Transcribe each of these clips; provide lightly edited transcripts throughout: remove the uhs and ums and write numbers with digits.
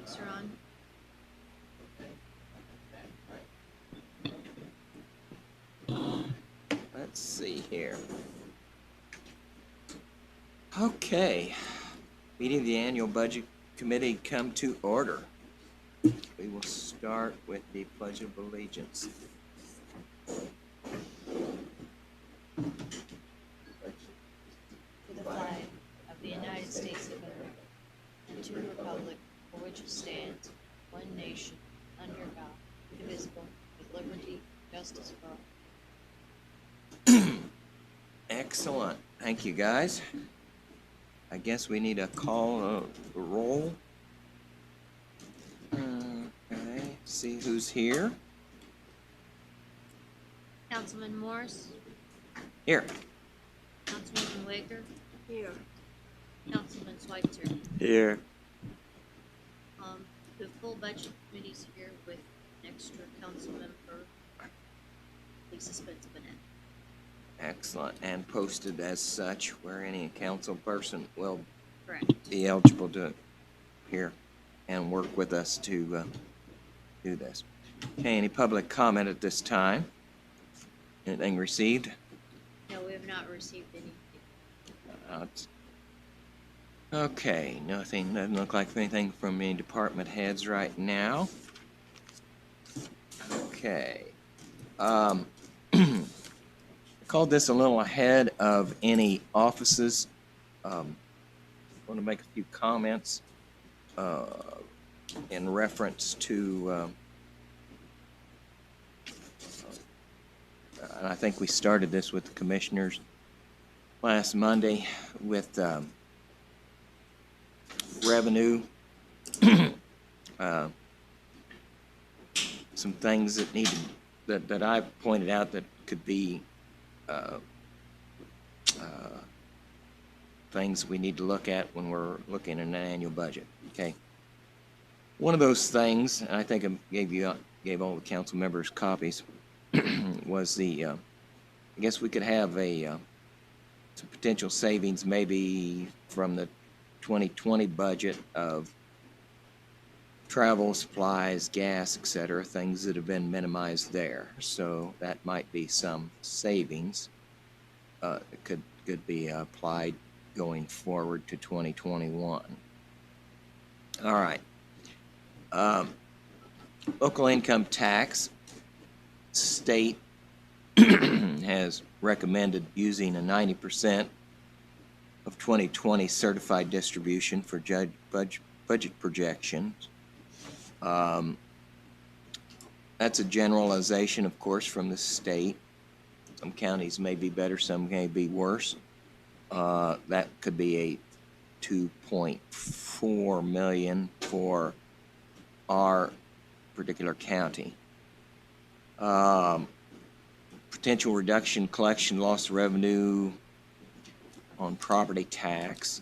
Mics are on. Let's see here. Okay, meeting of the annual budget committee come to order. We will start with the Pledge of Allegiance. To the flag of the United States of America, and to the republic for which it stands, one nation, under God, indivisible, with liberty and justice for all. Excellent. Thank you, guys. I guess we need a call a roll. Okay, see who's here. Councilman Morris, Here. Councilwoman Waker. Here. Councilman Schweitzer. Here. The full budget committee's here with an extra council member, Lisa Spence-Bennett. Excellent. And posted as such where any council person will Correct. be eligible to appear and work with us to do this. Okay, any public comment at this time? Anything received? No, we have not received anything. Okay, nothing, doesn't look like anything from any department heads right now. Okay. I called this a little ahead of any offices. Want to make a few comments in reference to, and I think we started this with the commissioners last Monday with revenue, some things that needed that I pointed out that could be things we need to look at when we're looking at an annual budget. Okay. One of those things, and I think I gave all the council members copies, was the I guess we could have some potential savings maybe from the 2020 budget of travel, supplies, gas, etc., things that have been minimized there. So that might be some savings that could be applied going forward to 2021. All right. Local income tax, state has recommended using a 90% of 2020 certified distribution for budget projections. That's a generalization, of course, from the state. Some counties may be better, some may be worse. That could be a 2.4 million for our particular county. Potential reduction, collection, loss of revenue on property tax,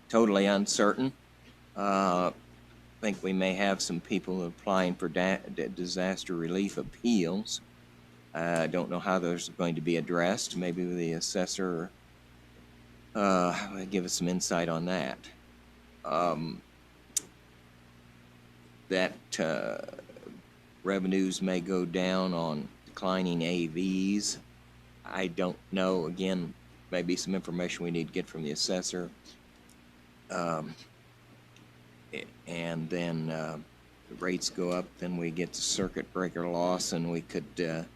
totally uncertain. I think we may have some people applying for disaster relief appeals. I don't know how those are going to be addressed. Maybe the assessor give us some insight on that. That revenues may go down on declining AVs. I don't know. Again, maybe some information we need to get from the assessor. And then the rates go up, then we get to circuit breaker loss, and we could,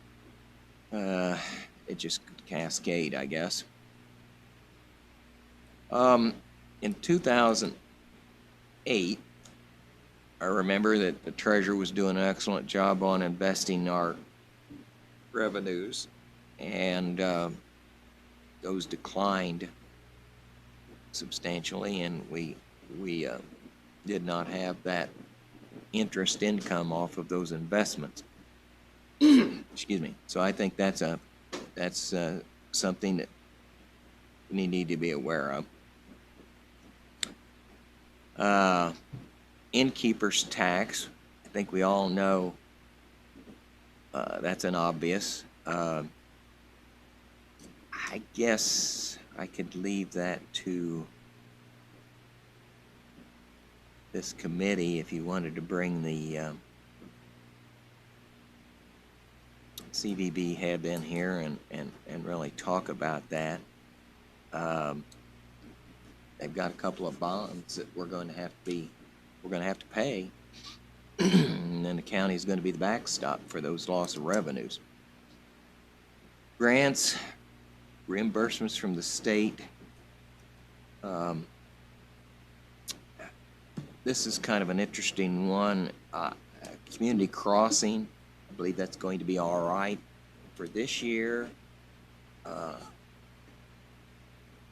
it just could cascade, I guess. In 2008, I remember that the treasurer was doing an excellent job on investing our revenues, and those declined substantially, and we did not have that interest income off of those investments. Excuse me. So I think that's something that we need to be aware of. Innkeeper's tax, I think we all know that's an obvious. I guess I could leave that to this committee, if you wanted to bring the CVB head in here and really talk about that. They've got a couple of bonds that we're going to have to pay, and then the county is going to be the backstop for those loss of revenues. Grants, reimbursements from the state. This is kind of an interesting one. Community crossing, I believe that's going to be all right for this year.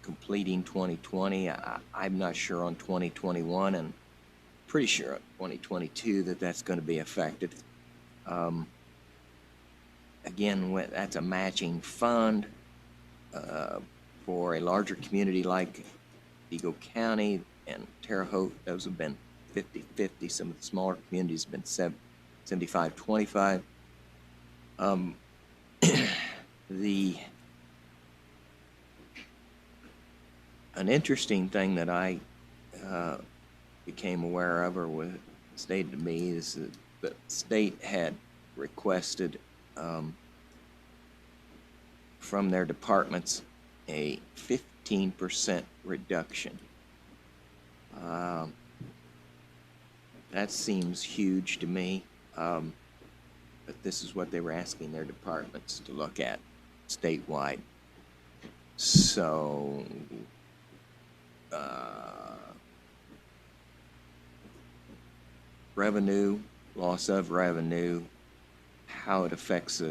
Completing 2020, I'm not sure on 2021, and pretty sure on 2022 that that's going to be affected. Again, that's a matching fund for a larger community like Vigo County and Terre Haute. Those have been 50-50. Some of the smaller communities have been 75-25. An interesting thing that I became aware of, or was stated to me, is that the state had requested from their departments a 15% reduction. That seems huge to me, but this is what they were asking their departments to look at statewide. So revenue, loss of revenue, how it affects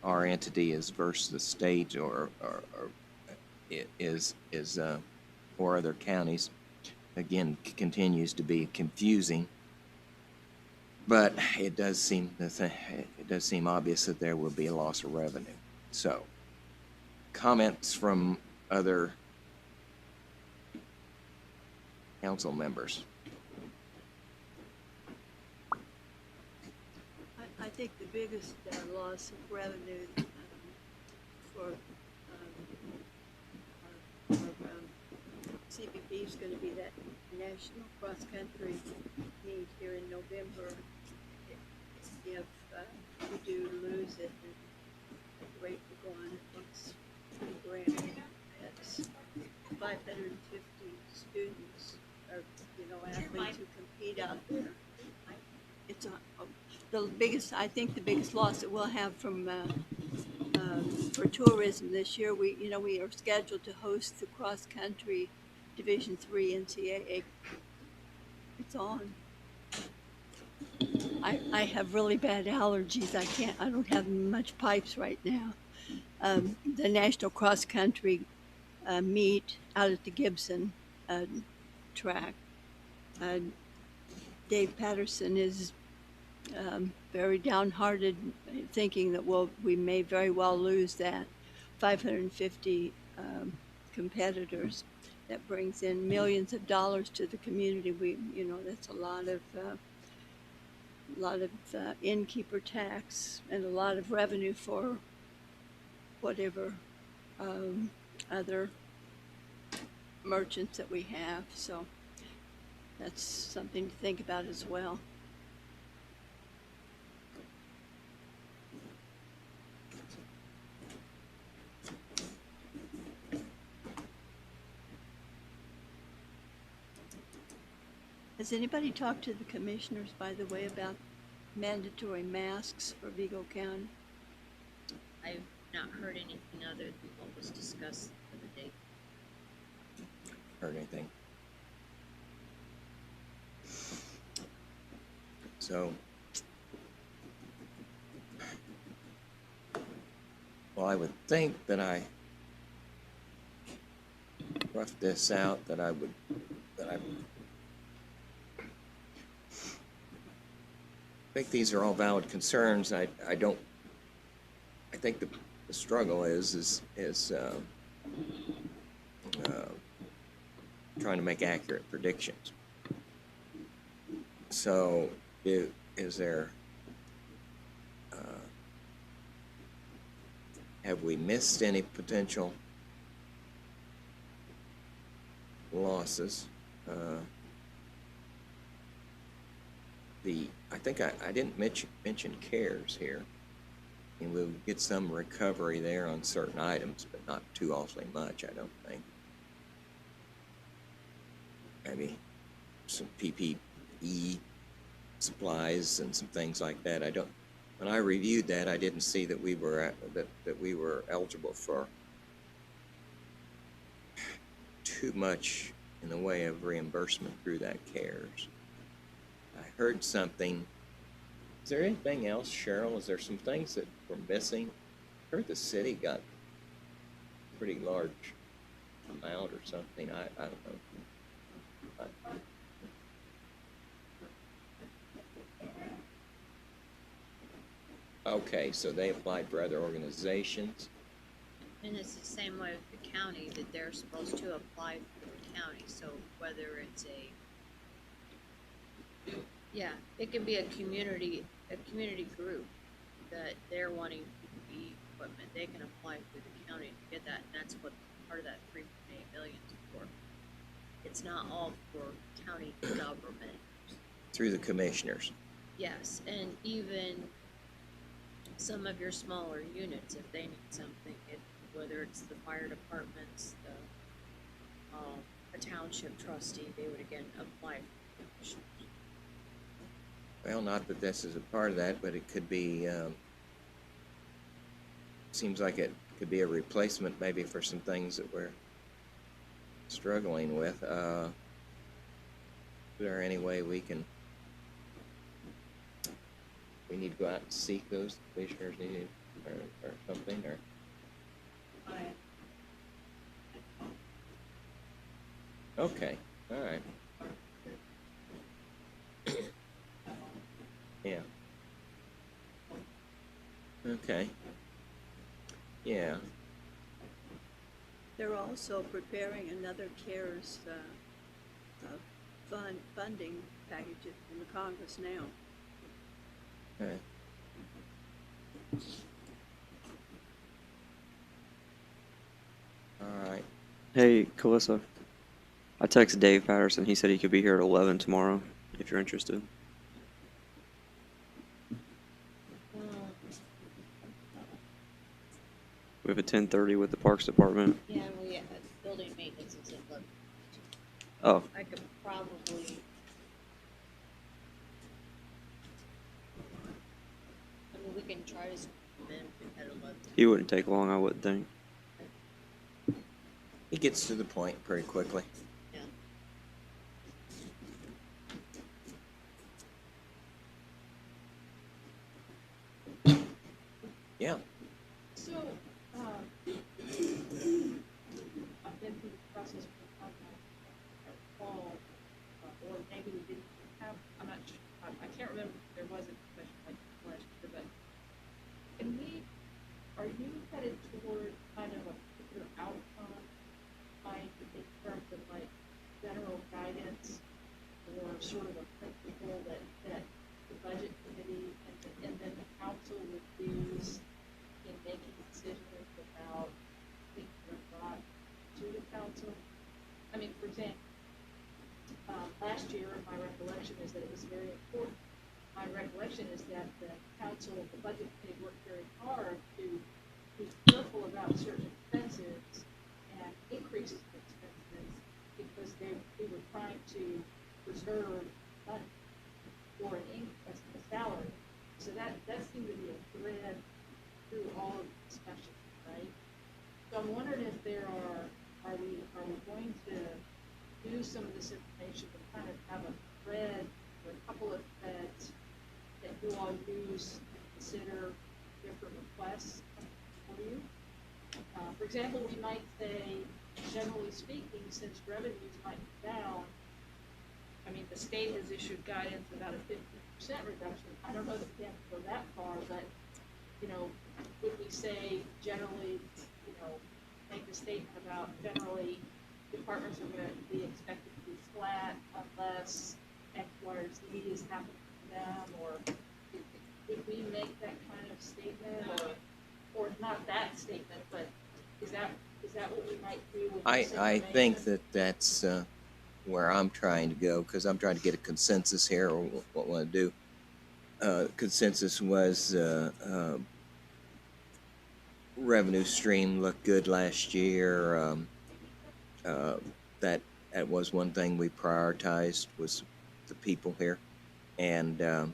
our entity as versus the state or is or other counties, again, continues to be confusing. But it does seem obvious that there will be a loss of revenue. So, comments from other council members. I think the biggest loss of revenue for our CBP is going to be that national cross-country meet here in November. If we do lose it, then the rate will go on. It looks pretty grim. That's 550 students, or athletes who compete out there. It's I think the biggest loss that we'll have from for tourism this year. We are scheduled to host the cross country Division III NCAA. It's on. I have really bad allergies. I don't have much pipes right now. The national cross country meet out at the Gibson track. Dave Patterson is very downhearted, thinking that we may very well lose that 550 competitors. That brings in millions of dollars to the community. That's a lot of innkeeper tax and a lot of revenue for whatever other merchants that we have. So that's something to think about as well. Has anybody talked to the commissioners, by the way, about mandatory masks for Vigo County? I've not heard anything other than what was discussed the other day. Heard anything? So, well, I would think that I roughed this out, that I think these are all valid concerns. I think the struggle is trying to make accurate predictions. So, is there? Have we missed any potential losses? I think I didn't mention CARES here. And we'll get some recovery there on certain items, but not too awfully much, I don't think. Maybe some PPE supplies and some things like that. When I reviewed that, I didn't see that we were that we were eligible for too much in the way of reimbursement through that CARES. I heard something. Is there anything else, Cheryl? Is there some things that were missing? I heard the city got a pretty large amount or something. I don't know. Okay, so they applied for other organizations. And it's the same way with the county, that they're supposed to apply for the county, so whether it's it can be a community group that they're wanting PPE equipment, they can apply through the county to get that, and that's what part of that 3.8 million is for. It's not all for county government. Through the commissioners. Yes, and even some of your smaller units, if they need something, whether it's the fire departments, a township trustee, they would again apply for the commissioners. Well, not that this is a part of that, but it could be, seems like it could be a replacement maybe for some things that we're struggling with. Is there any way we need to go out and seek those commissioners needed or something, or? Okay, all right. Yeah. Okay. Yeah. They're also preparing another CARES funding package in the Congress now. Okay. All right. Hey, Calissa. I texted Dave Patterson. He said he could be here at 11 tomorrow, if you're interested. We have a 10:30 with the Parks Department. Yeah, building maintenance is at 11. Oh, I could probably. I mean, we can try to come in at 11. he wouldn't take long, I wouldn't think. He gets to the point pretty quickly. Yeah. Yeah. So, I've been through the process for fall, or maybe we didn't have, I'm not sure, I can't remember if there was a question like last year, but are you headed toward kind of a particular outcome, like in terms of like general guidance, or sort of a principle that the budget committee and then the council would use in making decisions about things that are brought to the council? I mean, for example, last year, my recollection is that it was very important. My recollection is that the council, the budget committee worked very hard to be careful about certain expenses and increases in expenses because we were trying to preserve money for a salary. So that seemed to be a thread through all of the discussion, right? So I'm wondering if are we going to use some of this information to kind of have a thread or a couple of threads that you all use to consider different requests for you? For example, we might say, generally speaking, since revenues might be down, I mean, the state has issued guidance about a 50% reduction. I don't know that we have to go that far, but, would we say generally, make a statement about generally departments are going to be expected to be flat unless X, Y, or Z is happening to them, or would we make that kind of statement, or not that statement, but is that what we might do with this I think information? that's where I'm trying to go, because I'm trying to get a consensus here or what we want to do. Consensus was revenue stream looked good last year. Uh, that was one thing we prioritized was the people here, and uh,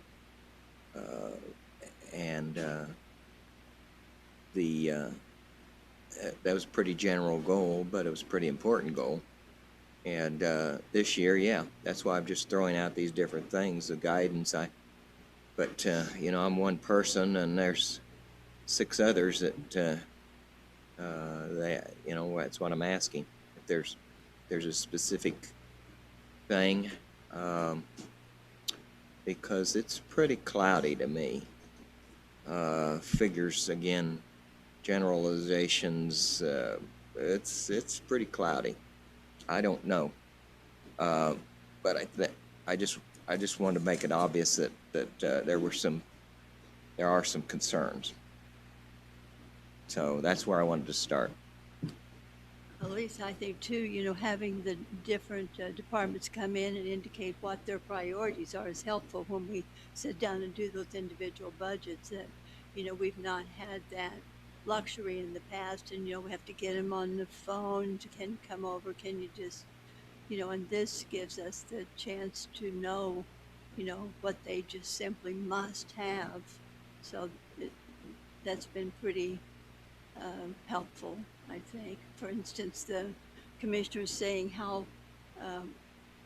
and that was a pretty general goal, but it was a pretty important goal. And this year, yeah, that's why I'm just throwing out these different things, the guidance. But I'm one person, and there's 6 others that that's what I'm asking. If there's a specific thing, because it's pretty cloudy to me. Figures again, generalizations. It's pretty cloudy. I don't know, but I just wanted to make it obvious that there are some concerns. So that's where I wanted to start. At least I think too, having the different departments come in and indicate what their priorities are is helpful when we sit down and do those individual budgets. That, we've not had that luxury in the past, and, we have to get them on the phone. Can you come over? Can you just, and this gives us the chance to know, what they just simply must have. So that's been pretty helpful, I think. For instance, the commissioner saying how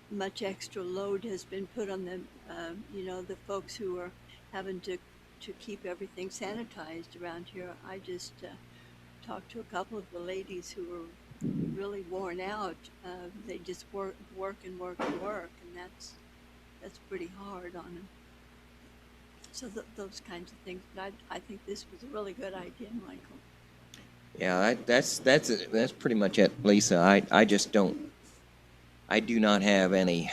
much extra load has been put on the, the folks who are having to keep everything sanitized around here. I just talked to a couple of the ladies who were really worn out. They just work, and that's pretty hard on them. So those kinds of things. But I think this was a really good idea, Michael. Yeah, that's pretty much it, Lisa. I do not have any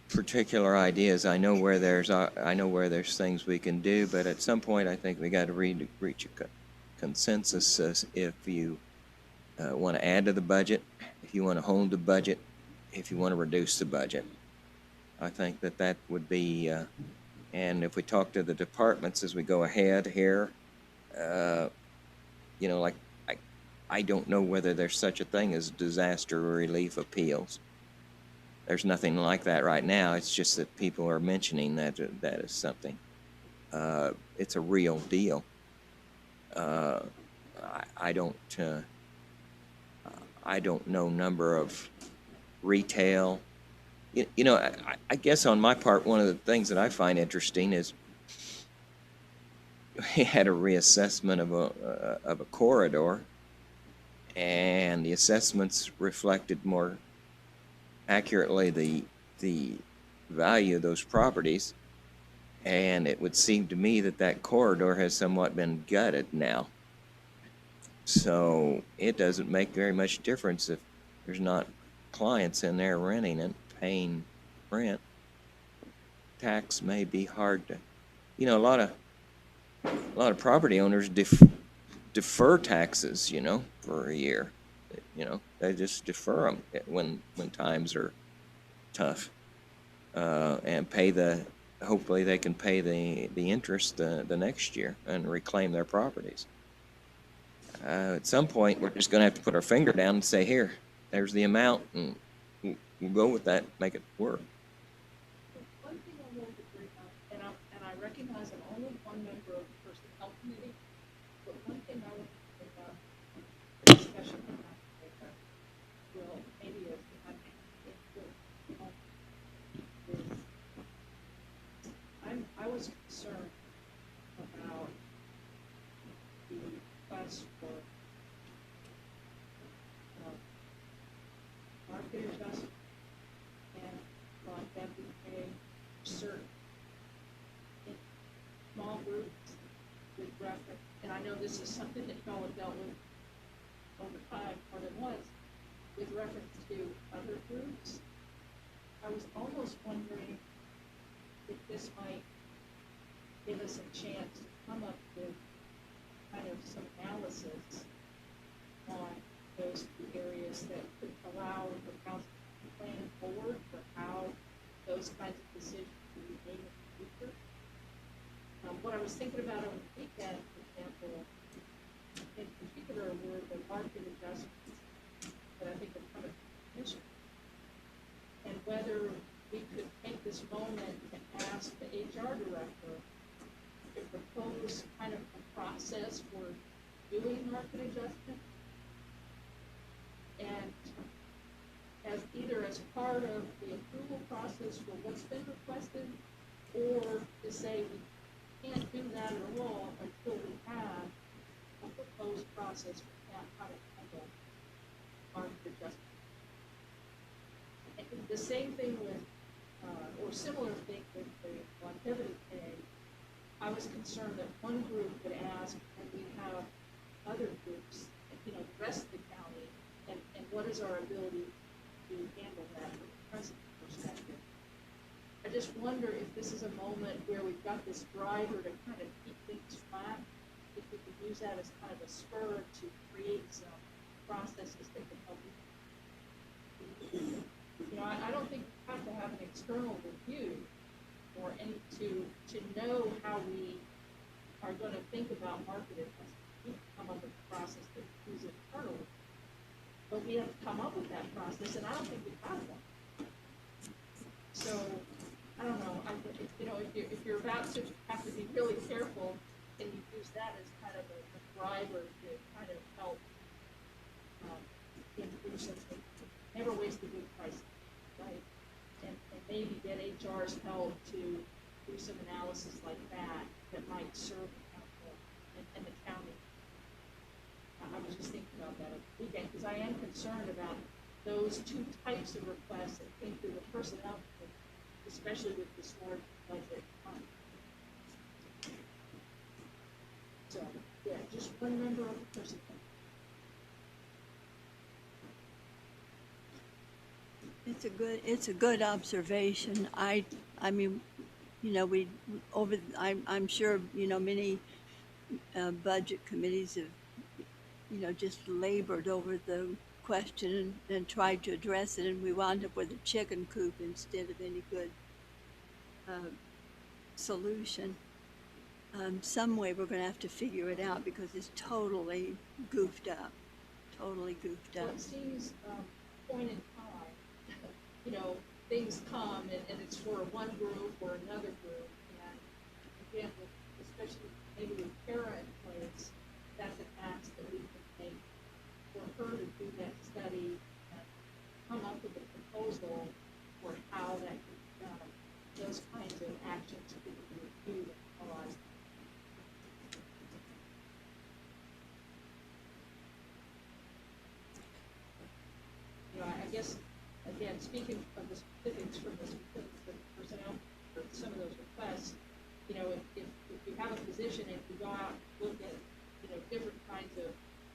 particular ideas. I know where there's things we can do, but at some point I think we got to reach a consensus if you want to add to the budget, if you want to hold the budget, if you want to reduce the budget. I think that would be. And if we talk to the departments as we go ahead here, I don't know whether there's such a thing as disaster relief appeals. There's nothing like that right now. It's just that people are mentioning that is something. It's a real deal. I don't know number of retail. I guess on my part, one of the things that I find interesting is we had a reassessment of a corridor, and the assessments reflected more accurately the value of those properties, and it would seem to me that corridor has somewhat been gutted now. So it doesn't make very much difference if there's not clients in there renting it, paying rent. Tax may be hard to, a lot of property owners defer taxes, for a year. They just defer them when times are tough, and hopefully they can pay the interest the next year and reclaim their properties. At some point, we're just going to have to put our finger down and say, here, there's the amount, and we'll go with that, make it work. One thing I wanted to bring up, and I recognize I'm only one member of the Personnel Committee, but one thing I want to bring up, discussion maybe if I was concerned about the request for market adjustment and like that we pay certain in small groups with reference, and I know this is something that y'all have dealt with over time more than once, with reference to other groups. I was almost wondering if this might give us a chance to come up with kind of some analysis on those two what I was thinking about over the weekend, for example, in particular, were the market adjustments that I think are kind of mission. And whether we could take this moment to ask the HR director to propose kind of a process for doing market adjustment. And as either as part of the approval process for what's been requested, or to say we can't do that at all until we have a proposed process for how to handle market adjustment. And the same thing with, or similar thing with the longevity pay. I was concerned that one group would ask, and we have other groups, the rest of the county, and what is our ability to handle that from a present perspective. I just wonder if this is a moment where we've got this driver to kind of keep things flat, if we could use that as kind of a spur to create some processes that can help you. I don't think we have to have an external review or any to know how we are going to think about market adjustment. We can come up with a process that is internally, but we have to come up with that process, and I don't think we have one. So I don't know. If you're about to have to be really careful, and you use that as kind of a driver to kind of help improve something. Never waste a good crisis, right? And maybe get HR's help to do some analysis like that might serve the council and the county. I was just thinking about that over the weekend, because I am concerned about those two types of requests that came through the personnel, especially with this large budget. So, yeah, just one member of the person. It's a good observation. I mean, I'm sure, many budget committees have, just labored over the question and tried to address it, and we wound up with a chicken coop instead of any good solution. Some way we're going to have to figure it out, because it's totally goofed up. Well, it seems point in time, things come and it's for one group or another group, and again, especially maybe with Kara in place, that's an ask that we can make for her to do that study and come up with a proposal for how that could be done. Those kinds of actions could be reviewed and analyzed. I guess, again, speaking of the specifics from the personnel, or some of those requests, if you have a position and you go out and look at, different kinds of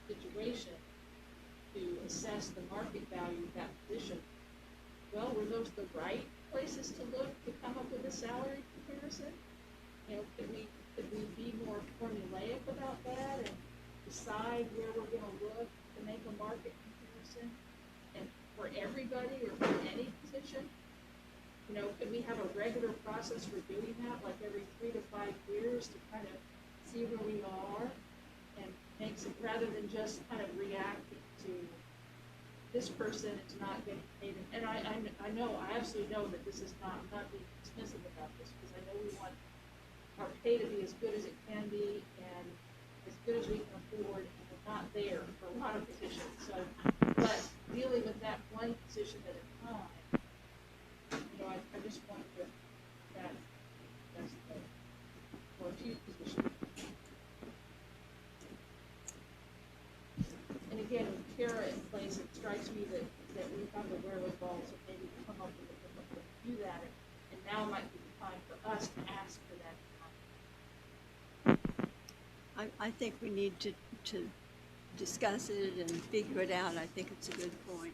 situation to assess the market value of that position, well, were those the right places to look to come up with a salary comparison? Could we be more formulaic about that and decide where we're going to look to make a market comparison? And for everybody or for any position? Could we have a regular process for doing that, like every 3 to 5 years, to kind of see where we are and makes it, rather than just kind of reacting to this person is not getting paid? And I absolutely know that this is not, I'm not being dismissive about this, because I know we want our pay to be as good as it can be and as good as we can afford, and we're not there for a lot of positions. So, but dealing with that one position at a time, I just want to, that's for a few positions. And again, with Kara in place, it strikes me that we have the wherewithal to maybe come up with a different way to do that, and now might be the time for us to ask for that. I think we need to discuss it and figure it out. I think it's a good point.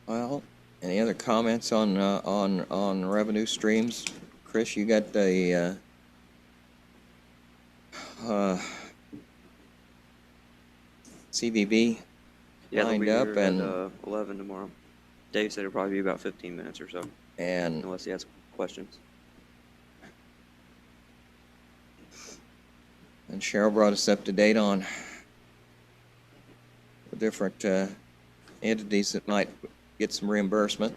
Well, any other comments on revenue streams, Chris, you got the, CVB Yeah, they'll lined be up here and, at 11 tomorrow. Dave said it'll probably be about 15 minutes or so, and unless he has questions. And Cheryl brought us up to date on the different entities that might get some reimbursement.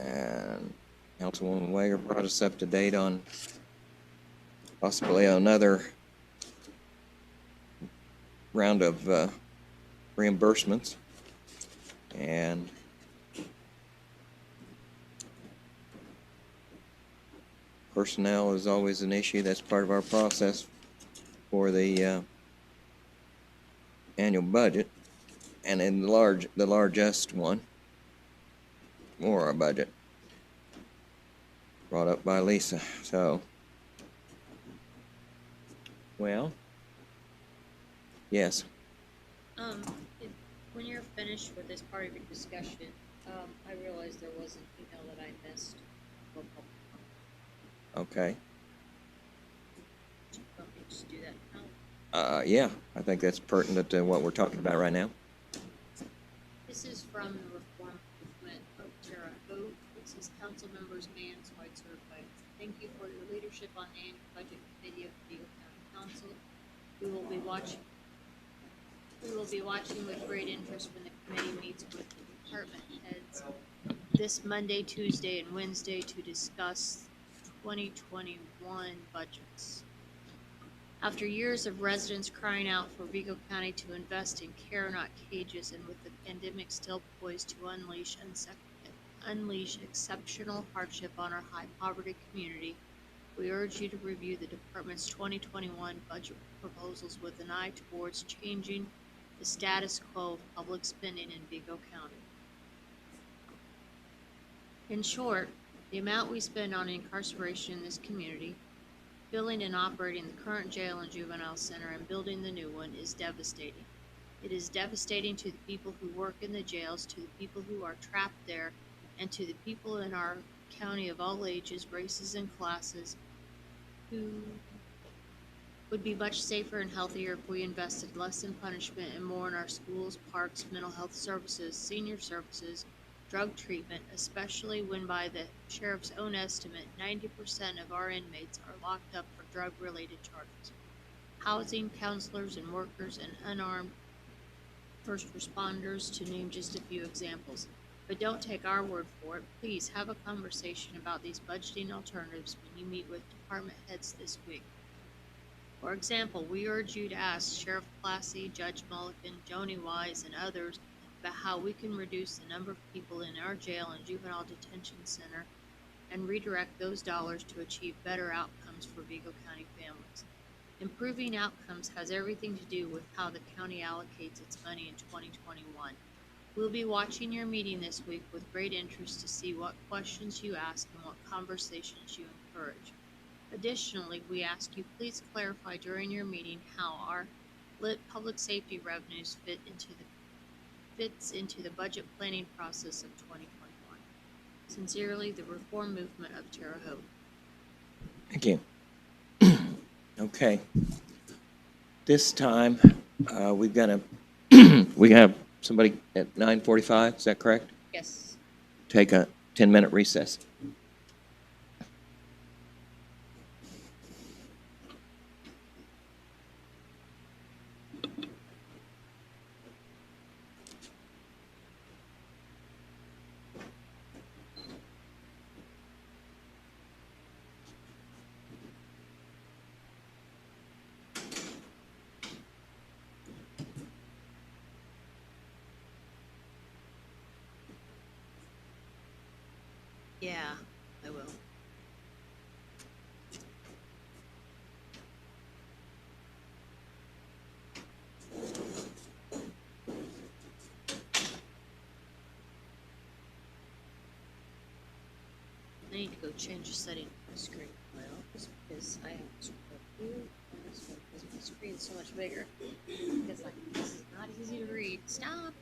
And Councilwoman Wager brought us up to date on possibly another round of reimbursements. And personnel is always an issue. That's part of our process for the annual budget, and in the largest one, more our budget, brought up by Lisa. So, well, yes. If, when you're finished with this part of your discussion, I realized there was an email that I missed. Okay. Do you want me to just do that now? Yeah, I think that's pertinent to what we're talking about right now. This is from the Reform Movement of Terre Haute. This is Council Members Mann, Schweitzer, White. Thank you for your leadership on the annual budget committee of the Vigo County Council. We will be watching with great interest when the committee meets with the department heads this Monday, Tuesday, and Wednesday to discuss 2021 budgets. After years of residents crying out for Vigo County to invest in care, not cages, and with the pandemic still poised to unleash exceptional hardship on our high poverty community, we urge you to review the department's 2021 budget proposals with an eye towards changing the status quo of public spending in Vigo County. In short, the amount we spend on incarceration in this community, building and operating the current jail and juvenile center, and building the new one is devastating. It is devastating to the people who work in the jails, to the people who are trapped there, and to the people in our county of all ages, races, and classes who would be much safer and healthier if we invested less in punishment and more in our schools, parks, mental health services, senior services, drug treatment, especially when by the sheriff's own estimate, 90% of our inmates are locked up for drug-related charges. Housing, counselors, and workers, and unarmed first responders, to name just a few examples. But don't take our word for it. Please have a conversation about these budgeting alternatives when you meet with department heads this week. For example, we urge you to ask Sheriff Classy, Judge Mulligan, Joni Wise, and others about how we can reduce the number of people in our jail and juvenile detention center and redirect those dollars to achieve better outcomes for Vigo County families. Improving outcomes has everything to do with how the county allocates its money in 2021. We'll be watching your meeting this week with great interest to see what questions you ask and what conversations you encourage. Additionally, we ask you please clarify during your meeting how our lit public safety revenues fits into the budget planning process of 2021. Sincerely, the Reform Movement of Terre Haute. Thank you. Okay. This time, we've got we have somebody at 9:45, is that correct? Yes. Take a 10-minute recess. Yeah, I will. I need to go change the setting on my screen in my office because I have to review on this one because my screen's so much bigger. It's like, this is not easy to read. Stop!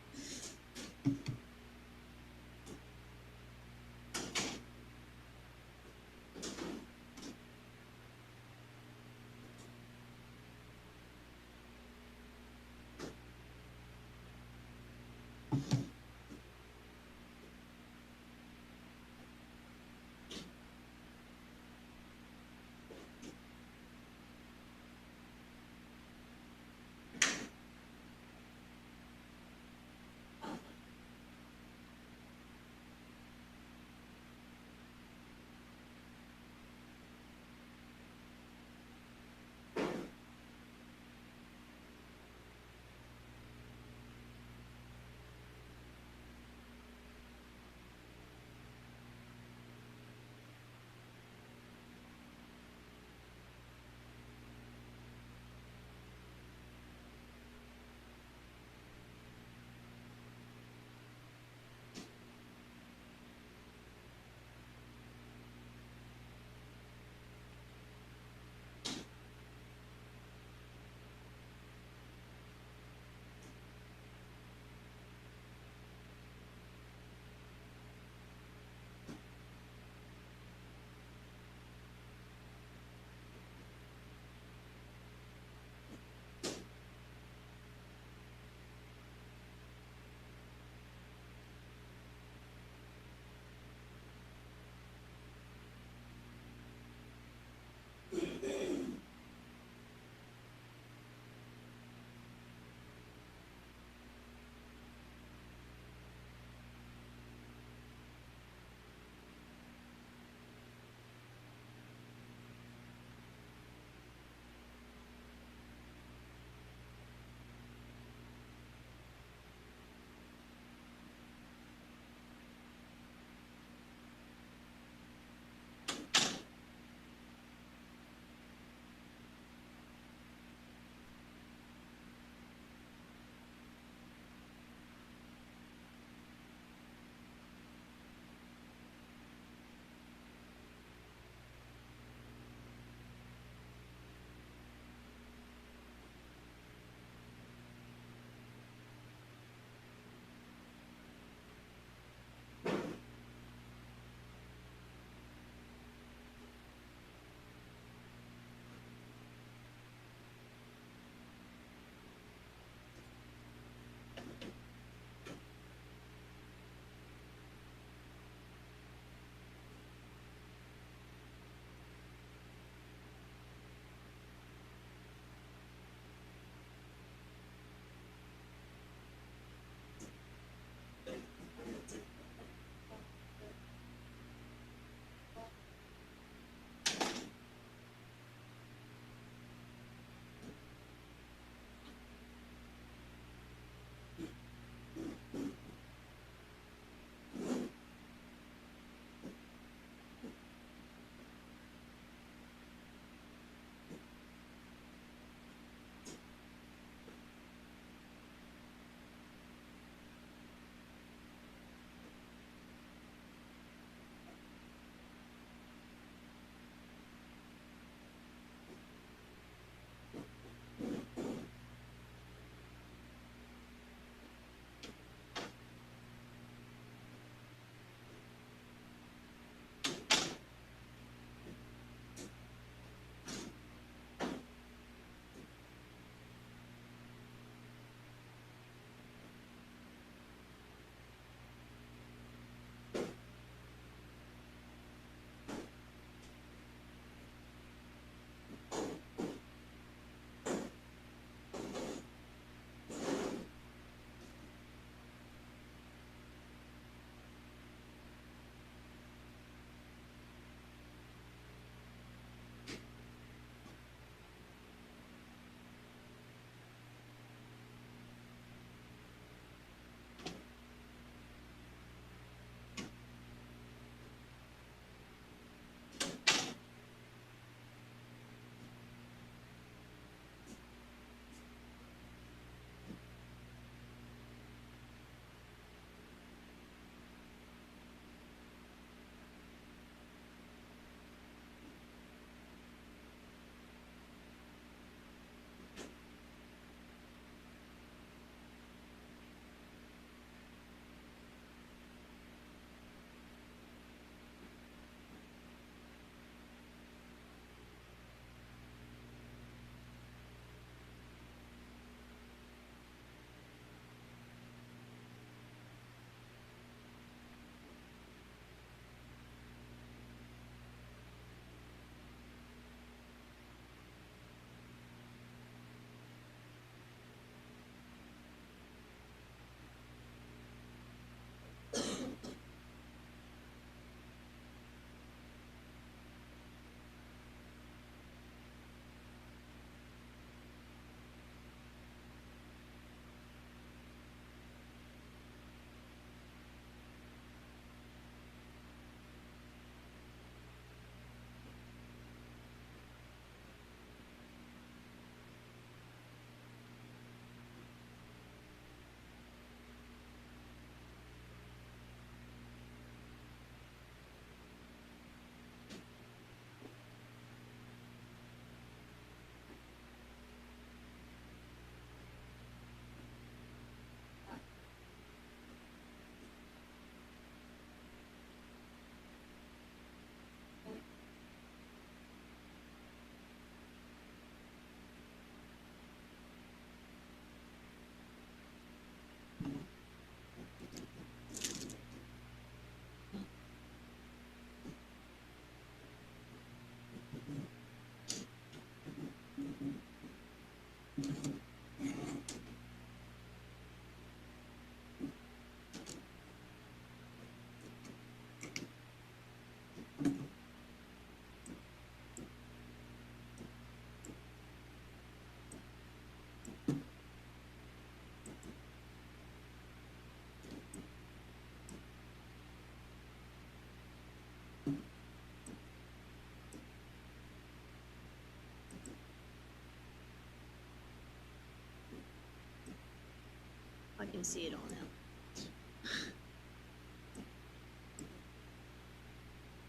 can see it all now.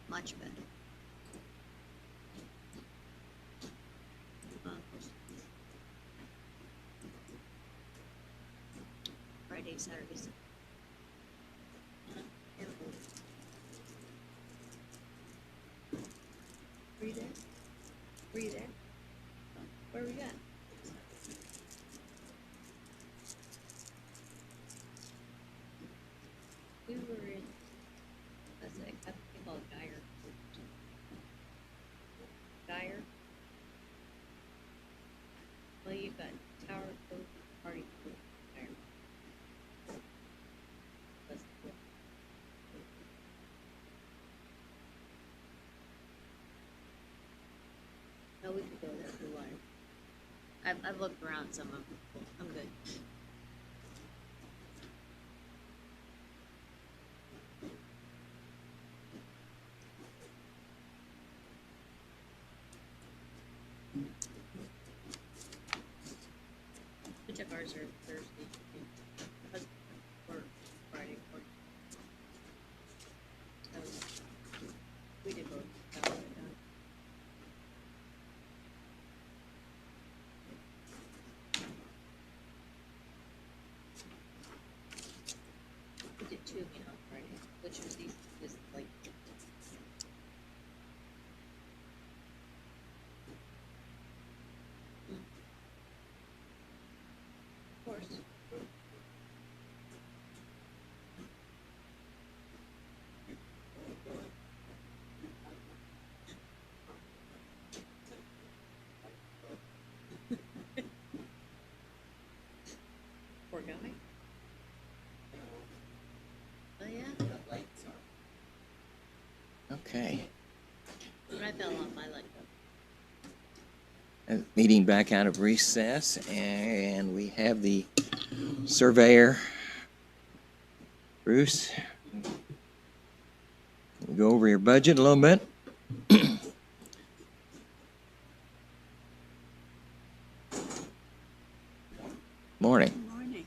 Much better. Friday, Saturday, Sunday. Were you there? Were you there? Where are we at? We were in, that's like, I think called Geyer. Geyer? Well, you've got Tower Cove, Party Cove, Geyer. That's cool. No, we could go there if we wanted. I've looked around some of them. I'm good. We took ours are Thursday, or Friday morning. We did both. We did two again on Friday, which was these, is like. Of course. Poor guy. Oh, yeah? Okay. When I fell off, I let go. Meeting back out of recess, and we have the surveyor, Bruce. We'll go over your budget a little bit. Morning. Morning.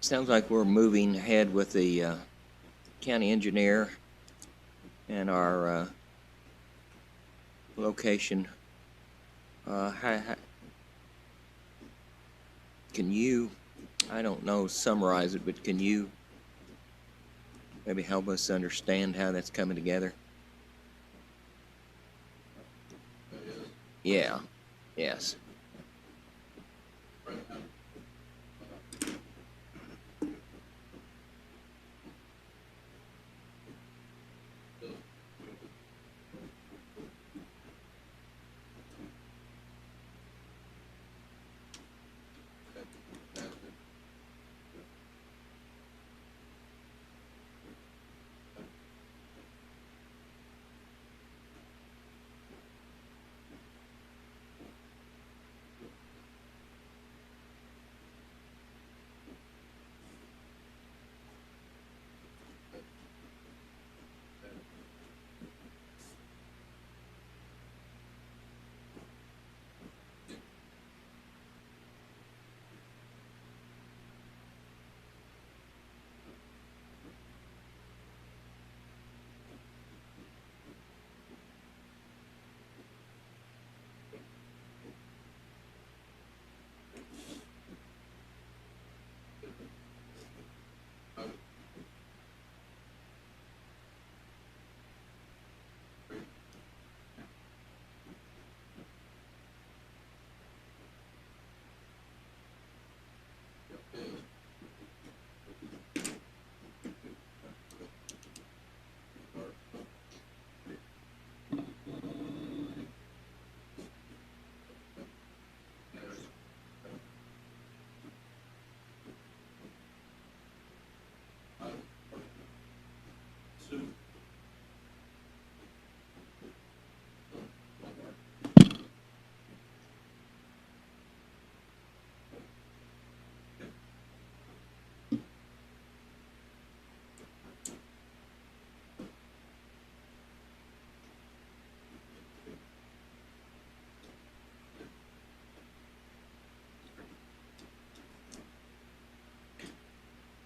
sounds like we're moving ahead with the county engineer and our location. Can you, I don't know, summarize it, but can you maybe help us understand how that's coming together? Yeah, yes.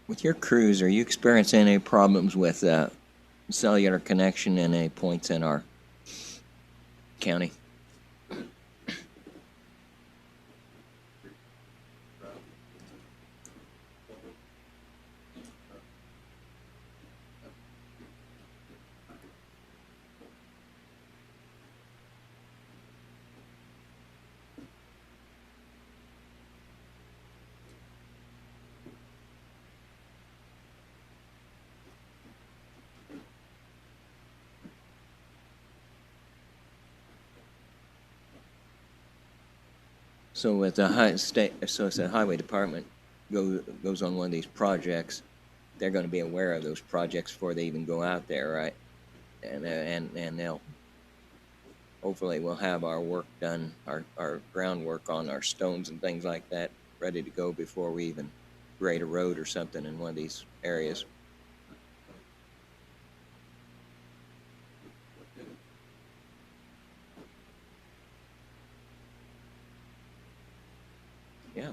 With your crews, are you experiencing any problems with cellular connection in any points in our county? So with the highway department goes on one of these projects, they're going to be aware of those projects before they even go out there, right? And they'll hopefully we'll have our work done, our groundwork on our stones and things like that ready to go before we even grade a road or something in one of these areas. Yeah.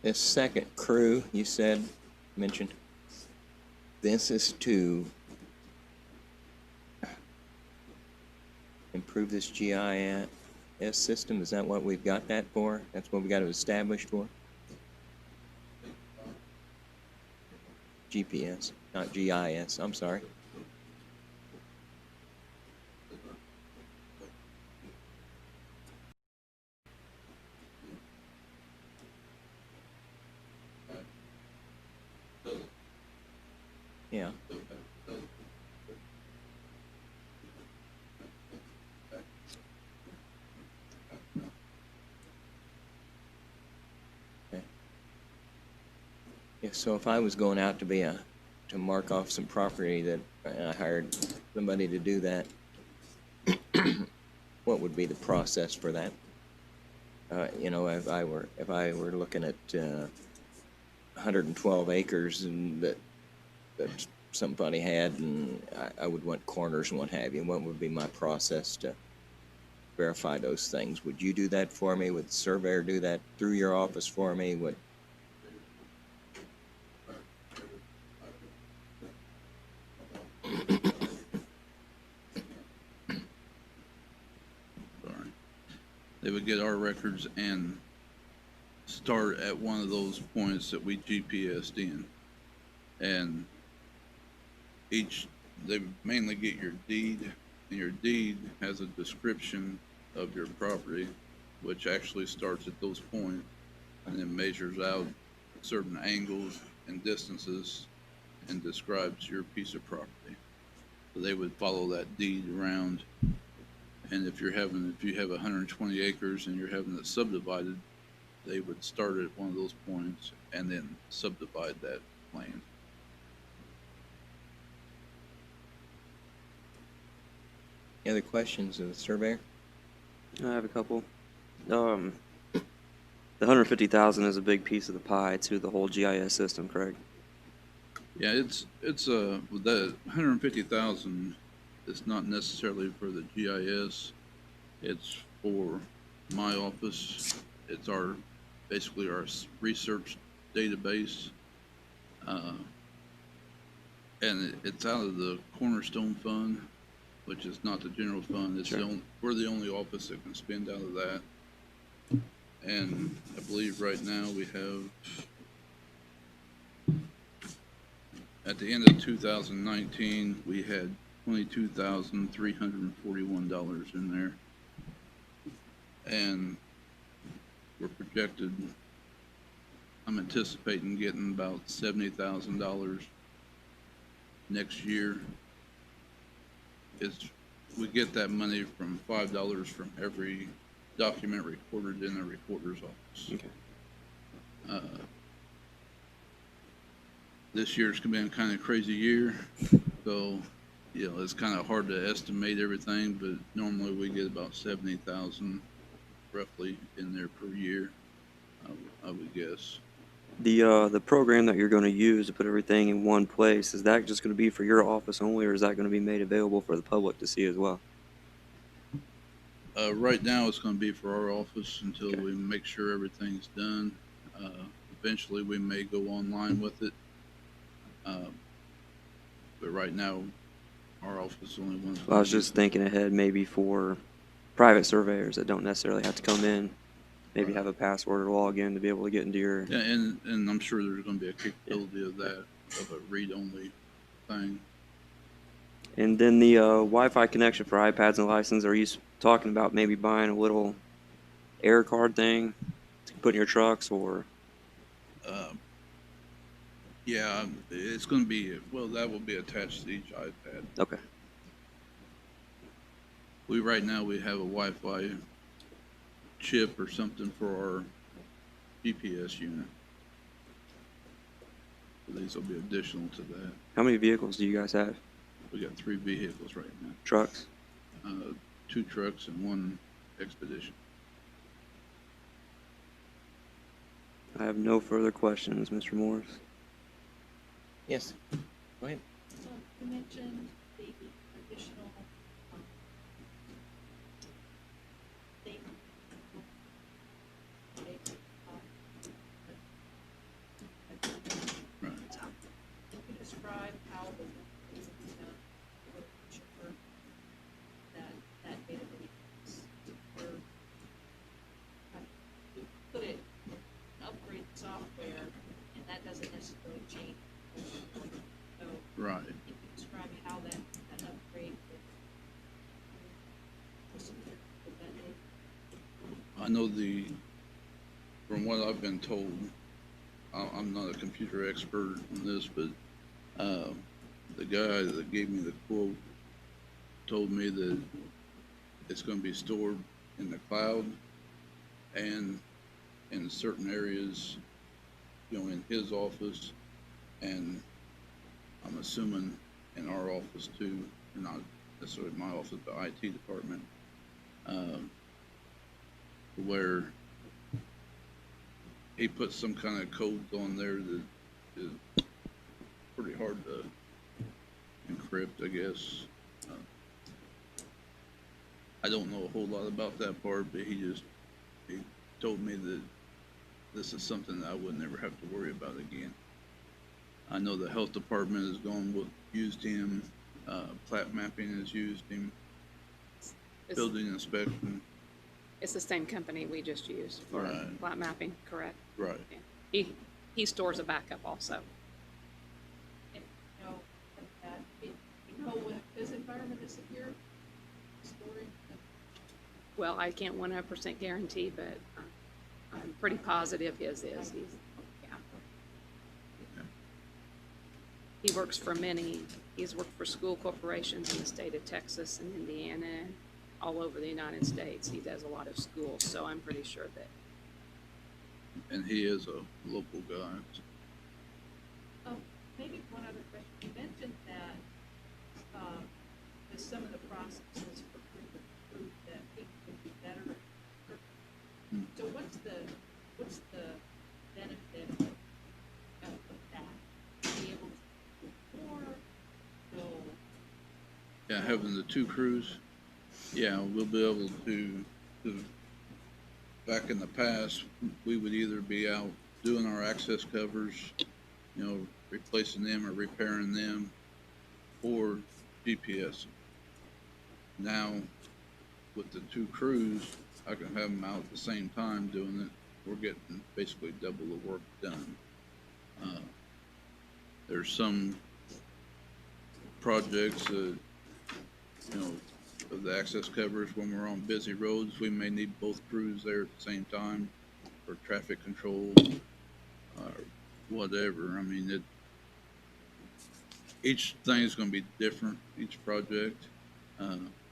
This second crew you mentioned, this is to improve this GIS system. Is that what we've got that for? That's what we got it established for? GPS, not GIS, I'm sorry. Yeah. Okay. Yeah, so if I was going out to mark off some property that I hired somebody to do that, what would be the process for that? You know, if I were looking at 112 acres and that somebody had, and I would want corners and what have you, what would be my process to verify those things? Would you do that for me? Would the surveyor do that through your office for me? Would They would get our records and start at one of those points that we GPSed in. And they mainly get your deed, and your deed has a description of your property, which actually starts at those points and then measures out certain angles and distances and describes your piece of property. So they would follow that deed around. And if you have 120 acres and you're having it subdivided, they would start at one of those points and then subdivide that land. any other questions of the surveyor? I have a couple. The 150,000 is a big piece of the pie to the whole GIS system, correct? Yeah, it's the 150,000 is not necessarily for the GIS. It's for my office. It's basically our research database, and it's out of the Cornerstone Fund, which is not the general fund. It's Sure. We're the only office that can spend out of that. And I believe right now we have, at the end of 2019, we had $22,341 in there. And we're projected, I'm anticipating getting about $70,000 next year. We get that money from $5 from every document recorded in the recorder's office. Okay. This year's been kind of a crazy year, so it's kind of hard to estimate everything, but normally we get about 70,000 roughly in there per year, I would guess. The program that you're going to use to put everything in one place, is that just going to be for your office only, or is that going to be made available for the public to see as well? Right now, it's going to be for our office until Okay. we make sure everything's done. Eventually, we may go online with it. But right now, our office only wants. Well, I was just thinking ahead, maybe for private surveyors that don't necessarily have to come in, maybe have a password or log in to be able to get into your. Yeah, and I'm sure there's going to be a capability of that, of a read-only thing. And then the Wi-Fi connection for iPads and license, are you talking about maybe buying a little air card thing to put in your trucks, or? Yeah, it's going to be, that will be attached to each iPad. Okay. Right now we have a Wi-Fi chip or something for our GPS unit. So these will be additional to that. How many vehicles do you guys have? We got 3 vehicles right now. Trucks? 2 trucks and 1 expedition. I have no further questions, Mr. Morris. Yes, go ahead. So you mentioned the additional thing. Right. Can you describe how the work is done with Chipper, that database, or you put it, upgrade the software, and that doesn't necessarily change. So Right. can you describe how that upgrade with that data? I know from what I've been told, I'm not a computer expert on this, but the guy that gave me the quote told me that it's gonna be stored in the cloud and in certain areas, in his office, and I'm assuming in our office too, not necessarily my office, but IT department, where he put some kind of codes on there that is pretty hard to encrypt, I guess. I don't know a whole lot about that part, but he told me that this is something that I would never have to worry about again. I know the health department has used him, plat mapping has used him, It's, building inspection, it's the same company we just used for Right. plat mapping, correct? right. Yeah. He stores a backup also. And, when his environment is secure, storing, Well, I can't 100% guarantee, but I'm pretty positive his is. Yeah. He works for he's worked for school corporations in the state of Texas and Indiana and all over the United States. He does a lot of schools, so I'm pretty sure that. And he is a local guy. maybe one other question. You mentioned that, with some of the processes for food that it could be better. So what's the benefit of that? Be able to do more, so, Yeah, having the two crews, yeah, we'll be able to, back in the past, we would either be out doing our access covers, replacing them or repairing them, or GPS. Now, with the two crews, I can have them out at the same time doing it. We're getting basically double the work done. There's some projects that, of the access covers, when we're on busy roads, we may need both crews there at the same time for traffic control or whatever. I mean, each thing is going to be different, each project,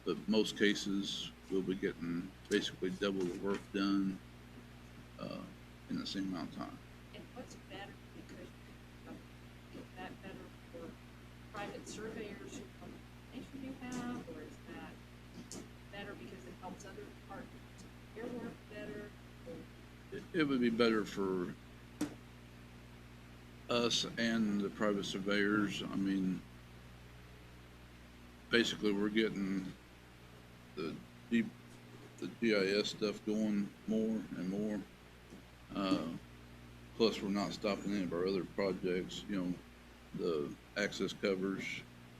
but most cases we'll be getting basically double the work done in the same amount of time. and what's better, because is that better for private surveyors who come information you have, or is that better because it helps other departments do their work better? Or It would be better for us and the private surveyors. I mean, basically, we're getting the GIS stuff going more and more. Plus, we're not stopping any of our other projects. The access covers.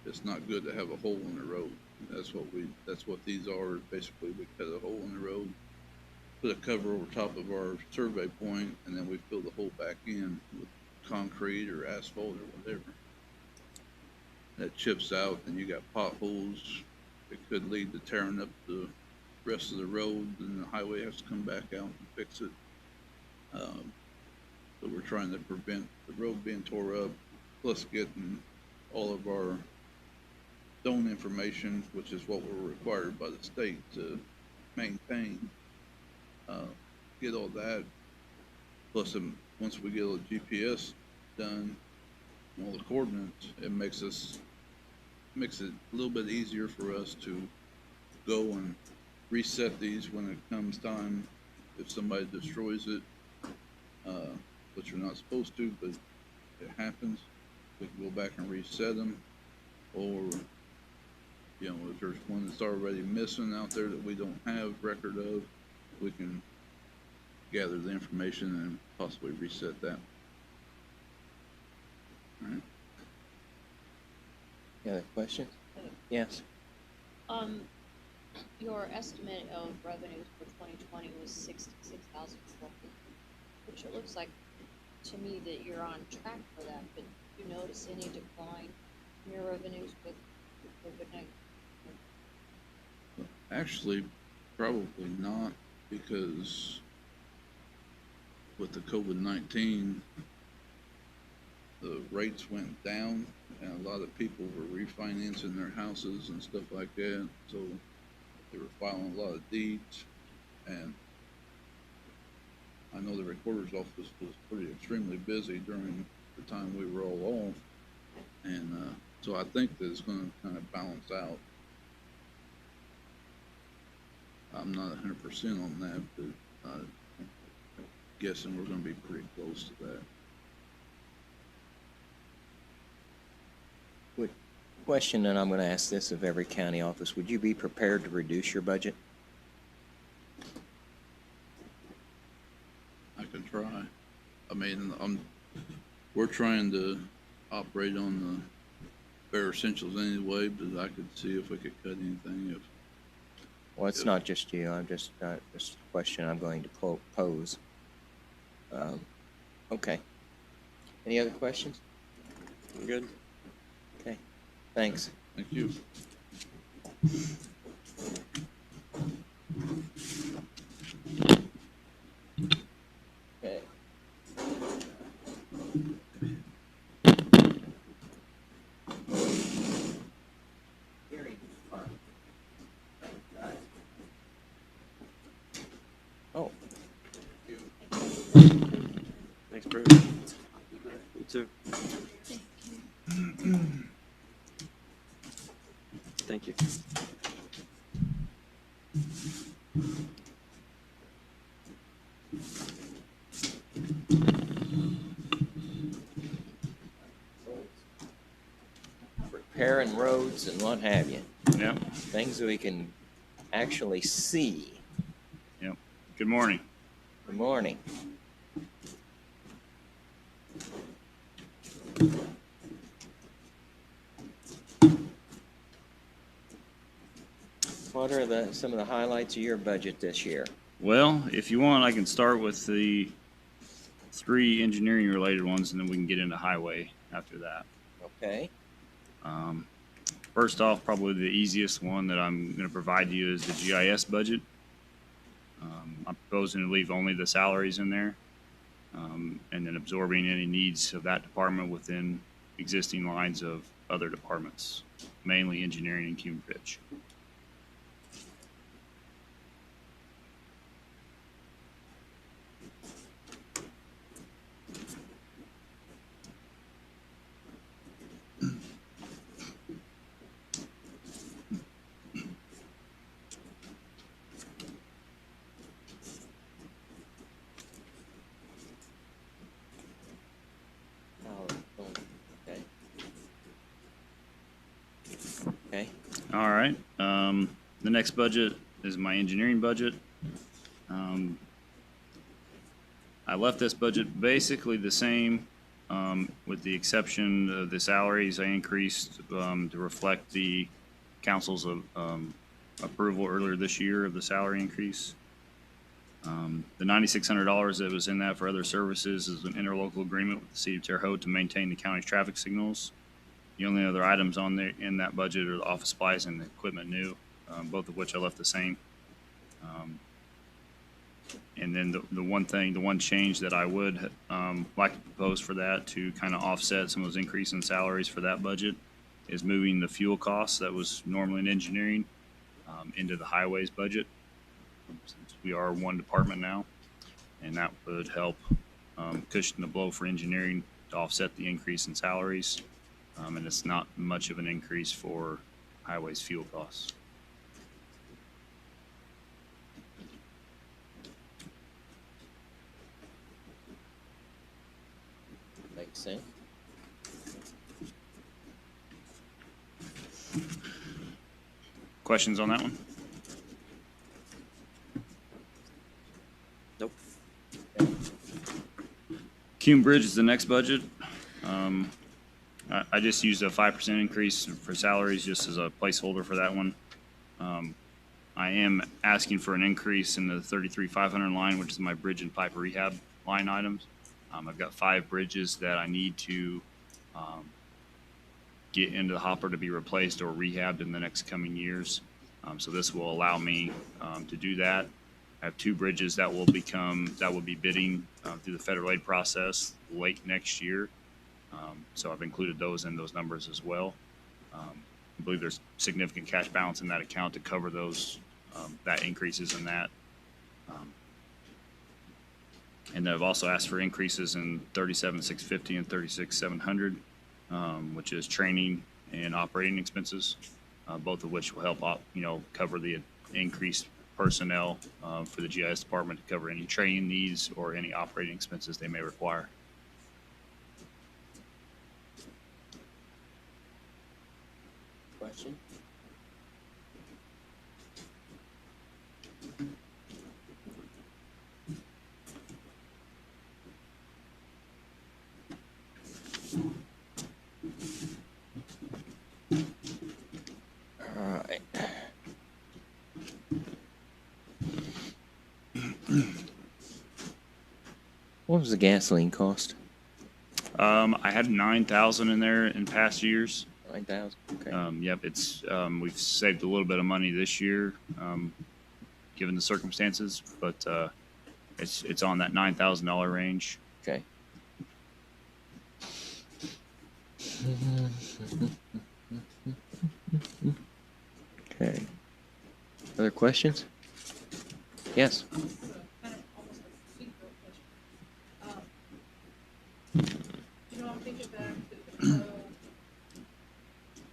It's not good to have a hole in the road. That's what these are. Basically, we cut a hole in the road, put a cover over top of our survey point, and then we fill the hole back in with concrete or asphalt or whatever. That chips out, and you got potholes. It could lead to tearing up the rest of the road, and the highway has to come back out and fix it. So we're trying to prevent the road being tore up, plus getting all of our zone information, which is what we're required by the state to maintain. Get all that, plus once we get all the GPS done, all the coordinates, it makes it a little bit easier for us to go and reset these when it comes time. If somebody destroys it, which we're not supposed to, but it happens, we can go back and reset them. Or, if there's one that's already missing out there that we don't have record of, we can gather the information and possibly reset that. All right. Any other questions? Yes. Your estimate of revenues for 2020 was 66,000, which it looks like to me that you're on track for that, but do you notice any decline in your revenues with COVID-19? Actually, probably not, because with the COVID-19, the rates went down and a lot of people were refinancing their houses and stuff like that, so they were filing a lot of deeds, and I know the recorder's office was pretty extremely busy during the time we were all off, and so I think that it's going to kind of balance out. I'm not 100% on that, but guessing we're going to be pretty close to that. Question, and I'm going to ask this of every county office. Would you be prepared to reduce your budget? I can try. I mean, we're trying to operate on the bare essentials anyway, but I could see if we could cut anything. Well, it's not just you. I'm just a question I'm going to pose. Okay. Any other questions? I'm good. Okay. Thanks. Thank you. Okay. Oh, Thanks, Bruce. You too. Thank you. repairing roads and what have you. Yep, Things that we can actually see. yep. Good morning. Good morning. What are some of the highlights of your budget this year? Well, if you want, I can start with the 3 engineering-related ones, and then we can get into highway after that. Okay. First off, probably the easiest one that I'm going to provide to you is the GIS budget. I'm proposing to leave only the salaries in there, and then absorbing any needs of that department within existing lines of other departments, mainly engineering and Cume Pitch. Okay. Okay. All right. The next budget is my engineering budget. I left this budget basically the same, with the exception of the salaries I increased to reflect the council's approval earlier this year of the salary increase. The $9,600 that was in that for other services is an interlocal agreement with the city of Terre Haute to maintain the county's traffic signals. The only other items on there in that budget are the office supplies and the equipment new, both of which I left the same. And then the one change that I would like to propose for that to kind of offset some of those increase in salaries for that budget is moving the fuel costs that was normally in engineering into the highways budget, since we are one department now, and that would help cushion the blow for engineering to offset the increase in salaries, and it's not much of an increase for highways fuel costs. Makes sense. Questions on that one? Nope. Cume Bridge is the next budget. I just used a 5% increase for salaries just as a placeholder for that one. I am asking for an increase in the 33,500 line, which is my bridge and pipe rehab line items. I've got 5 bridges that I need to get into the hopper to be replaced or rehabbed in the next coming years. So this will allow me to do that. I have 2 bridges that will be bidding through the federal aid process late next year. So I've included those in those numbers as well. I believe there's significant cash balance in that account to cover those, that increases in that. And then I've also asked for increases in 37,650 and 36,700, which is training and operating expenses, both of which will help, cover the increased personnel for the GIS department to cover any training needs or any operating expenses they may require. Question? All right. What was the gasoline cost? I had 9,000 in there in past years. 9,000. Okay. Yep, we've saved a little bit of money this year, given the circumstances, but it's on that $9,000 range. Okay. Okay. Other questions? Yes. Kind of almost a procedural question. I'm thinking back to the code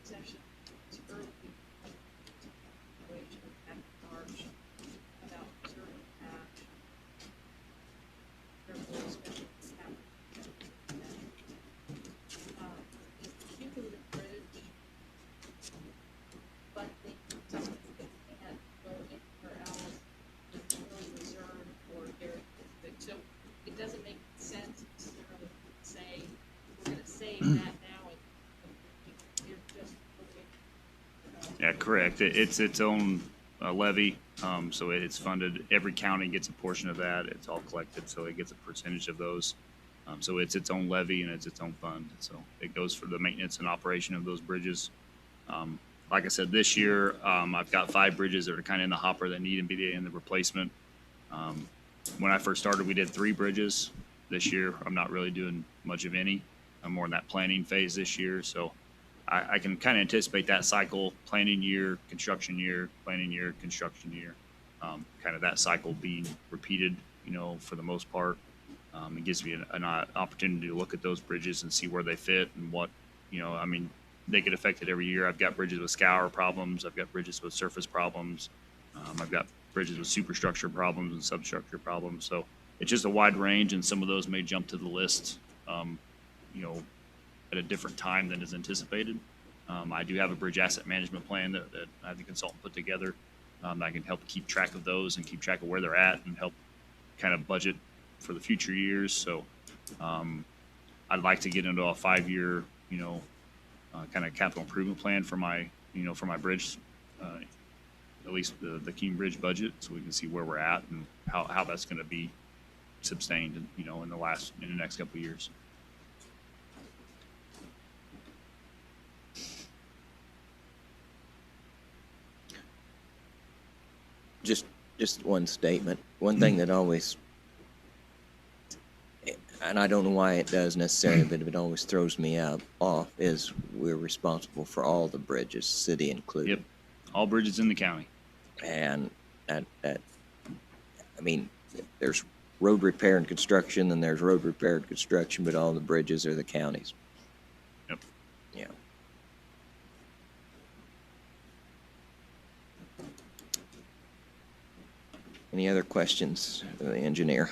section, it's early, back in March, about certain cash. There was special capital. Is the cumulative bridge funding something that can't go anywhere else, it's really reserved for very specific, so it doesn't make sense necessarily to say, we're gonna save that now and you're just looking. Yeah, correct. It's its own levy, so it's funded. Every county gets a portion of that. It's all collected, so it gets a percentage of those. So it's its own levy and it's its own fund. So it goes for the maintenance and operation of those bridges. Like I said, this year, I've got 5 bridges that are kind of in the hopper that need immediate in the replacement. When I first started, we did 3 bridges. This year, I'm not really doing much of any. I'm more in that planning phase this year. So I can kind of anticipate that cycle: planning year, construction year, planning year, construction year. Kind of that cycle being repeated, for the most part. It gives me an opportunity to look at those bridges and see where they fit and what, they get affected every year. I've got bridges with scour problems. I've got bridges with surface problems. I've got bridges with superstructure problems and substructure problems. So it's just a wide range, and some of those may jump to the list, at a different time than is anticipated. I do have a bridge asset management plan that I have the consultant put together. I can help keep track of those and keep track of where they're at and help kind of budget for the future years. So I'd like to get into a 5-year, kind of capital improvement plan for my bridge, at least the Keene Bridge budget, so we can see where we're at and how that's going to be sustained, in the next couple of years. Just one statement. One thing that always, and I don't know why it does necessarily, but it always throws me off, is we're responsible for all the bridges, city included. Yep, all bridges in the county. And there's road repair and construction, and there's road repair and construction, but all the bridges are the counties. Yep. Yeah. Any other questions of the engineer?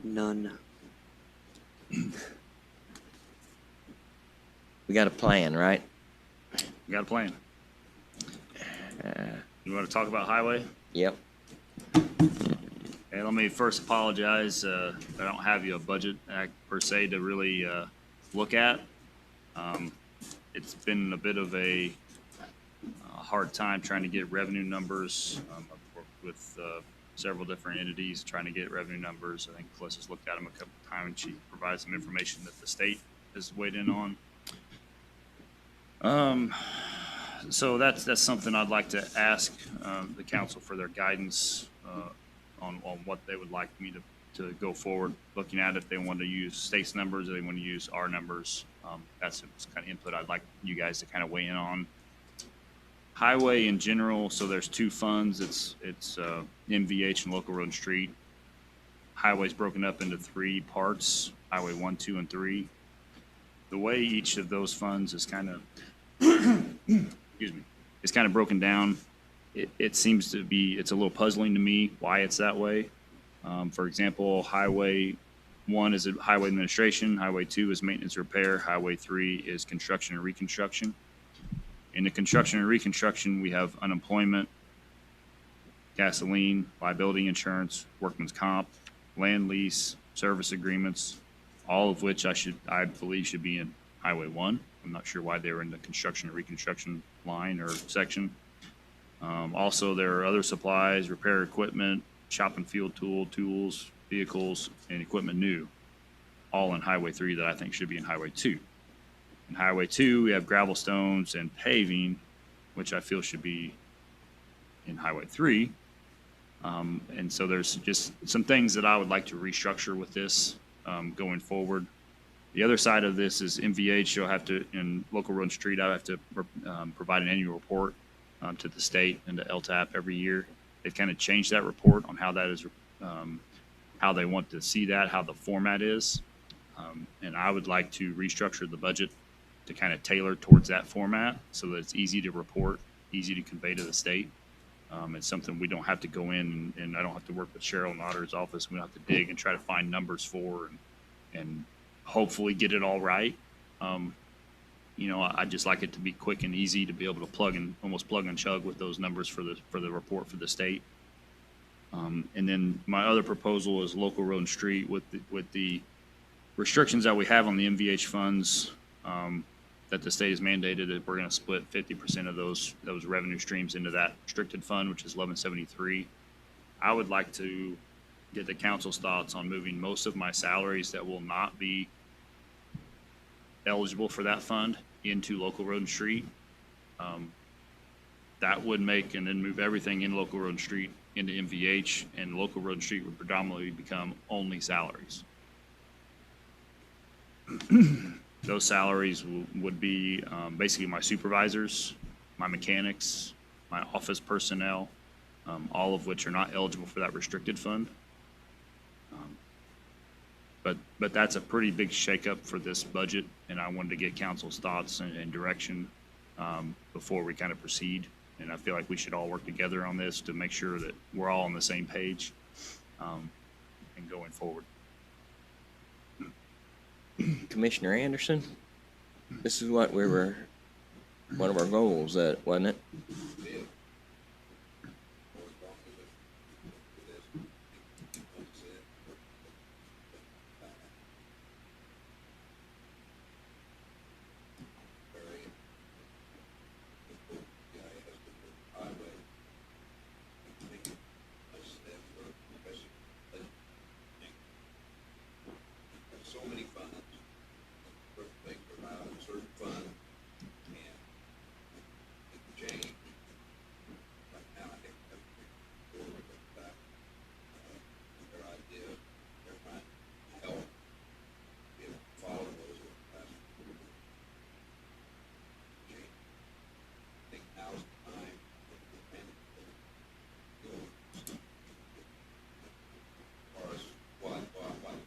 None. We got a plan, right? We got a plan. You want to talk about highway? Yep. Hey, let me first apologize. I don't have you a budget act per se to really look at. It's been a bit of a hard time trying to get revenue numbers. I've worked with several different entities trying to get revenue numbers. I think Melissa's looked at them a couple of times, and she provides some information that the state has weighed in on. So that's something I'd like to ask the council for their guidance on what they would like me to to go forward, looking at if they want to use state's numbers or they want to use our numbers. That's the kind of input I'd like you guys to kind of weigh in on. Highway in general, so there's two funds. It's MVH and local road and street. Highway's broken up into three parts: Highway 1, 2, and 3. The way each of those funds is kind of, excuse me, is kind of broken down. It seems to be, it's a little puzzling to me why it's that way. For example, Highway 1 is highway administration, Highway 2 is maintenance repair, Highway 3 is construction and reconstruction. In the construction and reconstruction, we have unemployment, gasoline, liability insurance, workman's comp, land lease, service agreements, all of which I believe should be in Highway 1. I'm not sure why they were in the construction and reconstruction line or section. Also, there are other supplies, repair equipment, shop and field tools, vehicles, and equipment new, all in Highway 3 that I think should be in Highway 2. In Highway 2, we have gravel stones and paving, which I feel should be in Highway 3. And so there's just some things that I would like to restructure with this going forward. The other side of this is MVH. You'll have to, in local road and street, I have to provide an annual report to the state and to LTAP every year. They've kind of changed that report on how that is, how they want to see that, how the format is. And I would like to restructure the budget to kind of tailor towards that format so that it's easy to report, easy to convey to the state. It's something we don't have to go in and I don't have to work with Cheryl in the auditor's office. We don't have to dig and try to find numbers for and hopefully get it all right. You know, I just like it to be quick and easy to be able to almost plug and chug with those numbers for the report for the state. And then my other proposal is local road and street with the restrictions that we have on the MVH funds that the state has mandated that we're going to split 50% of those revenue streams into that restricted fund, which is 1173. I would like to get the council's thoughts on moving most of my salaries that will not be eligible for that fund into local road and street. That would make, and then move everything in local road and street into MVH, and local road and street would predominantly become only salaries. Those salaries would be basically my supervisors, my mechanics, my office personnel, all of which are not eligible for that restricted fund. But that's a pretty big shakeup for this budget, and I wanted to get council's thoughts and direction before we kind of proceed. And I feel like we should all work together on this to make sure that we're all on the same page and going forward. Commissioner Anderson, this is what one of our goals, wasn't it? So many funds, they provide a certain fund, and it can change. Right now, I think that's forward with that, their idea, they're trying to help, be able to follow those change. I think now's the time to manage as far as what the uphold.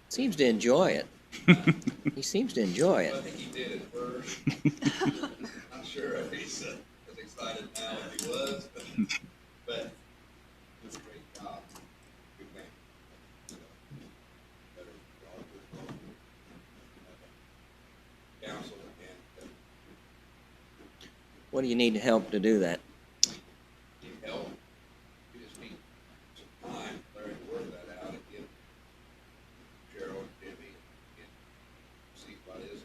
Seems to enjoy it. He seems to enjoy I it. think he did at first. Not sure if he's as excited now as he was, but it's a great job. Good man. Better job with council and What do you need help to do that? need help. We just need some time, Larry, to work that out and give Cheryl and Jimmy and see what is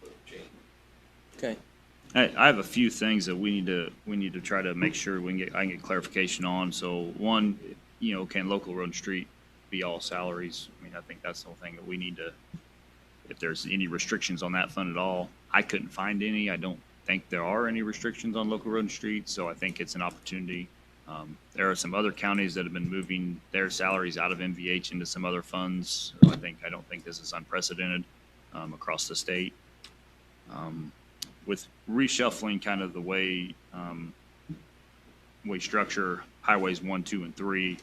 for the change. Okay. I have a few things that we need to try to make sure I can get clarification on. So one, can local road and street be be all salaries. I mean, I think that's the whole thing that we need to, if there's any restrictions on that fund at all, I couldn't find any. I don't think there are any restrictions on local road and street, so I think it's an opportunity. There are some other counties that have been moving their salaries out of MVH into some other funds. So I don't think this is unprecedented across the state. With reshuffling kind of the way we structure highways 1, 2, and 3,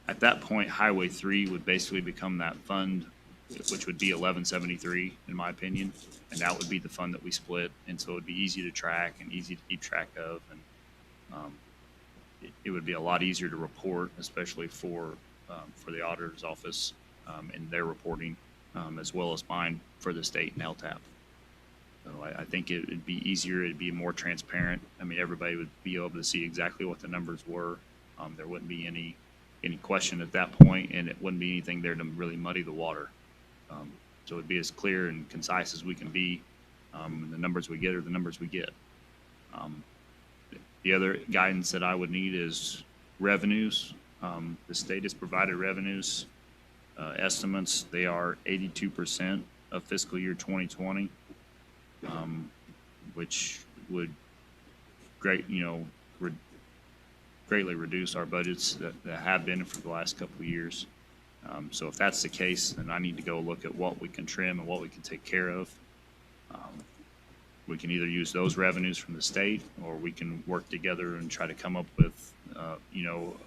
at that point, Highway 3 would basically become that fund, which would be 1173, in my opinion, and that would be the fund that we split, and so it would be easy to track and easy to keep track of, and it would be a lot easier to report, especially for the auditor's office in their reporting, as well as mine for the state and LTAP. So I think it would be easier, it'd be more transparent. I mean, everybody would be able to see exactly what the numbers were. There wouldn't be any question at that point, and it wouldn't be anything there to really muddy the water. So it'd be as clear and concise as we can be. The numbers we get are the numbers we get. The other guidance that I would need is revenues. The state has provided revenues estimates. They are 82% of fiscal year 2020, which would greatly reduce our budgets that have been for the last couple of years. So if that's the case, then I need to go look at what we can trim and what we can take care of. We can either use those revenues from the state, or we can work together and try to come up with,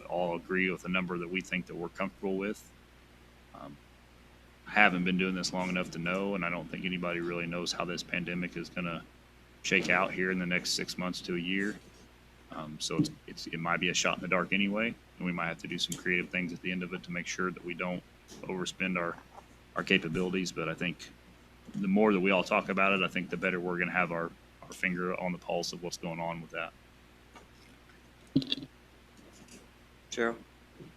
all agree with a number that we think that we're comfortable with. I haven't been doing this long enough to know, and I don't think anybody really knows how this pandemic is going to shake out here in the next 6 months to a year. So it might be a shot in the dark anyway, and we might have to do some creative things at the end of it to make sure that we don't overspend our capabilities. But I think the more that we all talk about it, I think the better we're going to have our finger on the pulse of what's going on with that. Cheryl,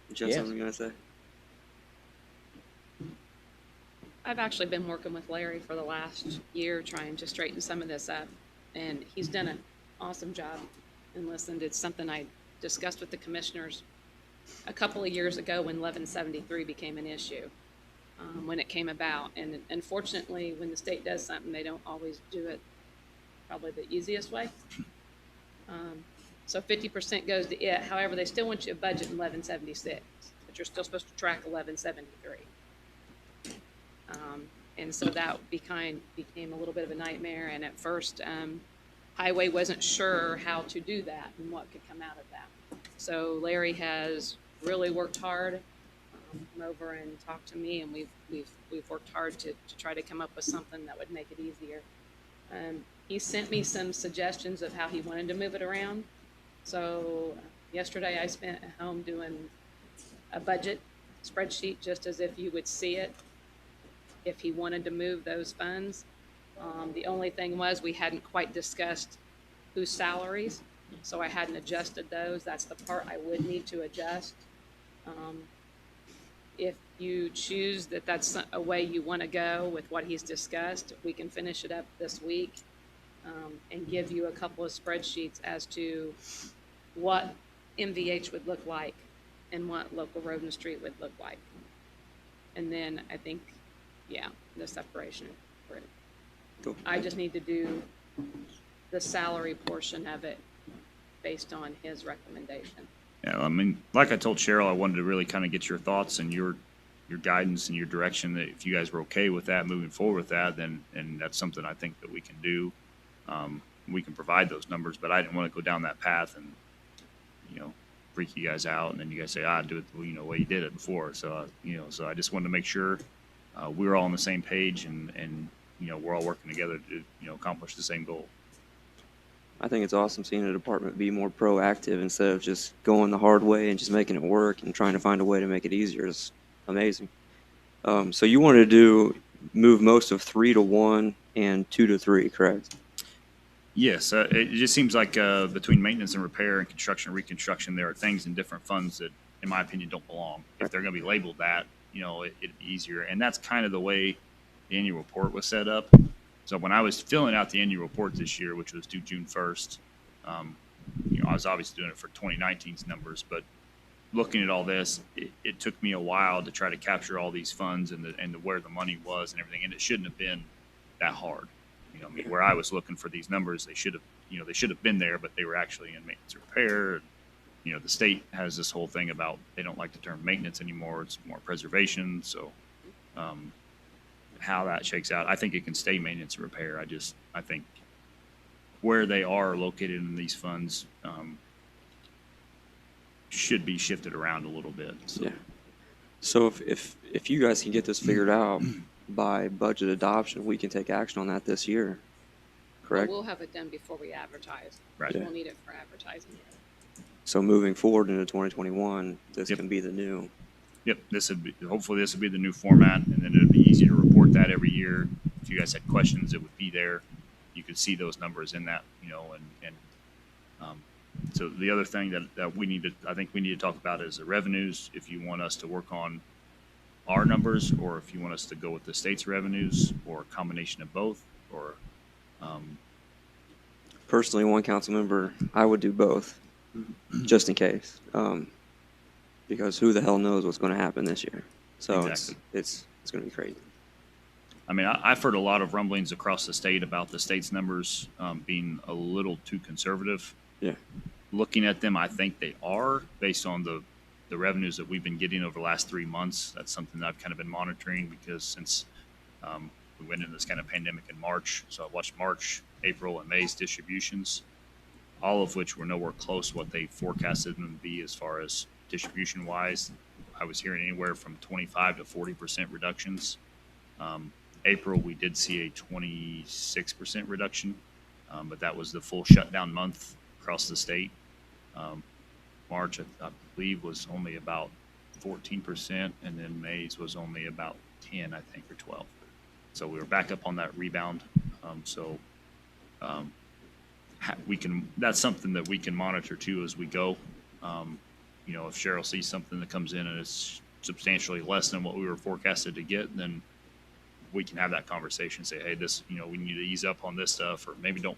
did you have Yes. something you want to say? I've actually been working with Larry for the last year trying to straighten some of this up, and he's done an awesome job. And listened, it's something I discussed with the commissioners a couple of years ago when 1173 became an issue, when it came about. And unfortunately, when the state does something, they don't always do it probably the easiest way. So 50% goes to it. However, they still want you to budget in 1176, but you're still supposed to track 1173. And so that became a little bit of a nightmare. And at first, Highway wasn't sure how to do that and what could come out of that. So Larry has really worked hard, come over and talked to me, and we've worked hard to try to come up with something that would make it easier. He sent me some suggestions of how he wanted to move it around. So yesterday I spent at home doing a budget spreadsheet just as if you would see it if he wanted to move those funds. The only thing was we hadn't quite discussed whose salaries, so I hadn't adjusted those. That's the part I would need to adjust. If you choose that that's a way you want to go with what he's discussed, we can finish it up this week and give you a couple of spreadsheets as to what MVH would look like and what local road and street would look like. And then I think, yeah, the separation. Cool. I just need to do the salary portion of it based on his recommendation. Yeah, I mean, like I told Cheryl, I wanted to really kind of get your thoughts and your guidance and your direction, that if you guys were okay with that, moving forward with that, then, and that's something I think that we can do. We can provide those numbers, but I didn't want to go down that path and, freak you guys out, and then you guys say, do it, the way you did it before. So, so I just wanted to make sure we were all on the same page and we're all working together to, accomplish the same goal. I think it's awesome seeing a department be more proactive instead of just going the hard way and just making it work and trying to find a way to make it easier. It's amazing. So you wanted to move most of 3 to 1 and 2 to 3, correct? Yes, it just seems like between maintenance and repair and construction and reconstruction, there are things in different funds that, in my opinion, don't belong. If they're going to be labeled that, it'd be easier. And that's kind of the way the annual report was set up. So when I was filling out the annual report this year, which was due June 1st, I was obviously doing it for 2019's numbers, but looking at all this, it took me a while to try to capture all these funds and where the money was and everything, and it shouldn't have been that hard. You know, I mean, where I was looking for these numbers, they should have been there, but they were actually in maintenance and repair. You know, the state has this whole thing about they don't like the term maintenance anymore; it's more preservation. So, how that shakes out, I think it can stay maintenance and repair. I think where they are located in these funds should be shifted around a little bit. So. Yeah. So if you guys can get this figured out by budget adoption, we can take action on that this year, correct? We'll have it done before we advertise. Right. We'll need it for advertising. So moving forward into 2021, this Yep. can be the new. Yep, hopefully this would be the new format, and then it'd be easy to report that every year. If you guys had questions, it would be there. You could see those numbers in that, you know, so the other thing that I think we need to talk about is the revenues. If you want us to work on our numbers, or if you want us to go with the state's revenues, or a combination of both, or Personally, one council member, I would do both, just in case, because who the hell knows what's going to happen this year. So Exactly. it's going to be crazy. I mean, I've heard a lot of rumblings across the state about the state's numbers being a little too conservative. Yeah. Looking at them, I think they are, based on the revenues that we've been getting over the last 3 months. That's something that I've kind of been monitoring, because since we went into this kind of pandemic in March, so I watched March, April, and May's distributions, all of which were nowhere close to what they forecasted them to be as far as distribution-wise. I was hearing anywhere from 25 to 40% reductions. April, we did see a 26% reduction, but that was the full shutdown month across the state. March, I believe, was only about 14%, and then May's was only about 10, I think, or 12. So we were back up on that rebound. That's something that we can monitor too as we go. You know, if Cheryl sees something that comes in and it's substantially less than what we were forecasted to get, then we can have that conversation and say, hey, this, you know, we need to ease up on this stuff, or maybe don't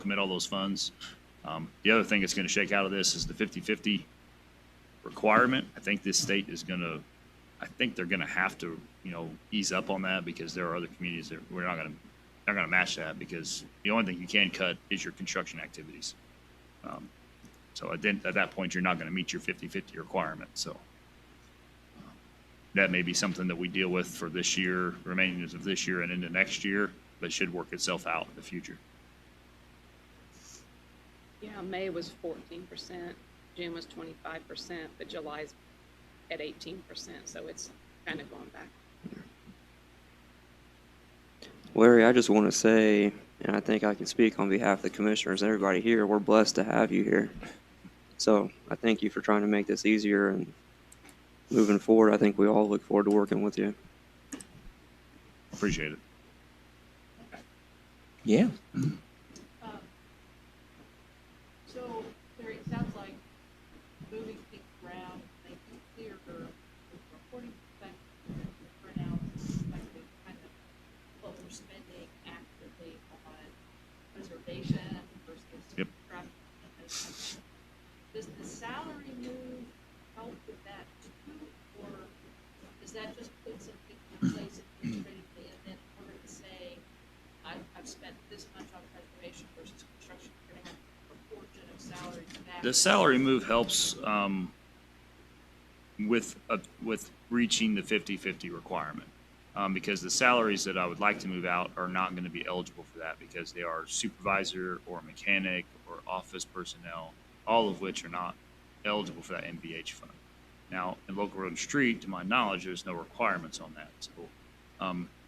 commit all those funds. The other thing that's going to shake out of this is the 50-50 requirement. I think this state is they're going to have to, you know, ease up on that, because there are other communities that we're not going to match that, because the only thing you can cut is your construction activities. So at that point, you're not going to meet your 50-50 requirement. So that may be something that we deal with for this year, remaining of this year and into next year, but should work itself out in the future. Yeah, May was 14%, June was 25%, but July's at 18%, so it's kind of going back. Larry, I just want to say, and I think I can speak on behalf of the commissioners and everybody here, we're blessed to have you here. So I thank you for trying to make this easier, and moving forward, I think we all look forward to working with you. Appreciate it. Yeah. So, Larry, it sounds like moving things around, making it clearer, with reporting perspective, printouts, perspective, kind of what we're spending actively on preservation versus Yep. traffic and those kinds of things. Does the salary move help with that too, or does that just put some things in place administratively, and then in order to say, I've spent this much on preservation versus construction, you're gonna have a proportion of salaries back? The salary move helps with reaching the 50-50 requirement, because the salaries that I would like to move out are not going to be eligible for that, because they are supervisor or mechanic or office personnel, all of which are not eligible for that MVH fund. Now, in local road and street, to my knowledge, there's no requirements on that. So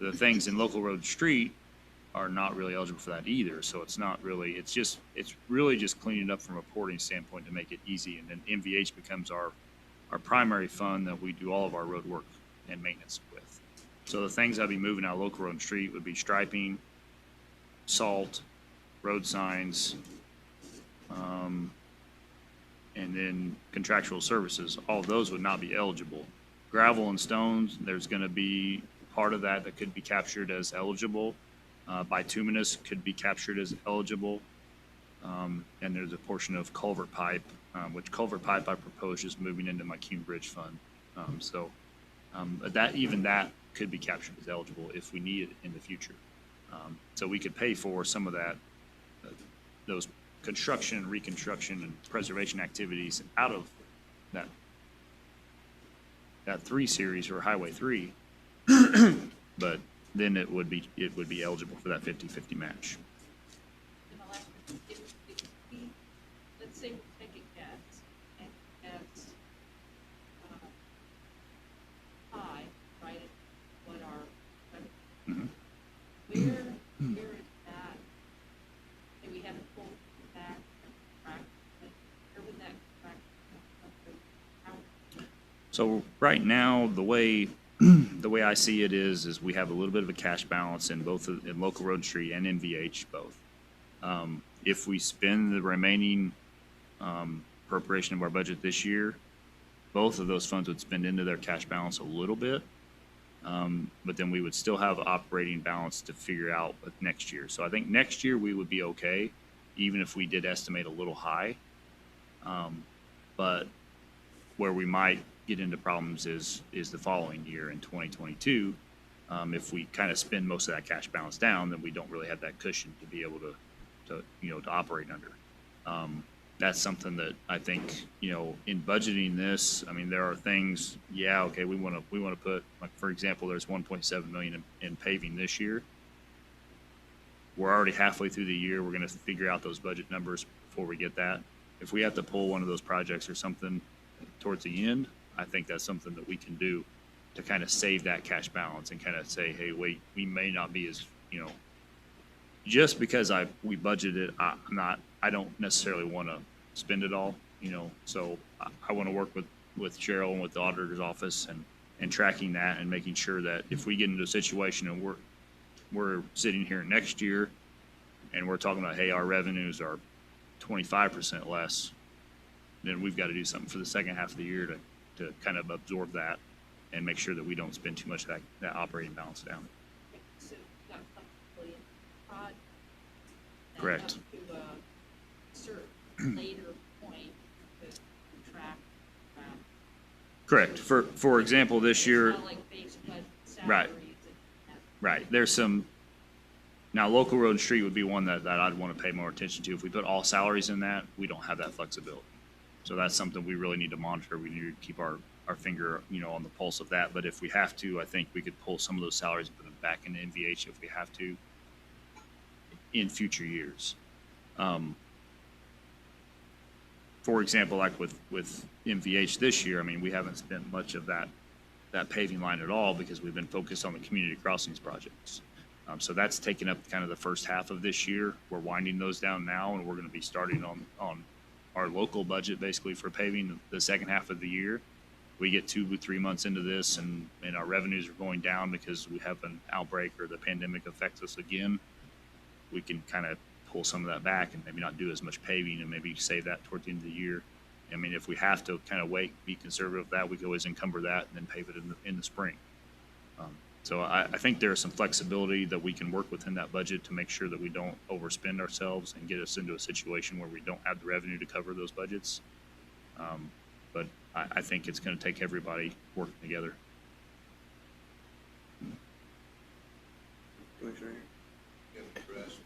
the things in local road and street are not really eligible for that either. So it's really just cleaning it up from a reporting standpoint to make it easy. And then MVH becomes our primary fund that we do all of our road work and maintenance with. So the things I'd be moving out of local road and street would be striping, salt, road signs, and then contractual services. All of those would not be eligible. Gravel and stones, there's going to be part of that could be captured as eligible. Bituminous could be captured as eligible. And there's a portion of culvert pipe which culvert pipe I propose just moving into my Cume Bridge Fund. But that could be captured as eligible if we need it in the future. So we could pay for some of that, those construction, reconstruction, and preservation activities out of that 3 series or Highway 3, but then it would be eligible for that 50-50 match. And my last question, if we, let's say we take a guess, and it's high, right, at what our, Mhm. where is that? And we haven't pulled back, track, like, where would that track? So right now, the way I see it is we have a little bit of a cash balance in in Local Road and Street and NVH both. If we spend the remaining appropriation of our budget this year, both of those funds would spend into their cash balance a little bit, but then we would still have operating balance to figure out with next year. So I think next year we would be okay, even if we did estimate a little high. But where we might get into problems is the following year in 2022. If we kind of spend most of that cash balance down, then we don't really have that cushion to be able to operate under. That's something that I think, in budgeting this, I mean, there are things, okay, we want to put, like, for example, there's 1.7 million in paving this year. We're already halfway through the year. We're going to figure out those budget numbers before we get that. If we have to pull one of those projects or something towards the end, I think that's something that we can do to kind of save that cash balance and kind of say, hey, wait, we may not be as, just because we budgeted, I don't necessarily want to spend it all, so I want to work with Cheryl and with the auditor's office and tracking that and making sure that if we get into a situation and we're sitting here next year and we're talking about, hey, our revenues are 25% less, then we've got to do something for the second half of the year to kind of absorb that and make sure that we don't spend too much of that operating balance down. So you got comfortably in the project. and Correct. up to a certain later point to track. Correct. For example, this year, It's not like base budget Right. salaries and. right, there's some, now Local Road and Street would be one that I'd want to pay more attention to. If we put all salaries in that, we don't have that flexibility. So that's something we really need to monitor. We need to keep our finger, on the pulse of that. But if we have to, I think we could pull some of those salaries and put them back in NVH if we have to in future years. For example, like with NVH this year, I mean, we haven't spent much of that paving line at all because we've been focused on the community crossings projects. So that's taken up kind of the first half of this year. We're winding those down now, and we're going to be starting on our local budget basically for paving the second half of the year. We get 2 to 3 months into this and our revenues are going down because we have an outbreak or the pandemic affects us again. We can kind of pull some of that back and maybe not do as much paving and maybe save that toward the end of the year. I mean, if we have to kind of wait, be conservative with that, we can always encumber that and then pave it in the spring. So I think there's some flexibility that we can work within that budget to make sure that we don't overspend ourselves and get us into a situation where we don't have the revenue to cover those budgets. But I think it's going to take everybody working together. Commissioner? Get addressed,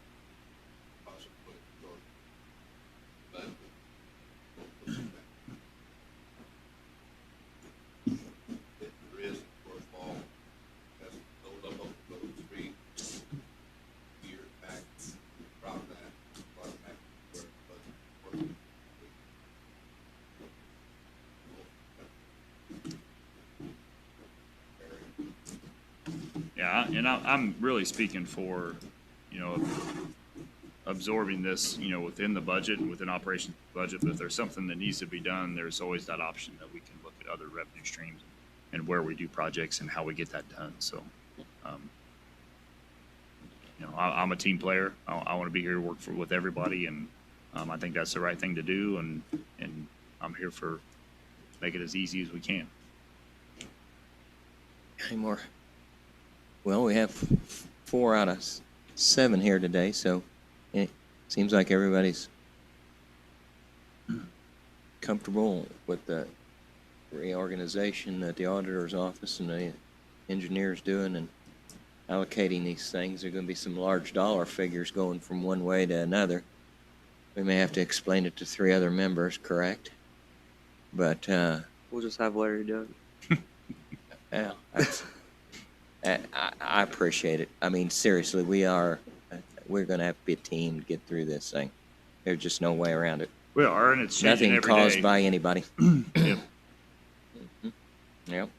possibly, but if there is a shortfall, that's built up on the road street, years back, from that, where it was. Yeah, and I'm really speaking for, absorbing this, within the budget and within operations budget. But if there's something that needs to be done, there's always that option that we can look at other revenue streams and where we do projects and how we get that done. So, I'm a team player. I want to be here to work with everybody, and I think that's the right thing to do. And I'm here for make it as easy as we can. Any more? Well, we have 4 out of 7 here today, so it seems like everybody's comfortable with the reorganization that the auditor's office and the engineer's doing and allocating these things. There are going to be some large dollar figures going from one way to another. We may have to explain it to 3 other members, correct? But, We'll just have Larry do it. yeah, I appreciate it. I mean, seriously, we're going to have to be a team to get through this thing. There's just no way around it. We are, and it's changing Nothing every caused day. by anybody. Yep. Yep.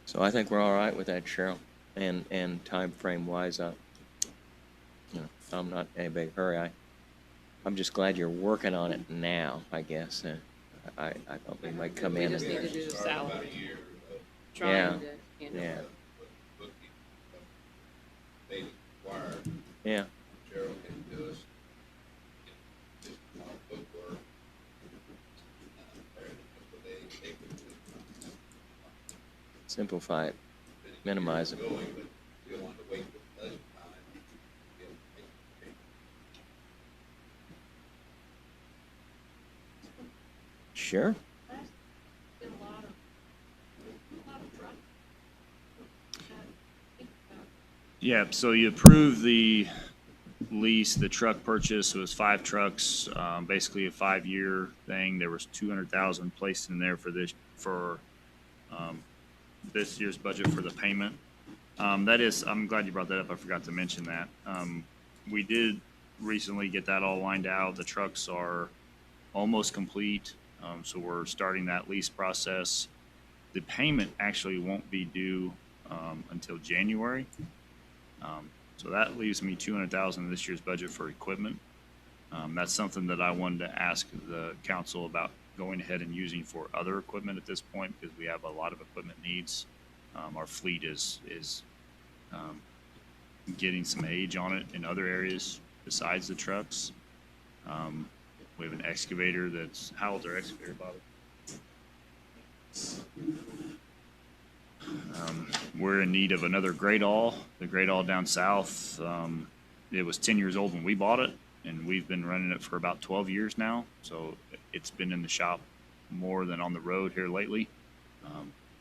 So I think we're all right with that, Cheryl. And time frame wise, I'm not in a big hurry. I'm just glad you're working on it now, I guess. I thought we might come We in just need and, to do the salary. Yeah. Trying to handle yeah, it. They require yeah. Cheryl can do us. Just bookwork. They can Simplify it, minimize it. going, but we don't want to wait for budget time. to make the payment. Sure. Been a lot of truck. Yeah, so you approved the lease, the truck purchase. It was 5 trucks, basically a 5-year thing. There was 200,000 placed in there for this year's budget for the payment. That is, I'm glad you brought that up. I forgot to mention that. We did recently get that all lined out. The trucks are almost complete, so we're starting that lease process. The payment actually won't be due until January. So that leaves me 200,000 in this year's budget for equipment. That's something that I wanted to ask the council about going ahead and using for other equipment at this point, because we have a lot of equipment needs. Our fleet is getting some age on it in other areas besides the trucks. We have an excavator that's, how old's our excavator, Bobby? We're in need of another great all. The great all down south, it was 10 years old when we bought it, and we've been running it for about 12 years now. So it's been in the shop more than on the road here lately.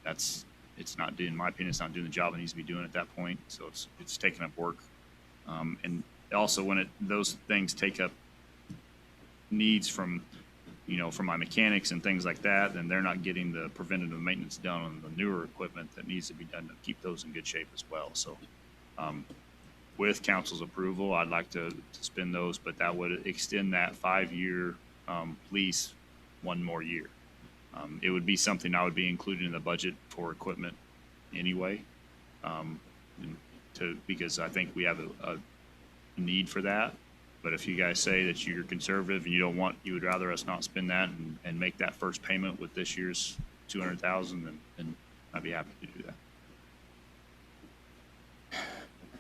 It's not doing, in my opinion, it's not doing the job it needs to be doing at that point. So it's taking up work. And also when those things take up needs from my mechanics and things like that, then they're not getting the preventative maintenance done on the newer equipment that needs to be done to keep those in good shape as well. So, with council's approval, I'd like to spend those, but that would extend that 5-year lease 1 more year. It would be something I would be included in the budget for equipment anyway, because I think we have a need for that. But if you guys say that you're conservative and you would rather us not spend that and make that first payment with this year's 200,000, then I'd be happy to do that.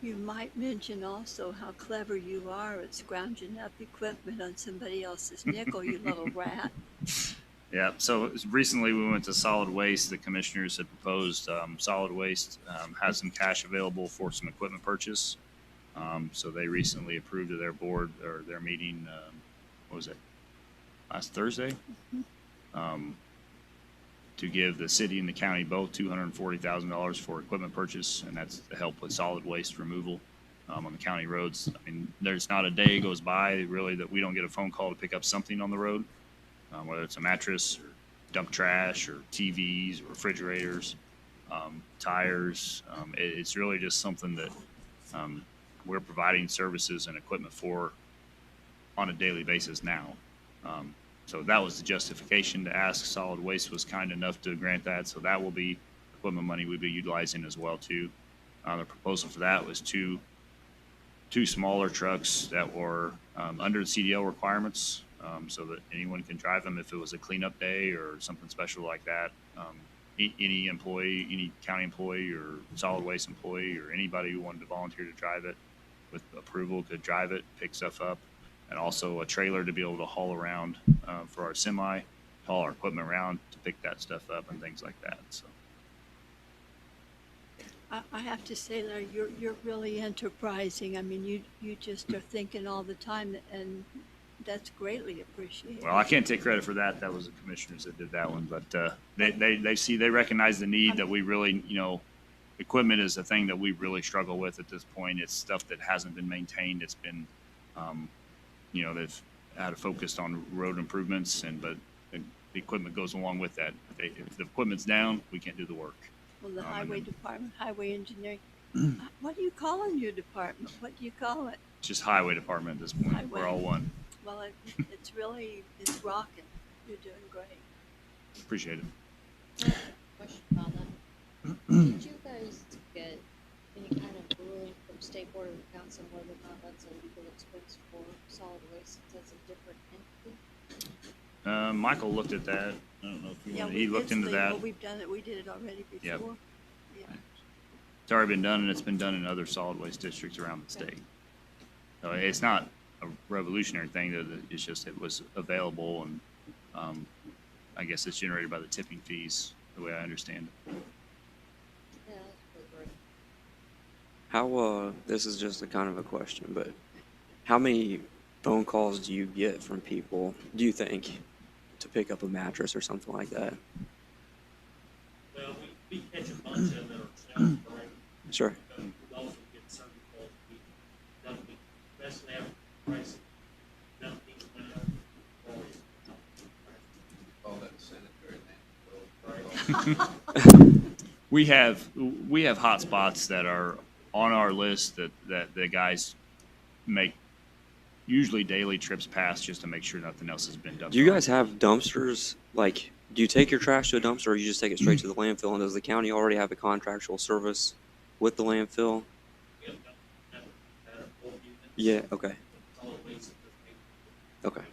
You might mention also how clever you are at scrounging up equipment on somebody else's nickel, you little rat. Yeah, so recently we went to solid waste. The commissioners had proposed solid waste has some cash available for some equipment purchase. So they recently approved of their board or their meeting, what was it, last Thursday? To give the city and the county both $240,000 for equipment purchase, and that's to help with solid waste removal on the county roads. I mean, there's not a day goes by really that we don't get a phone call to pick up something on the road, whether it's a mattress or dump trash or TVs or refrigerators, tires. It's really just something that we're providing services and equipment for on a daily basis now. So that was the justification to ask. Solid Waste was kind enough to grant that, so that will be equipment money we'll be utilizing as well too. The proposal for that was two smaller trucks that were under the CDL requirements, so that anyone can drive them if it was a cleanup day or something special like that. Any employee, any county employee or solid waste employee or anybody who wanted to volunteer to drive it with approval could drive it, pick stuff up, and also a trailer to be able to haul around for our semi, haul our equipment around to pick that stuff up and things like that. So I have to say, Larry, you're really enterprising. I mean, you just are thinking all the time, and That's greatly appreciated. Well, I can't take credit for that. That was the commissioners that did that one, but they recognize the need that we really, equipment is a thing that we really struggle with at this point. It's stuff that hasn't been maintained. It's been, they've had a focus on road improvements, but the equipment goes along with that. If the equipment's down, we can't do the work. Well, the highway department, highway engineering, what do you call in your department? What do you call it? Just highway department at this point. We're all Highway. one. Well, it's really, it's rocking. You're doing great. Appreciate it. Question about that. Did you guys get any kind of ruling from State Board of Accounts on whether or not that's a legal expense for solid waste since that's a different entity? Michael looked at that. I don't know if you Yeah, he looked into that. Well, we've done it. We did it already Yep. before. Yeah. It's already been done, and it's been done in other solid waste districts around the state. So it's not a revolutionary thing. It's just it was available, and I guess it's generated by the tipping fees, the way I understand it. Yeah, that's pretty great. How, this is just a kind of a question, but how many phone calls do you get from people, do you think, to pick up a mattress or something like that? Well, we catch a bunch of them ourselves, right? Sure. But we also get certain calls, nothing, especially after price, nothing went up. Call that sanitary landfill. We have hot spots that are on our list that the guys make usually daily trips past just to make sure nothing else has been done. Do you guys have dumpsters? Like, do you take your trash to a dumpster or you just take it straight to the landfill? And does the county already have a contractual service with the landfill? We have that are full units. Yeah, okay. Solid waste that they're Okay.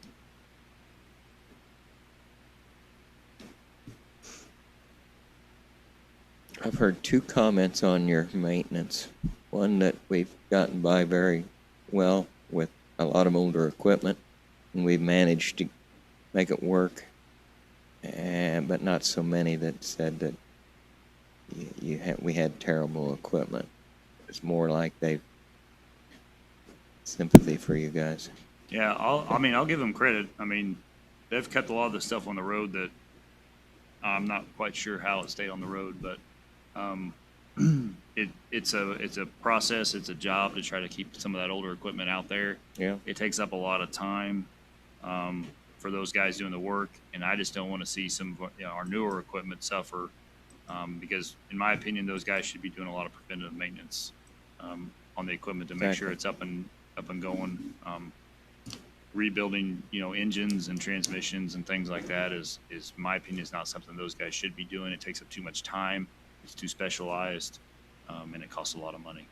I've heard two comments on your maintenance. One that we've gotten by very well with a lot of older equipment, and we've managed to make it work. But not so many that said that we had terrible equipment. It's more like they've sympathy for you guys. Yeah, I'll give them credit. I mean, they've kept a lot of the stuff on the road that I'm not quite sure how it stayed on the road, but it's a process. It's a job to try to keep some of that older equipment out there. Yeah. It takes up a lot of time for those guys doing the work, and I just don't want to see some of our newer equipment suffer because, in my opinion, those guys should be doing a lot of preventative maintenance on the equipment to make sure it's up and going. Rebuilding, engines and transmissions and things like that is my opinion, is not something those guys should be doing. It takes up too much time. It's too specialized, and it costs a lot of money.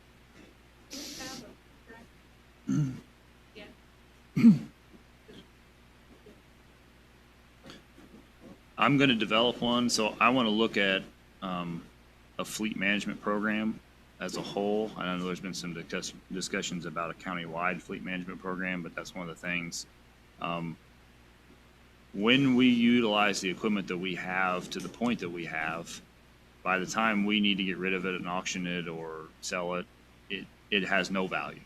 I'm going to develop one, so I want to look at a fleet management program as a whole. I know there's been some discussions about a county-wide fleet management program, but that's one of the things. When we utilize the equipment that we have to the point that we have, by the time we need to get rid of it and auction it or sell it, it has no value.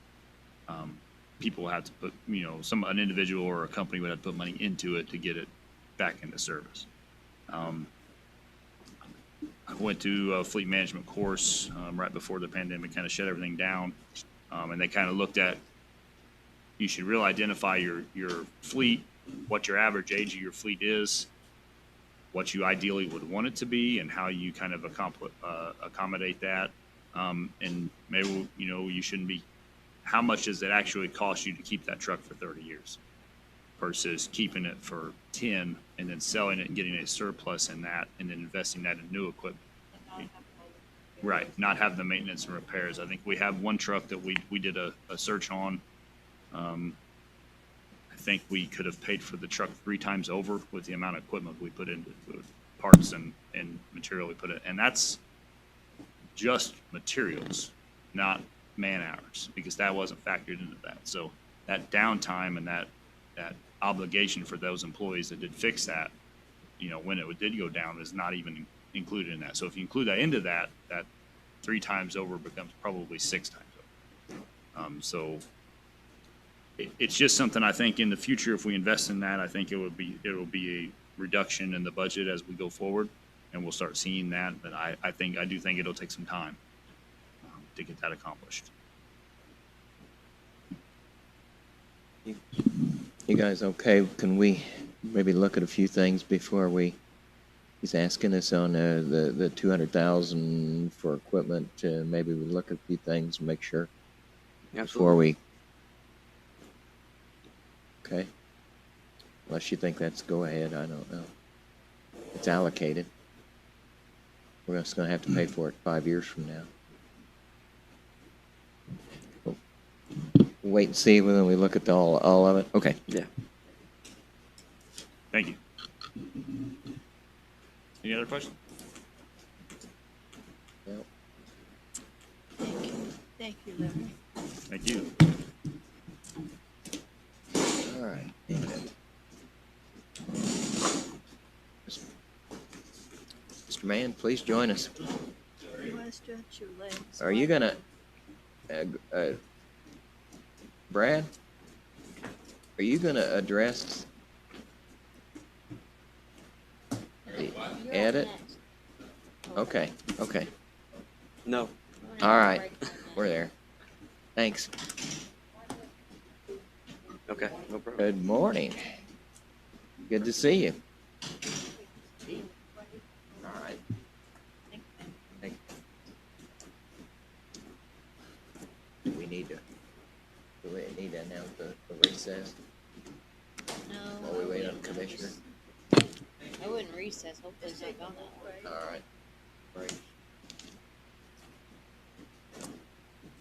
People have to put, an individual or a company would have to put money into it to get it back into service. I went to a fleet management course right before the pandemic kind of shut everything down, and they kind of looked at, you should really identify your fleet, what your average age of your fleet is, what you ideally would want it to be, and how you kind of accommodate that. And maybe, you shouldn't be, how much does it actually cost you to keep that truck for 30 years versus keeping it for 10 and then selling it and getting a surplus in that and then investing that in new equipment. Right, not have the maintenance and repairs. I think we have one truck that we did a search on. I think we could have paid for the truck 3 times over with the amount of equipment we put into it, parts and material we put in. And that's just materials, not man hours, because that wasn't factored into that. So that downtime and that obligation for those employees that did fix that, when it did go down, is not even included in that. So if you include that into that 3 times over becomes probably 6 times over. So it's just something I think in the future, if we invest in that, I think it'll be a reduction in the budget as we go forward, and we'll start seeing that. But I do think it'll take some time to get that accomplished. You guys okay? Can we maybe look at a few things before he's asking us on the 200,000 for equipment? Maybe we look at a few things and make sure before we. Okay. Unless you think that's go ahead, I don't know. It's allocated. We're just going to have to pay for it 5 years from now. Wait and see when we look at all of it. Okay. Yeah. Thank you. Any other questions? Well, Thank you, Larry. Thank you. all right. Mr. Mann, please join us. You want to stretch your legs? Are you gonna, Brad? Are you gonna address the edit? Okay. Okay. No. All right. We're there. Thanks. Okay, no problem. Good morning. Good to see you. All right. Thank- Do we need to announce the recess No. while we wait on the commissioner? I wouldn't recess, hopefully it's not gone that way. All right. Great.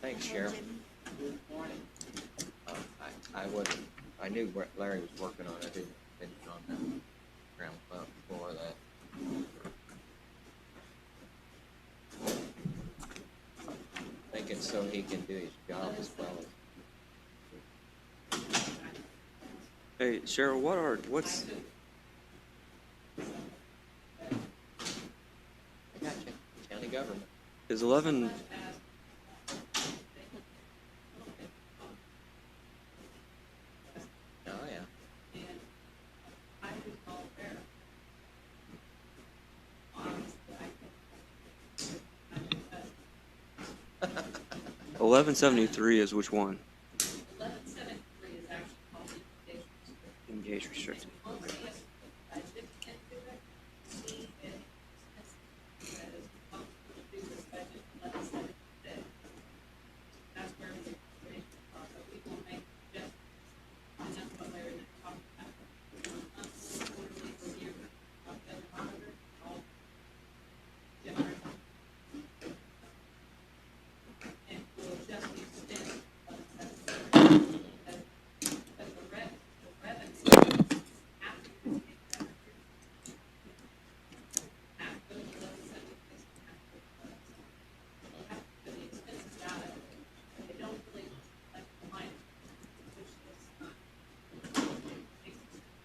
Thanks, Sheriff. I wasn't, I knew what Larry was working on. I didn't finish on the ground up before that. Thinking so he can do his job as well. Hey, Cheryl, what's I got you. County government. is 11? Oh, yeah. 1173 is which one? 1173 is actually called Engage restricted.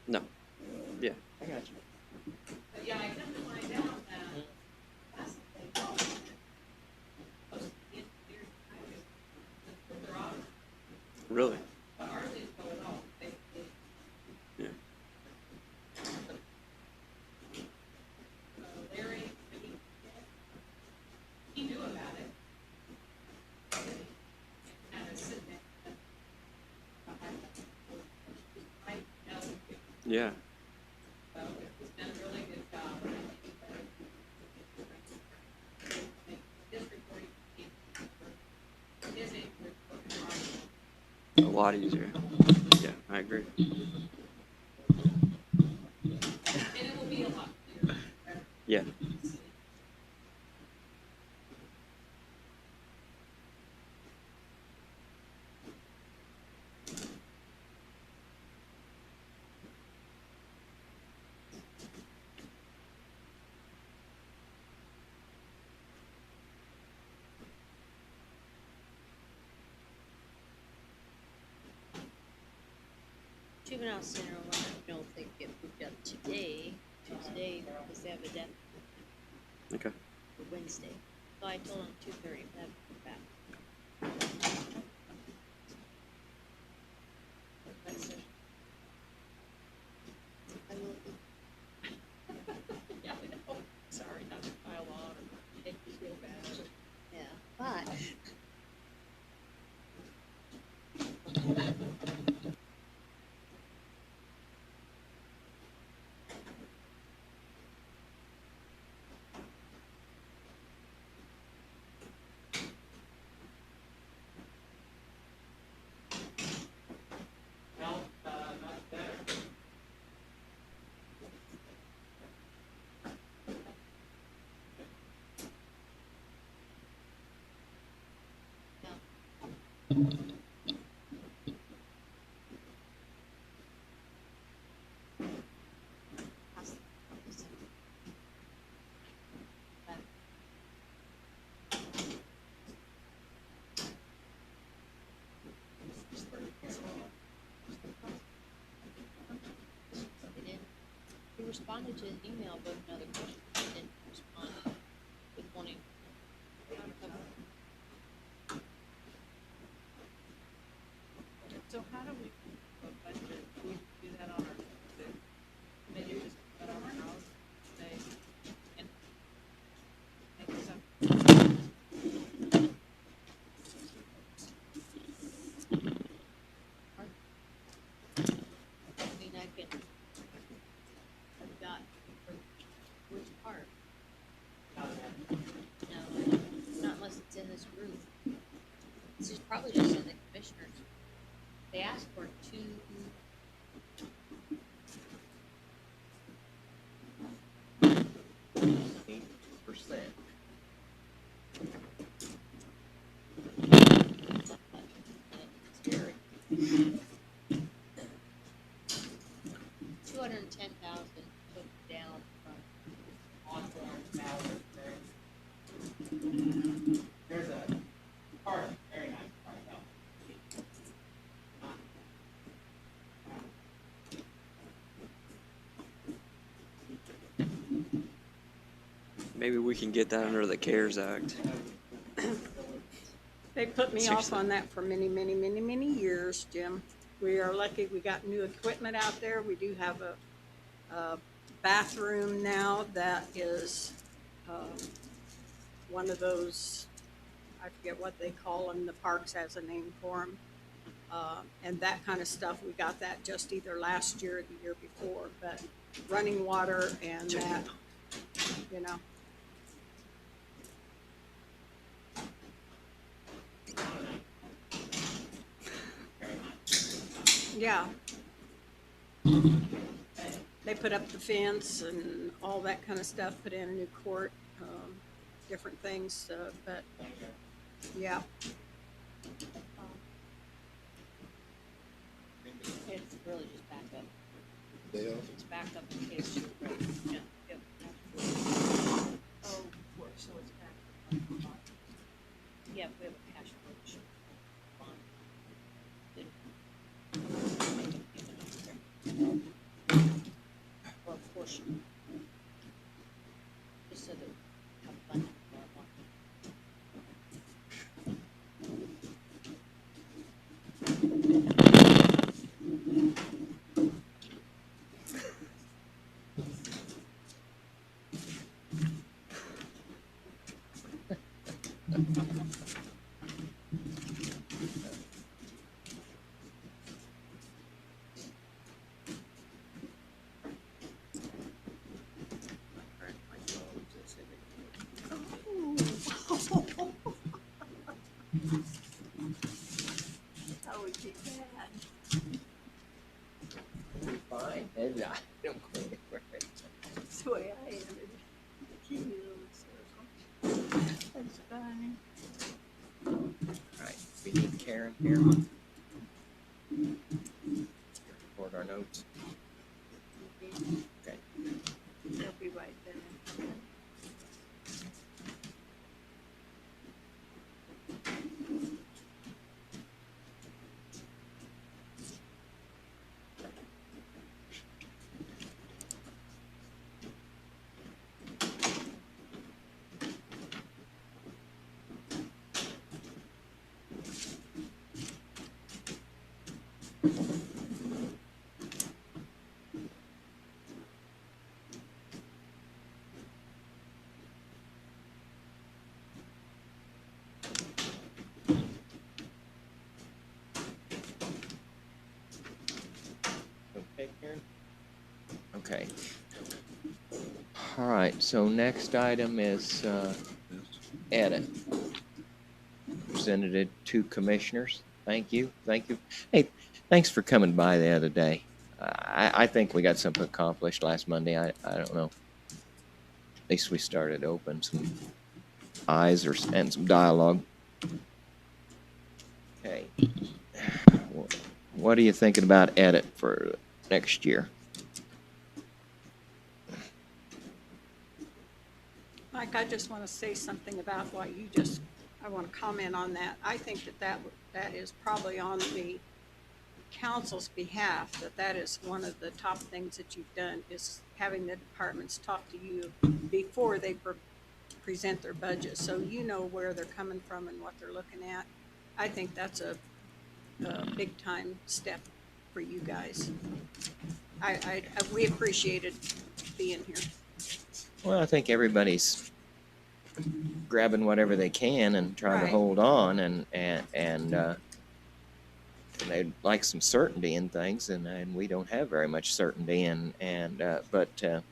No. Yeah. I got you. But yeah, I come to find out that that's what they call it. Most of the engineers, they're out, Really? but ours is going on. Yeah. So Larry, he knew about it. And it's sitting there. Yeah. So he's done a really good job. His reporting, his A lot easier. Yeah, I agree. and it will be a lot clearer. Yeah. Juvenile Center, I don't know if they get moved up today, because they have a deadline Okay. for Wednesday. So I told them 2:30, but I haven't come back. He responded to an email about another question, he didn't respond with wanting. So how do we budget? Do we do that on our, maybe just put on our house, say, and make some. I mean, I've got which part? No, not unless it's in this group. This is probably just in the commissioners. They asked for 8%. Scary. 210,000 took down from There's a park, very nice park out. Maybe we can get that under the CARES Act. They put me off Seriously. on that for many, many, many, many years, Jim. We are lucky we got new equipment out there. We do have a bathroom now that is one of those, I forget what they call them, the parks has a name for them. And that kind of stuff, we got that just either last year or the year before, but running water and that, you know. Yeah. They put up the fence and all that kind of stuff, put in a new court, different things, but, yeah. It's really just back up. They are. It's back up in case you. Yeah, yep. Oh, so it's back. Yeah, we have a cash flow issue. Bond. Or a portion. Just so that we have funding for our bond. That would be bad. Fine. And I don't clean it for it. That's the way I ended. Keep me in a little circle. That's fine. All right, we need Karen here. Record our notes. Okay. They'll be right there. Okay, Karen? Okay. All right, so next item is edit. Presented it to commissioners. Thank you, thank you. Hey, thanks for coming by the other day. I think we got something accomplished last Monday. I don't know. At least we started to open some eyes and some dialogue. Okay. What are you thinking about edit for next year? Mike, I just want to say something about what you I want to comment on that. I think that is probably on the council's behalf, that is one of the top things that you've done, is having the departments talk to you before they present their budget, so you know where they're coming from and what they're looking at. I think that's a big time step for you guys. We appreciated being here. Well, I think everybody's grabbing whatever they can and trying to Right. hold on, and they'd like some certainty in things, and we don't have very much certainty, but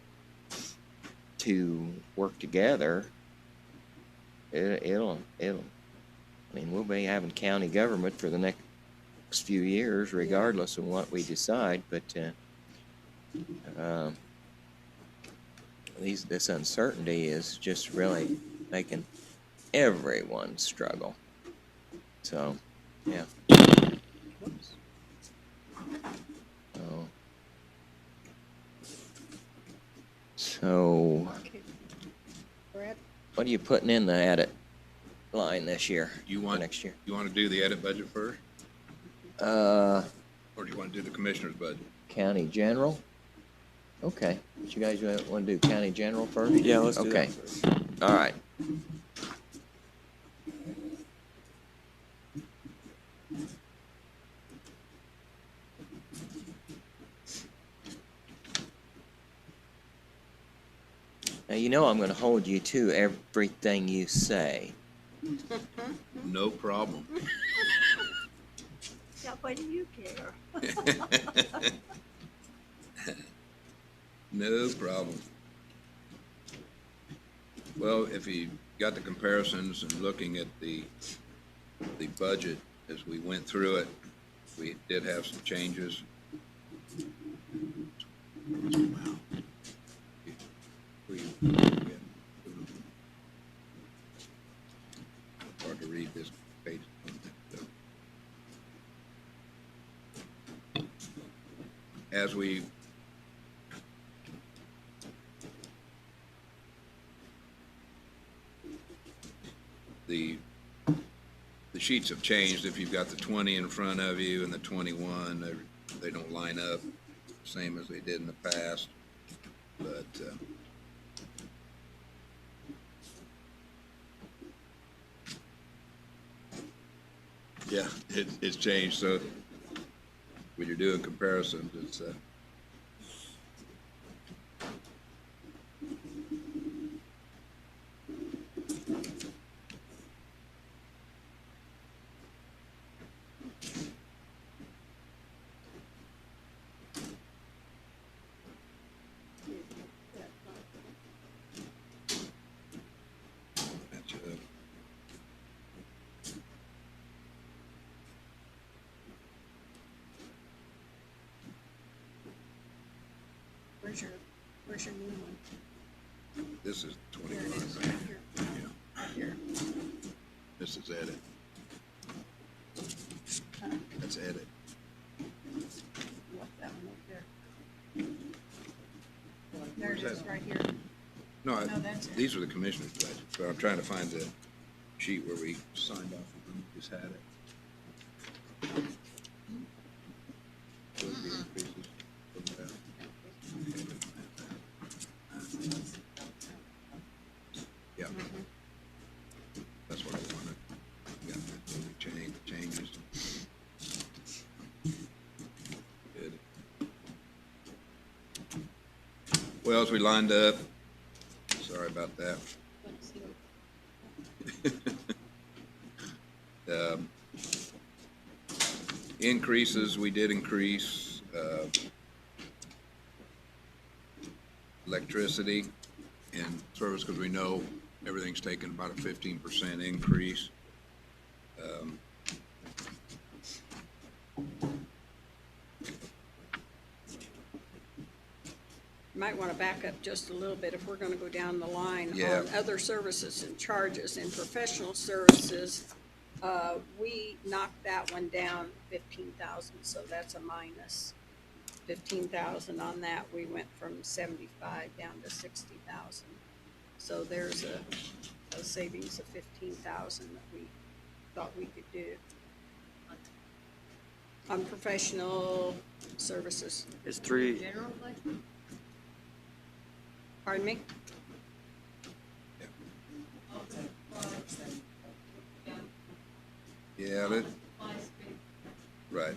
to work together, it'll. I mean, we'll be having county government for the next few years, regardless of what we decide, but this uncertainty is just really making everyone struggle. So, yeah. So, Brad? what are you putting in the edit line this year? You for want, next year? you want to do the edit budget first, Uh, or do you want to do the commissioner's budget? county general? Okay, you guys want to do county general first? Yeah, let's do Okay, that. all right. Now, you know I'm going to hold you to everything you say. No problem. Yeah, why do you care? No problem. Well, if you got the comparisons and looking at the budget as we went through it, we did have some changes. Hard to read this page. As we the sheets have changed. If you've got the 20 in front of you and the 21, they don't line up, same as they did in the past. But yeah, it's changed. So when you're doing comparisons, it's match up. Where's your new one? This is Here it 21, is, right? right here. Yeah, Right here. this is edit. That's edit. Left that one up there. There it Where's is, that? right here. No, No, that's it. these are the commissioner's budget, so I'm trying to find the sheet where we signed off and just had it. Those are the increases from that. Yeah. That's what I wanted. Got the changes. Good. Well, as we lined up, sorry about that. Increases, we did increase electricity and service, because we know everything's taken about a 15% increase. You might want to back up just a little bit if we're going to go down the line Yeah. on other services and charges and professional services. We knocked that one down 15,000, so that's a minus 15,000 on that. We went from 75 down to 60,000. So there's a savings of 15,000 that we thought we could do. On professional services. It's three, General budget? Pardon me? Yeah, that, right.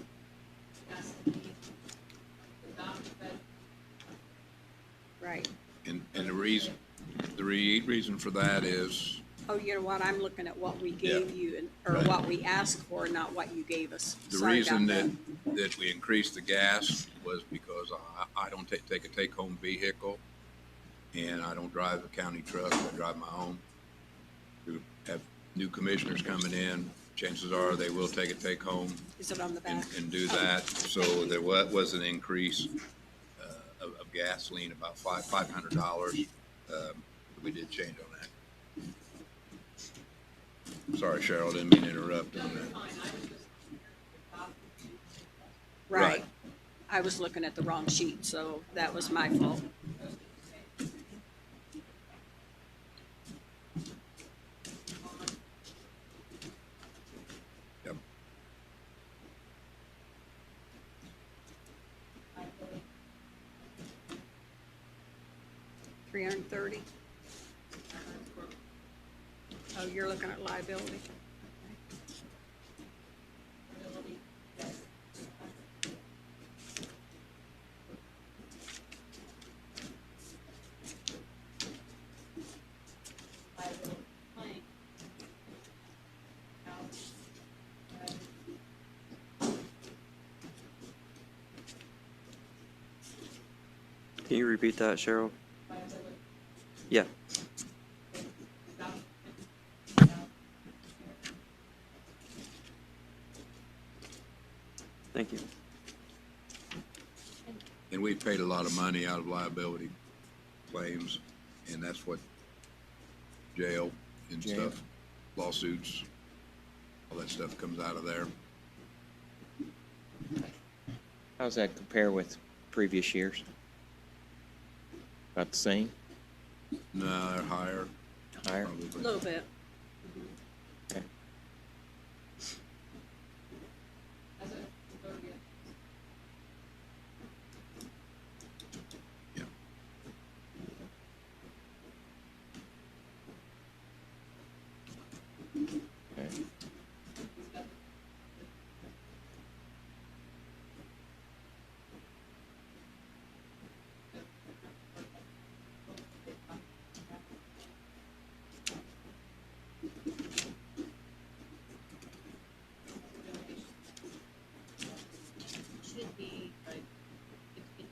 Right. And the reason for that is, Oh, you know what? I'm looking at what we Yeah. gave you and, or Right. what we asked for, not what you gave us. the Sorry reason about that we increased the gas was because I don't take a take-home vehicle, and I don't drive a county truck, I drive my own. We have new commissioners coming in, chances are they will take a take-home Is it on the back? and do that. So there was an increase of gasoline, about $500. We did change on that. Sorry, Cheryl, didn't mean to interrupt on that. Right. I was looking at the wrong sheet, so that was my fault. Yep. $330. Oh, you're looking at liability. can you repeat that, Cheryl? Yeah. Thank you. And we've paid a lot of money out of liability claims, and that's what jail and Jail. stuff, lawsuits, all that stuff comes out of there. How does that compare with previous years? About the same? No, they're higher, Higher? A probably. little bit. Okay. Yeah. Okay. Should be like 15.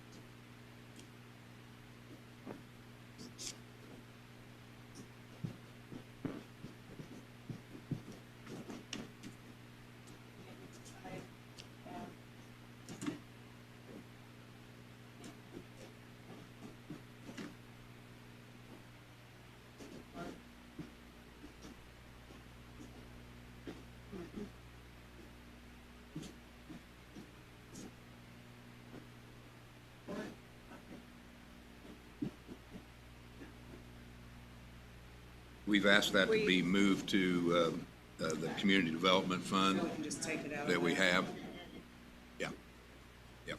We've asked that to be moved to the Community Development Fund that we have. Yeah, yeah.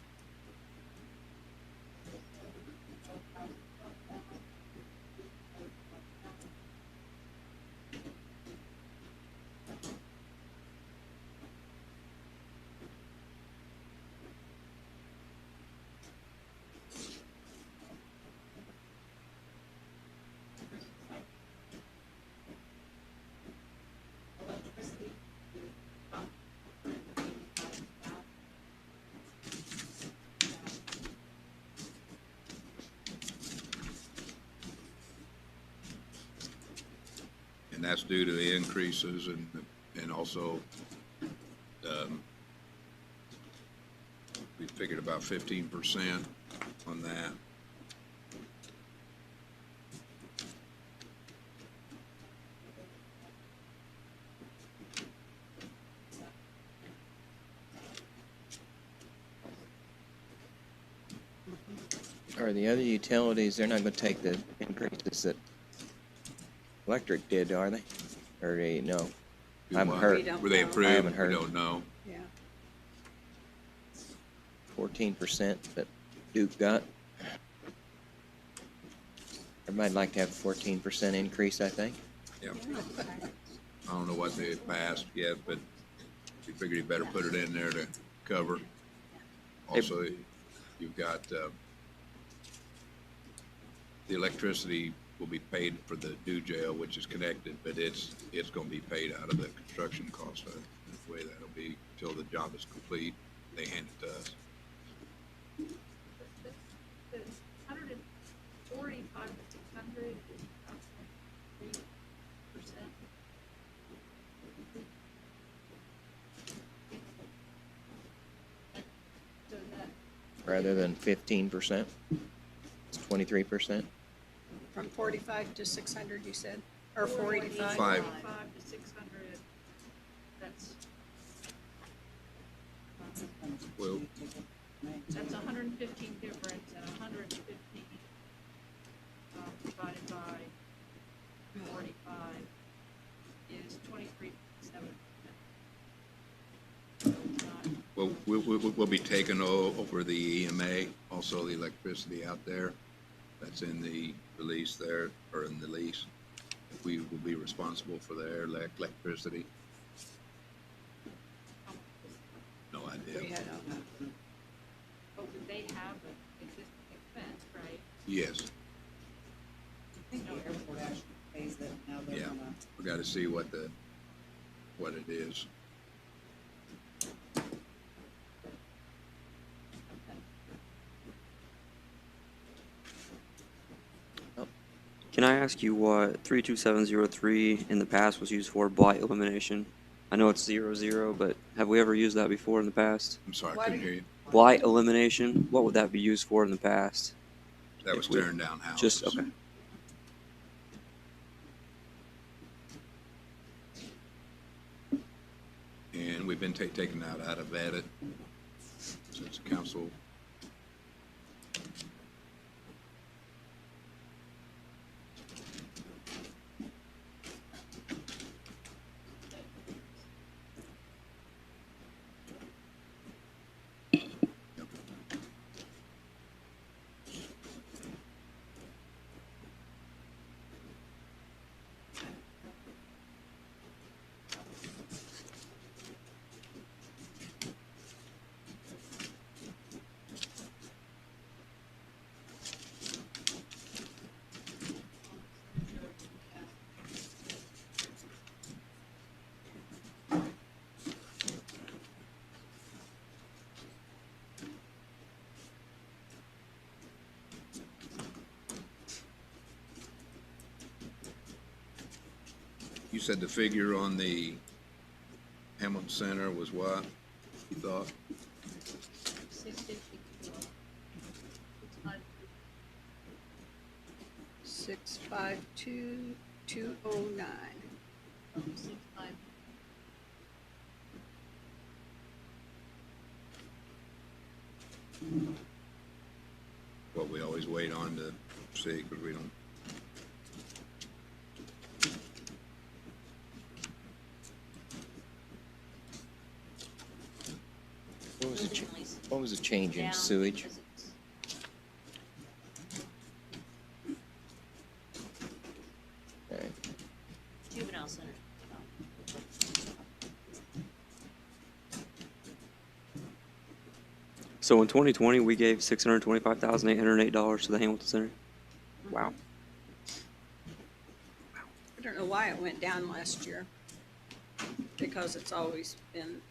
And that's due to the increases and also, we figured about 15% on that. Are the other utilities, they're not gonna take the increases that electric did, are they? Or they, no? I haven't We heard. don't Were they know. I approved? haven't We heard. don't know. Yeah. 14% that Duke got. Everybody'd like to have a 14% increase, I think. Yeah. I don't know what they passed yet, but we figured you better put it in there to cover. Also, you've got, the electricity will be paid for the new jail, which is connected, but it's gonna be paid out of the construction cost. The way that'll be till the job is complete, they hand it to us. The 145 to 600 is about 3%. So that, Rather than 15%. It's 23%. From 45 to 600, you said? Or 45? 5. 45 to 600, that's, Well, that's 115 difference, and 115 divided by 45 is 23.7%. So it's not, well, we'll be taking over the EMA, also the electricity out there. That's in the release there, or in the lease. We will be responsible for their electricity. No We idea. had, but would they have an existing expense, right? Yes, I think the airport actually pays that now. They're yeah. gonna, We gotta see what it is. Can I ask you what 32703 in the past was used for, blight elimination? I know it's 00, but have we ever used that before in the past? I'm sorry, I Why couldn't do hear you. Blight elimination, what would that be used for in the past? That was If we- tearing down houses. Just, okay. And we've been taking that out of edit since council. You said the figure on the Hamilton Center was what, you thought? 654. 652,209. 65. What we always wait on to see, because we don't. What was the change in Down sewage? because it's- Okay. Juvenile Center. So in 2020, we gave $625,808 to the Hamilton Center. Wow. I don't know why it went down last year. Because it's always been,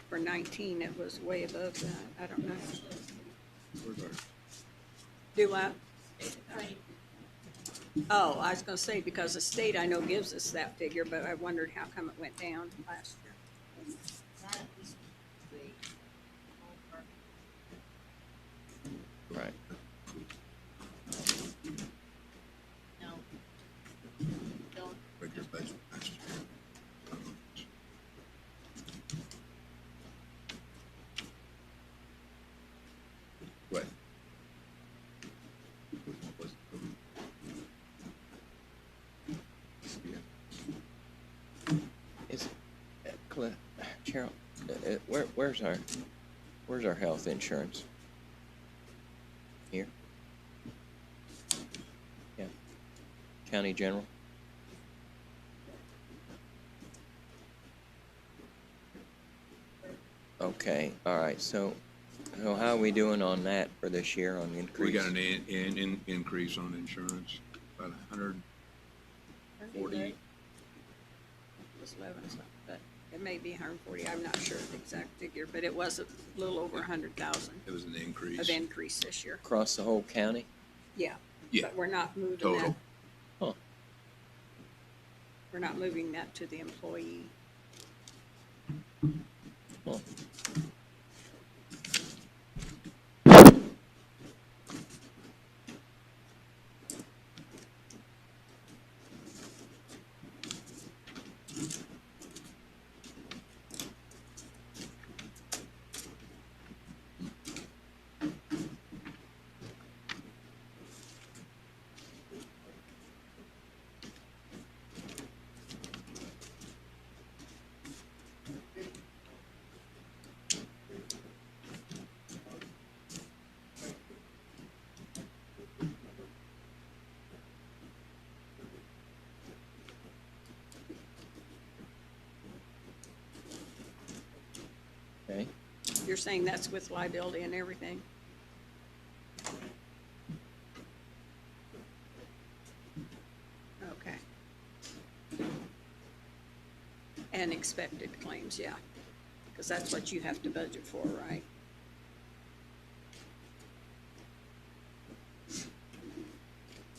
for 19, it was way above that. I don't know. Do what? Oh, I was gonna say, because the state I know gives us that figure, but I wondered how come it went down last year. That at least the ballpark. Right. No. Don't. Regular budget last year. Right. Is, Cheryl, where's our health insurance? Here? Yeah. County General? Okay, all right, so how are we doing on that for this year on the increase? We got an increase on insurance, about 140. It was 11 something, but it may be 140. I'm not sure the exact figure, but it was a little over 100,000 It was an increase. of increase this year. Across the whole county? Yeah. Yeah. But we're not moving that. Total. Huh. We're not moving that to the employee. Huh. Okay. You're saying that's with liability and everything? Okay. And expected claims, yeah, because that's what you have to budget for, right?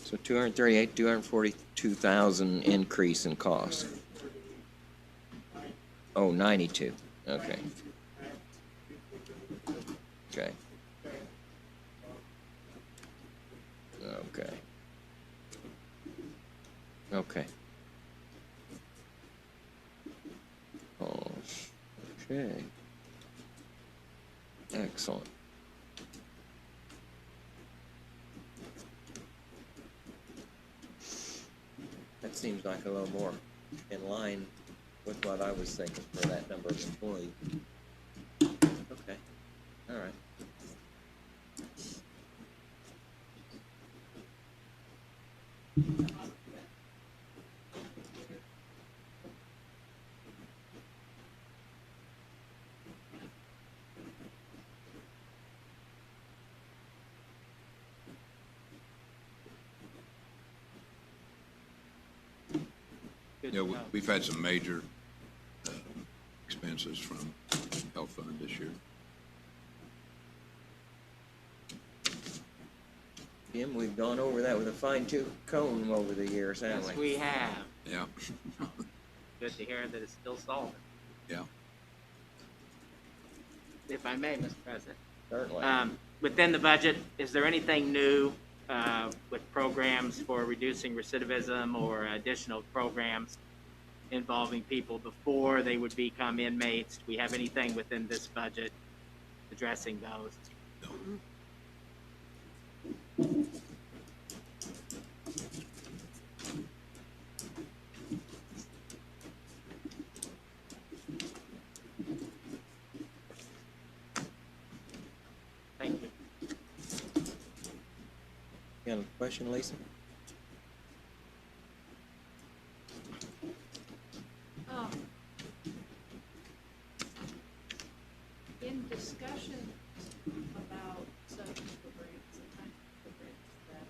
So 242,000 increase in cost. Oh, 92, okay. Okay. Okay. Okay. Oh, okay. Excellent. That seems like a little more in line with what I was thinking for that number of employees. Okay, all right. Yeah, we've had some major expenses from health fund this year. Jim, we've gone over that with a fine-tooth comb over the years, haven't Yes, we? we have. Yeah. Good to hear that it's still solvent. Yeah. If I may, Mr. President. Certainly. Within the budget, is there anything new with programs for reducing recidivism or additional programs involving people before they would become inmates? Do we have anything within this budget addressing those? No. Thank you. You got a question, Lisa? In discussion about such programs and kind of programs that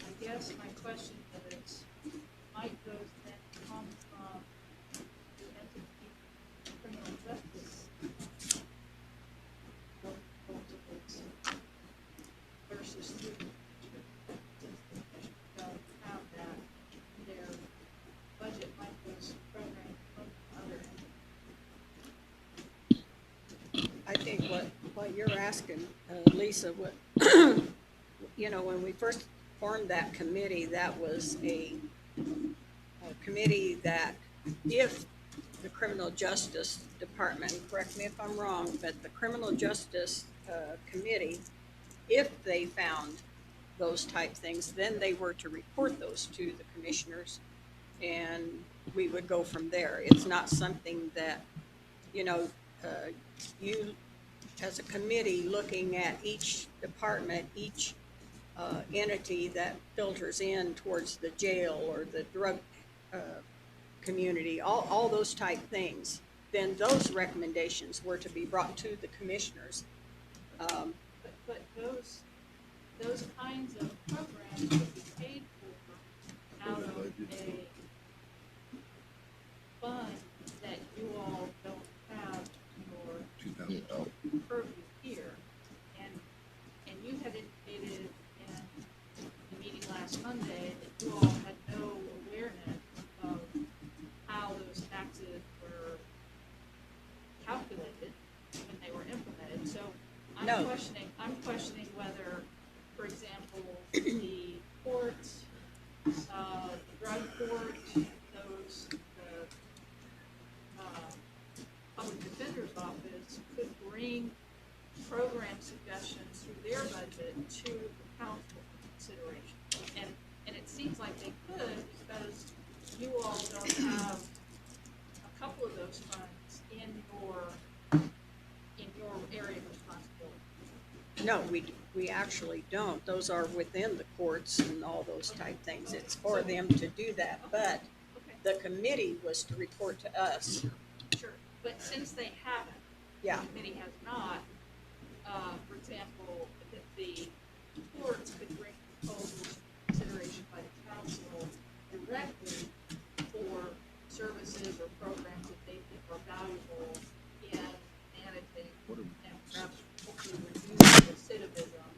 I guess my question is, might those then come from the entity criminal justice versus student? Since the commission don't have that, their budget might those programs from other entities. I think what you're asking, Lisa, what, you know, when we first formed that committee, that was a committee that if the Criminal Justice Department, and correct me if I'm wrong, but the Criminal Justice Committee, if they found those type things, then they were to report those to the commissioners, and we would go from there. It's not something that, you know, you, as a committee, looking at each department, each entity that filters in towards the jail or the drug community, all those type things, then those recommendations were to be brought to the commissioners. But those kinds of programs would be paid for out of a fund that you all don't have your purview here. And you had indicated in the meeting last Monday that you all had no awareness of how those taxes were calculated when they were implemented. So No. I'm questioning whether, for example, the courts, the drug court, the public defender's office could bring program suggestions through their budget to the council for consideration. And it seems like they could, because you all don't have a couple of those funds in your area of responsibility. No, we actually don't. Those are within the courts and all those type things. It's for them to do that, but Okay, the committee was to report to us. sure. But since they haven't, Yeah, the committee has not, for example, if the courts could bring proposals for consideration by the council directly for services or programs that they think are valuable in managing and perhaps hopefully reducing recidivism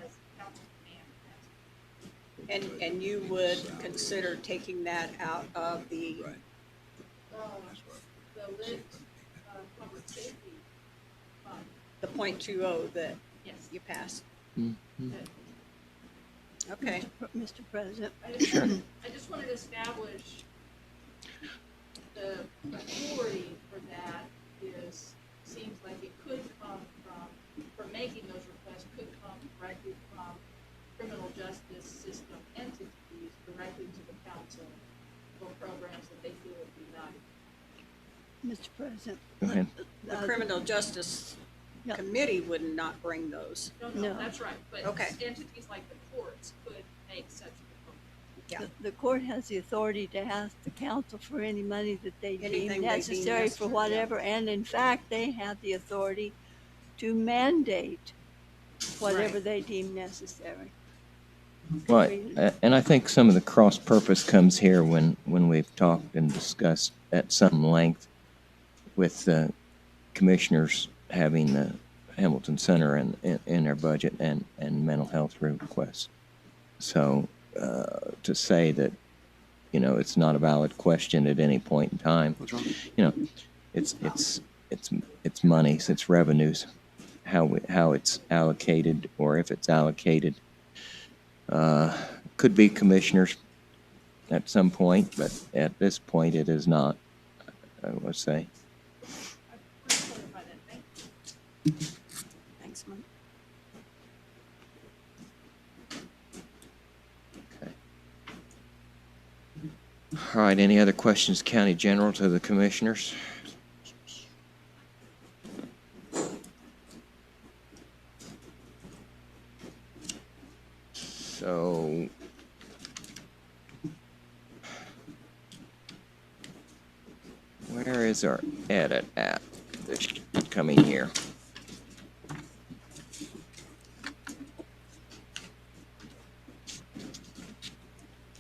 as council can manage. and you would consider taking that out of the, The lit, public safety fund, the .20 that yes. you passed. Mhm. Okay. Mr. President, I just wanted to establish the authority for that seems like it could come for making those requests, could come directly from criminal justice system entities directly to the council for programs that they feel would be valuable. Mr. President. Go ahead. The Criminal Justice Yeah. Committee would not bring those. No, No. that's right, but Okay. entities like the courts could make such proposals. Yeah. The court has the authority to ask the council for any money that they Anything deem they deem necessary for necessary, yeah. whatever, and in fact, they have the authority to mandate whatever Right. they deem necessary. Well, and I think some of the cross-purpose comes here when we've talked and discussed at some length with the commissioners having the Hamilton Center in their budget and mental health requests. So to say that, you know, it's not a valid question at any point in time, you know, it's monies, it's revenues, how it's allocated, or if it's allocated. Could be commissioners at some point, but at this point it is not, I would say. I want to clarify that, thank you. Thanks, Mike. Okay. All right, any other questions, County General, to the commissioners? So, where is our edit at this coming year?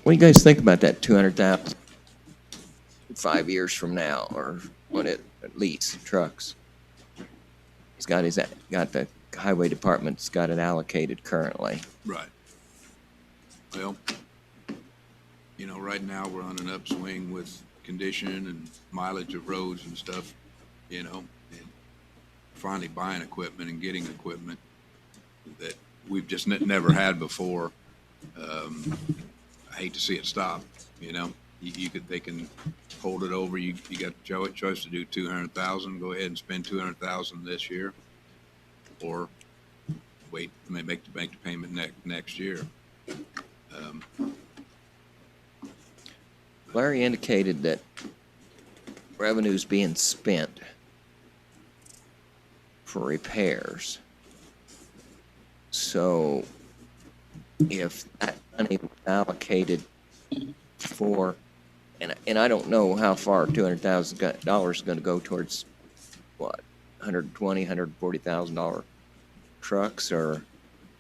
What do you guys think about that 200,000 5 years from now, or when it at least trucks? He's got the highway department's got it allocated currently. Right. Well, you know, right now we're on an upswing with condition and mileage of roads and stuff, you know, and finally buying equipment and getting equipment that we've just never had before. I hate to see it stop, you know. they can hold it over. You got the choice to do 200,000, go ahead and spend 200,000 this year, or wait, make the payment next year. Larry indicated that revenue's being spent for repairs. So if that money was allocated for, and I don't know how far $200,000 is going to go towards what, $140,000 trucks, or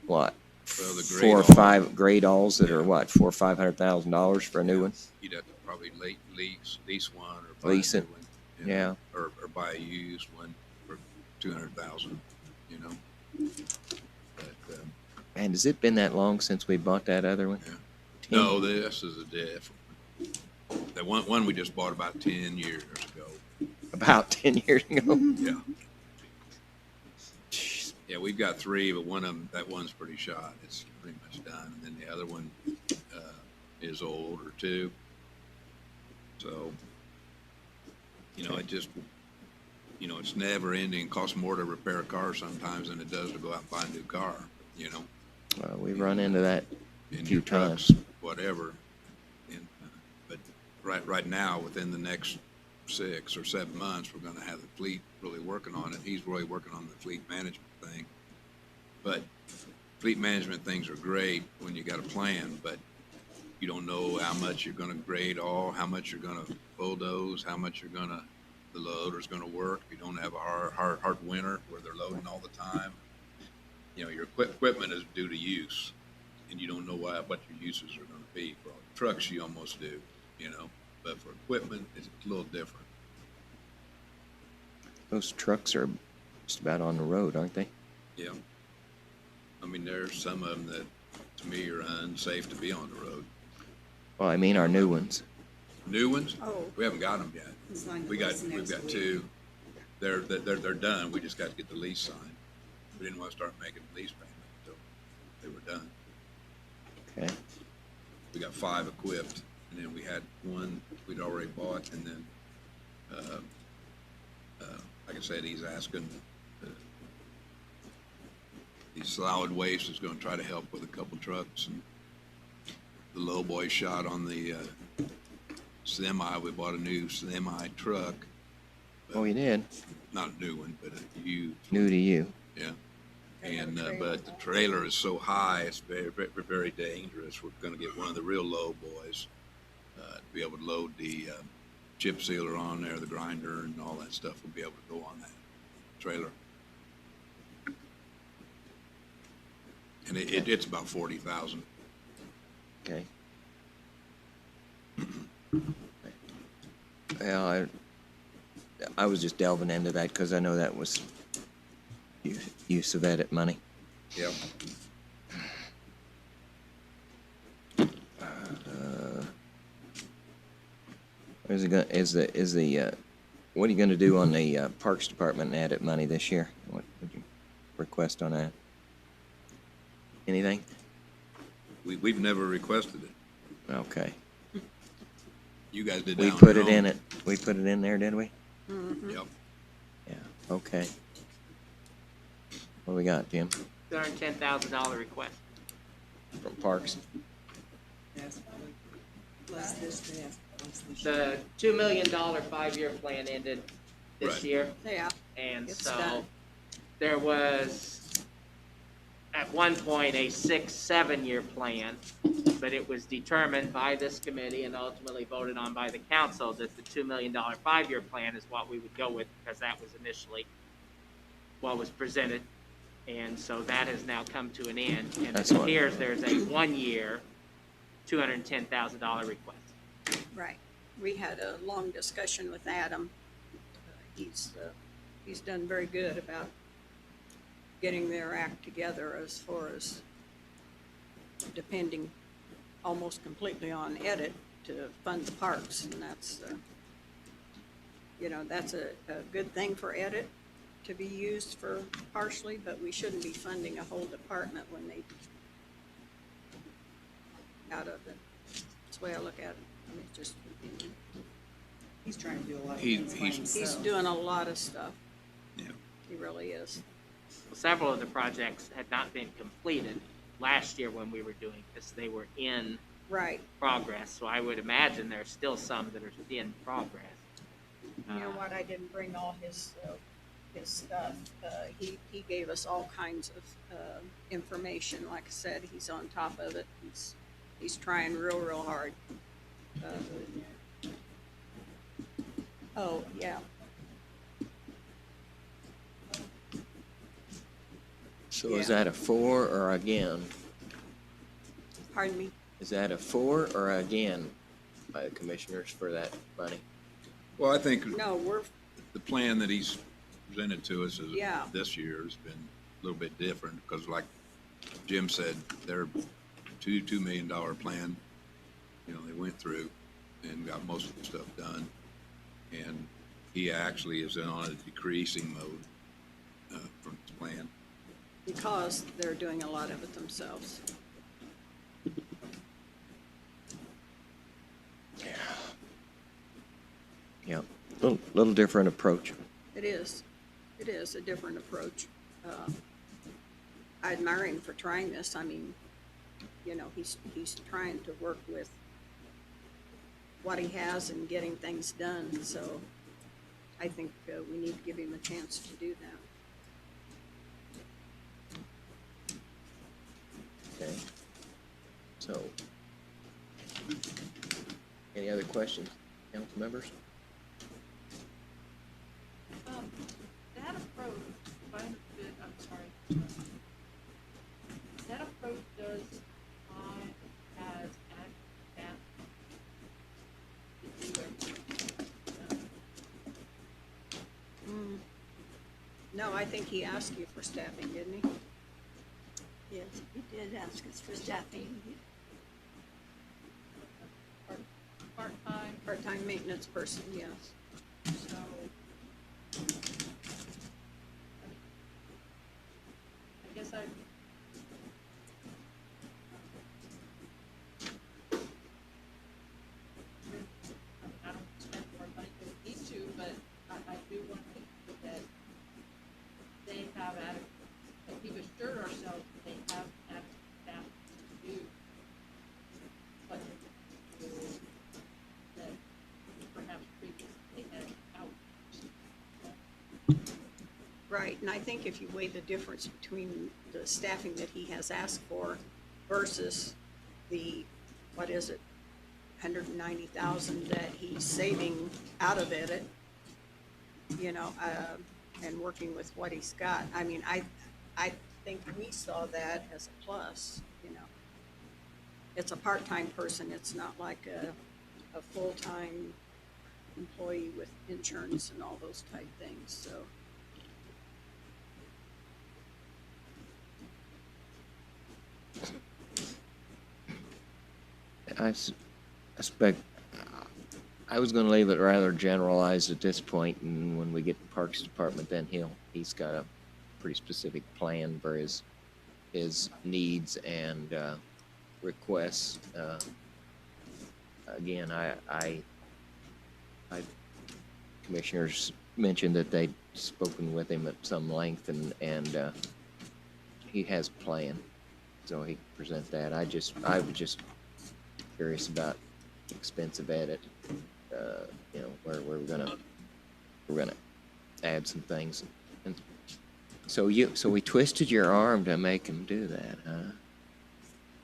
what? Well, the 4 or grade 5 grade alls that are what, $400,000 or $500,000 for a new one? You'd have to probably lease one, or buy Lease a it. new one, Yeah. or buy a used one for 200,000. You know. But, Man, has it been that long since we bought that other one? yeah. No, this is a different one. That one we just bought about 10 years ago. About 10 years ago? Yeah. Yeah, we've got 3, but one of them, that one's pretty shot. It's pretty much done. And then the other one is older too. So, it just, it's never ending. It costs more to repair a car sometimes than it does to go out and buy a new car, We've run into that in few your trucks, times. whatever. And, but right now, within the next 6 or 7 months, we're going to have the fleet really working on it. He's really working on the fleet management thing. But fleet management things are great when you got a plan, but you don't know how much you're going to grade all, how much you're going to bulldoze, how much the loader's going to work. If you don't have a hard winter where they're loading all the time, your equipment is due to use, and you don't know what your uses are going to be. For trucks, you almost do, but for equipment, it's a little different. Those trucks are just about on the road, aren't they? Yeah. I mean, there's some of them that, to me, are unsafe to be on the road. Well, I mean our new ones. New ones? Oh. We haven't got them yet. We've got 2. They're done. We just got to get the lease signed. We didn't want to start making the lease payment until they were done. Okay. We got 5 equipped, and then we had 1 we'd already bought, and then, like I said, he's asking. The solid waste is going to try to help with a couple trucks, and the low boy shot on the semi. We bought a new semi truck. Oh, you did? Not a new one, but a used. New to you. Yeah. And but the trailer is so high, it's very, very, very dangerous. We're going to get one of the real low boys to be able to load the chip sealer on there, the grinder, and all that stuff. Will be able to go on that trailer. And it's about 40,000. Okay. Well, I was just delving into that because I know that was use of edit money. Yep. What are you going to do on the Parks Department and edit money this year? What would you request on that? Anything? We've never requested it. Okay. You guys did. We put it in it. We put it in there, did we? Mm-hmm. Yep. Yeah. Okay. What do we got, Jim? $210,000 request. From Parks? That's probably plus this. The $2 million 5-year plan ended this Right. year. Yeah. And It's so done. there was, at one point, a 6-7-year plan, but it was determined by this committee and ultimately voted on by the council that the $2 million 5-year plan is what we would go with, because that was initially what was presented. And so that has now come to an end, and That's it what- appears there's a 1-year, $210,000 request. Right. We had a long discussion with Adam. He's done very good about getting their act together as far as depending almost completely on edit to fund the parks, and that's, that's a good thing for edit to be used for partially, but we shouldn't be funding a whole department when they out of it. That's the way I look at it. I mean, just, He's trying to do a lot of He- things by he's- he's himself. doing a lot of stuff. Yeah. He really is. Several of the projects had not been completed last year when we were doing this. They were in Right. progress, so I would imagine there's still some that are in progress. You know what, I didn't bring all his stuff. He gave us all kinds of, information. Like I said, he's on top of it. He's trying real hard. Oh, yeah. So is Yeah. that a for or again? Pardon me? Is that a for or again by the commissioners for that money? Well, I think No, we're, the plan that he's presented to us is Yeah. this year has been a little bit different, because like Jim said, their $2 million plan, you know, they went through and got most of the stuff done. And he actually is on a decreasing mode from his plan. because they're doing a lot of it themselves. Yeah, little different approach. It is a different approach. I admire him for trying this. I mean, you know, he's trying to work with what he has and getting things done, so I think we need to give him a chance to do that. Okay. So, any other questions, council members? That approach, if I understood, I'm sorry. That approach does apply as staff to do everything. No, I think he asked you for staffing, didn't he? Yes, he did ask us for staffing. Part-time, Part-time maintenance person, yes. so. I guess I don't spend more money than we need to, but I do want to make sure that they have adequate, that we've assured ourselves that they have adequate staff to do what they're doing, that perhaps previously had out. Right, and I think if you weigh the difference between the staffing that he has asked for versus the, what is it, 190,000 that he's saving out of it, you know, and working with what he's got. I mean, I think we saw that as a plus, you know. It's a part-time person, it's not like a full-time employee with insurance and all those type things, so. I suspect, I was gonna leave it rather generalized at this point, and when we get to Parks Department, then he's got a pretty specific plan for his needs and, requests. Again, commissioners mentioned that they'd spoken with him at some length, and he has a plan, so he can present that. I was just curious about expensive edit, you know, where we're gonna add some things. And so we twisted your arm to make him do that, huh?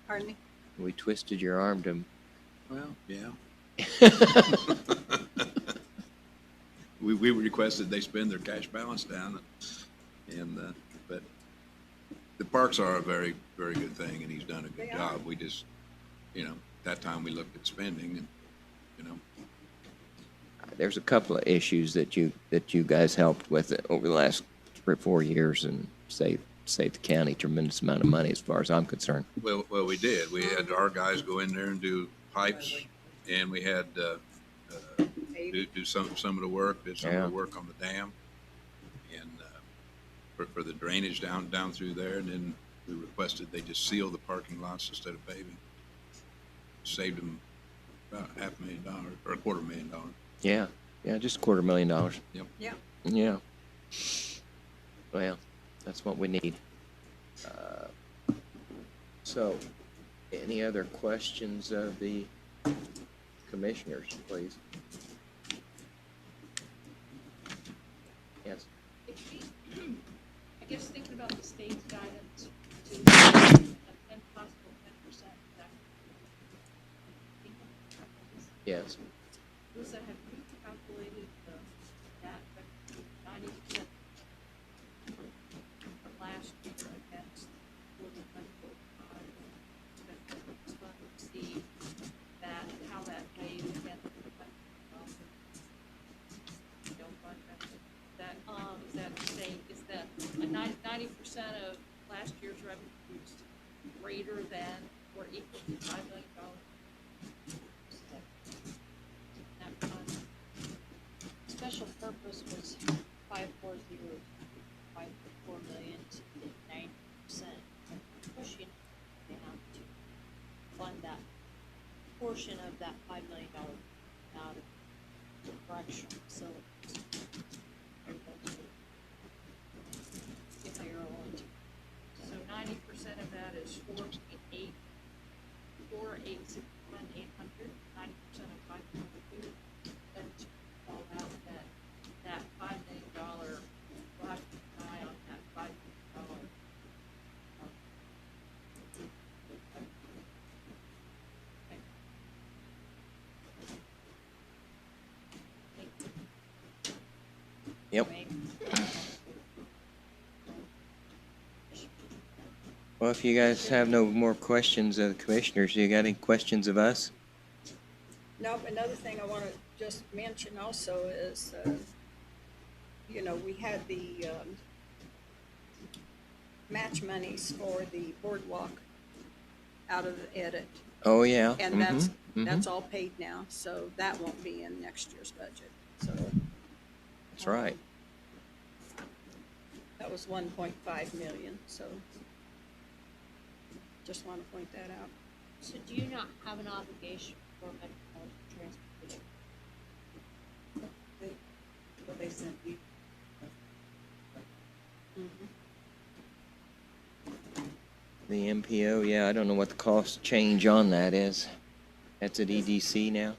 Pardon me? We twisted your arm to. Well, yeah. We requested they spend their cash balance down, and but the parks are a very, very good thing, and he's done a good They are. job. We just, you know, that time we looked at spending, and, you know, There's a couple of issues that you guys helped with over the last 3 or 4 years and saved the county a tremendous amount of money as far as I'm concerned. well, we did. We had our guys go in there and do pipes, and we had do some of the work, did some of Yeah. the work on the dam, and for the drainage down through there, and then we requested they just seal the parking lots instead of paving. Saved them about $500,000 or $250,000. Yeah, yeah, just $250,000. Yep. Yeah. Yeah. Well, that's what we need. So, any other questions of the commissioners, please? Yes. I guess thinking about the state's guidance to a possible 10% Yes. Lisa, have you calculated that 90% last year against 45 to see that how that plays against that is that the same? Is that a 90% of last year's revenues greater than or equal to $5 million? Special purpose was 5.4 million to 90%. Pushing down to fund that portion of that $5 million out of the correctional facilities. If they are willing to. So 90% of that is 4.8, 4,861,800, 90% of 5.2. And to call out that $5 million, we'll have to keep an eye on that $5 million. Yep. Well, if you guys have no more questions of the commissioners, you got any questions of us? No, another thing I want to just mention also is, we had the match monies for the boardwalk out of the edit. Oh, yeah. And that's all paid now, so that won't be in next year's budget. So That's right. that was 1.5 million, so just want to point that out. So do you not have an obligation for metropolitan transportation? What they sent you. The MPO, yeah, I don't know what the cost change on that is. That's at EDC now?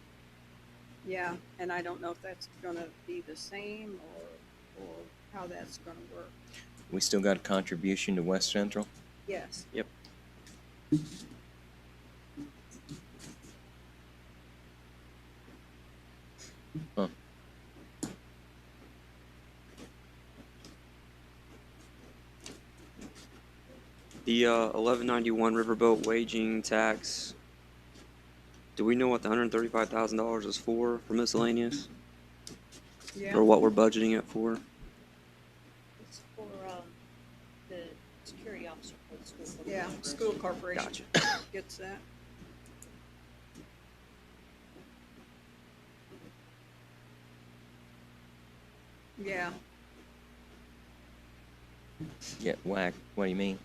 Yeah, and I don't know if that's gonna be the same or how that's gonna work. We still got a contribution to West Central? Yes. Yep. Huh. The 1191 riverboat waging tax. Do we know what the $135,000 is for miscellaneous? Yeah. Or what we're budgeting it for? It's for, the security officer for the school. Yeah, school corporation Gotcha. gets that. Yeah, Get whacked, what do you mean?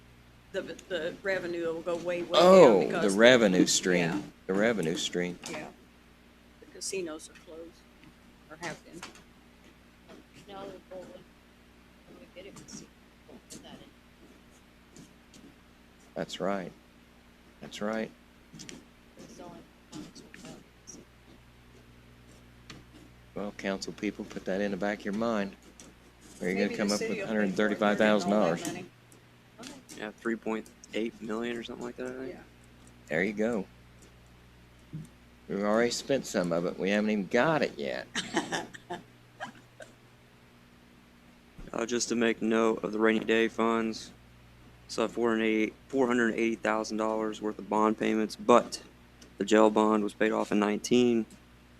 the revenue will go way down Oh, because. the revenue stream, Yeah. the revenue stream. Yeah. The casinos are closed, or have been. Now they're going, when we get it, we'll put that in. That's right. That's right. It's only counts with that. Well, council people, put that in the back of your mind. Or you're Maybe gonna come the up with city will pay for it. They're getting all that $135,000. money. Yeah, 3.8 million or something like that, I think. Yeah. There you go. We've already spent some of it. We haven't even got it yet. Just to make note of the rainy day funds, so $480,000 worth of bond payments, but the jail bond was paid off in 19.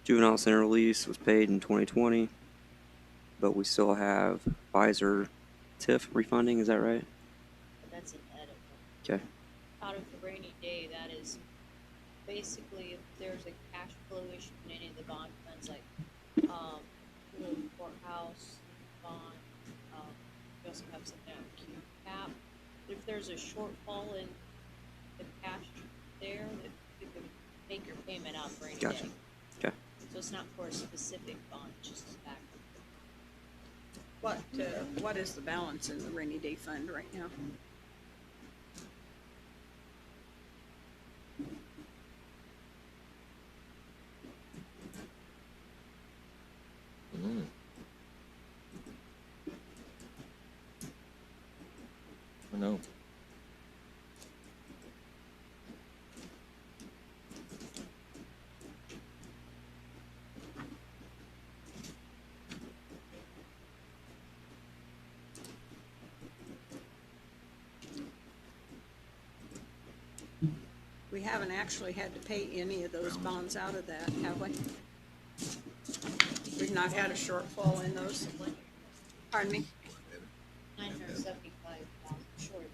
Juvenile Center lease was paid in 2020, but we still have Pfizer TIF refunding. Is that right? But that's an edit. Okay. Out of the rainy day, that is basically if there's a cash flow issue in any of the bond funds, like, the courthouse bond, we also have something on Q cap. If there's a shortfall in the cash there, that we could make your payment out for any Gotcha. day. Okay. So it's not for a specific bond, it's just a back. What is the balance in the rainy day fund right now? Mm. I know. We haven't actually had to pay any of those bonds out of that, have we? We've not had a shortfall in those. Pardon me? 975,000 short of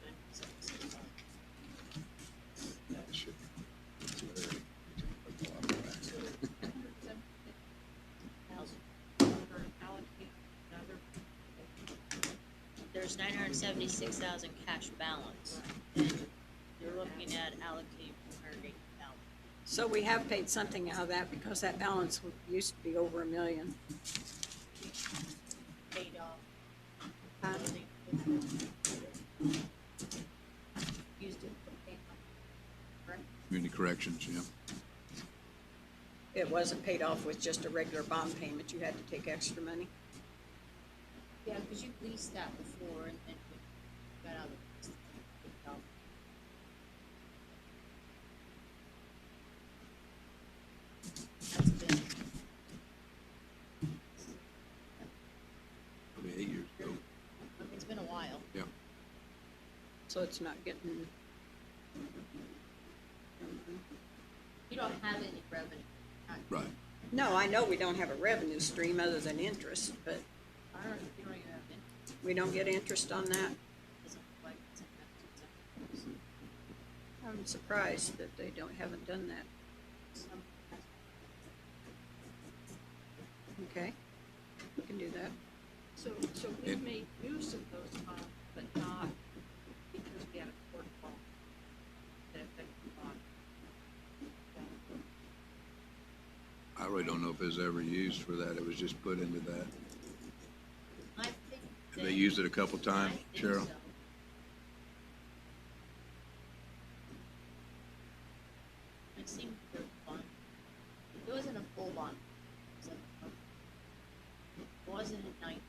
976,000. There's 976,000 cash balance, and you're looking at allocating 480,000. So we have paid something out of that because that balance used to be over $1 million. Paid off. Used it for payment. Correct? Community corrections, yeah. It wasn't paid off with just a regular bond payment. You had to take extra money. Yeah, because you leased that before and then you got out of the lease. That's been, Probably 8 years ago. it's been a while. Yeah. So it's not getting, You don't have any revenue. Right. no, I know we don't have a revenue stream other than interest, but I don't, you don't even have any. we don't get interest on that. Doesn't look like it's in that. I'm surprised that they haven't done that. Okay, we can do that. So we've made use of those funds, but not because we had a shortfall that affected the bond. I really don't know if it was ever used for that. It was just put into that. I think Have they used it a couple times, I think Cheryl? so. It seemed to be fun. It wasn't a full bond. It wasn't at night.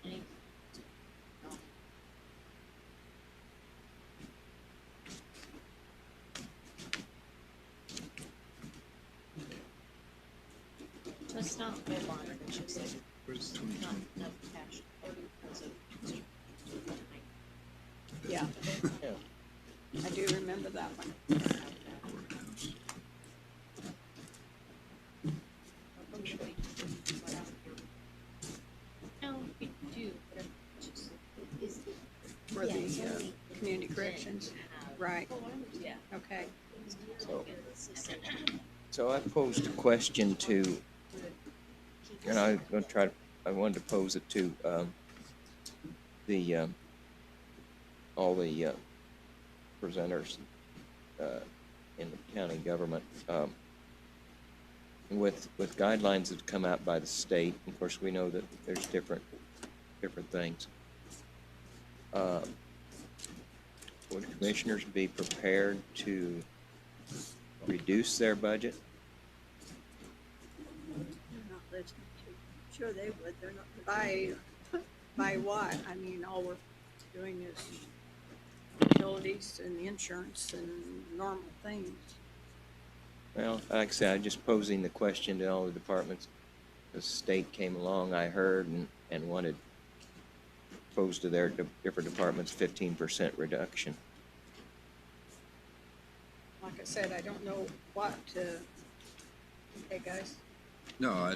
Any- no. So it's not a full bond, it's just like Where's the not 2020? enough cash because of. Yeah, Yeah. I do remember that one. Courthouse. No, we do, but it's just, is. For yeah, the, it's only community then corrections. you have- Right, Yeah. okay. So, so I posed a question to, and I'm gonna try, I wanted to pose it to, the, all the, presenters, in the county government. With guidelines that come out by the state, of course, we know that there's different things. Would commissioners be prepared to reduce their budget? They're not listening to, sure they would, they're not. By what? I mean, all we're doing is utilities and insurance and normal things. Well, like I said, I'm just posing the question to all the departments. The state came along, I heard, and wanted, proposed to their different departments 15% reduction. Like I said, I don't know what to, okay, guys? No, I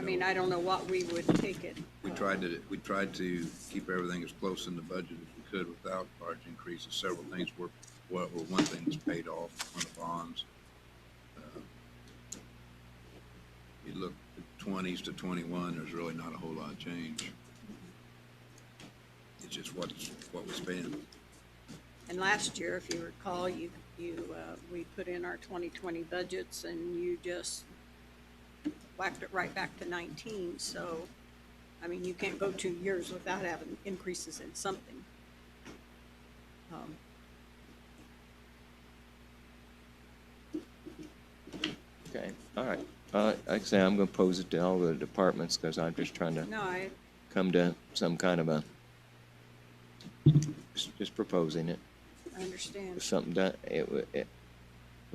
mean, I don't know what we would take it. we tried to keep everything as close in the budget as we could without large increases. Several things were one thing that's paid off on the bonds. You look at 20s to 21, there's really not a whole lot of change. It's just what we spend. And last year, if you recall, we put in our 2020 budgets and you just whacked it right back to 19. So, I mean, you can't go 2 years without having increases in something. Okay, all right. Like I say, I'm gonna pose it to all the departments, because I'm just trying to No, I come to some kind of a, just proposing it. understand. If something done, we're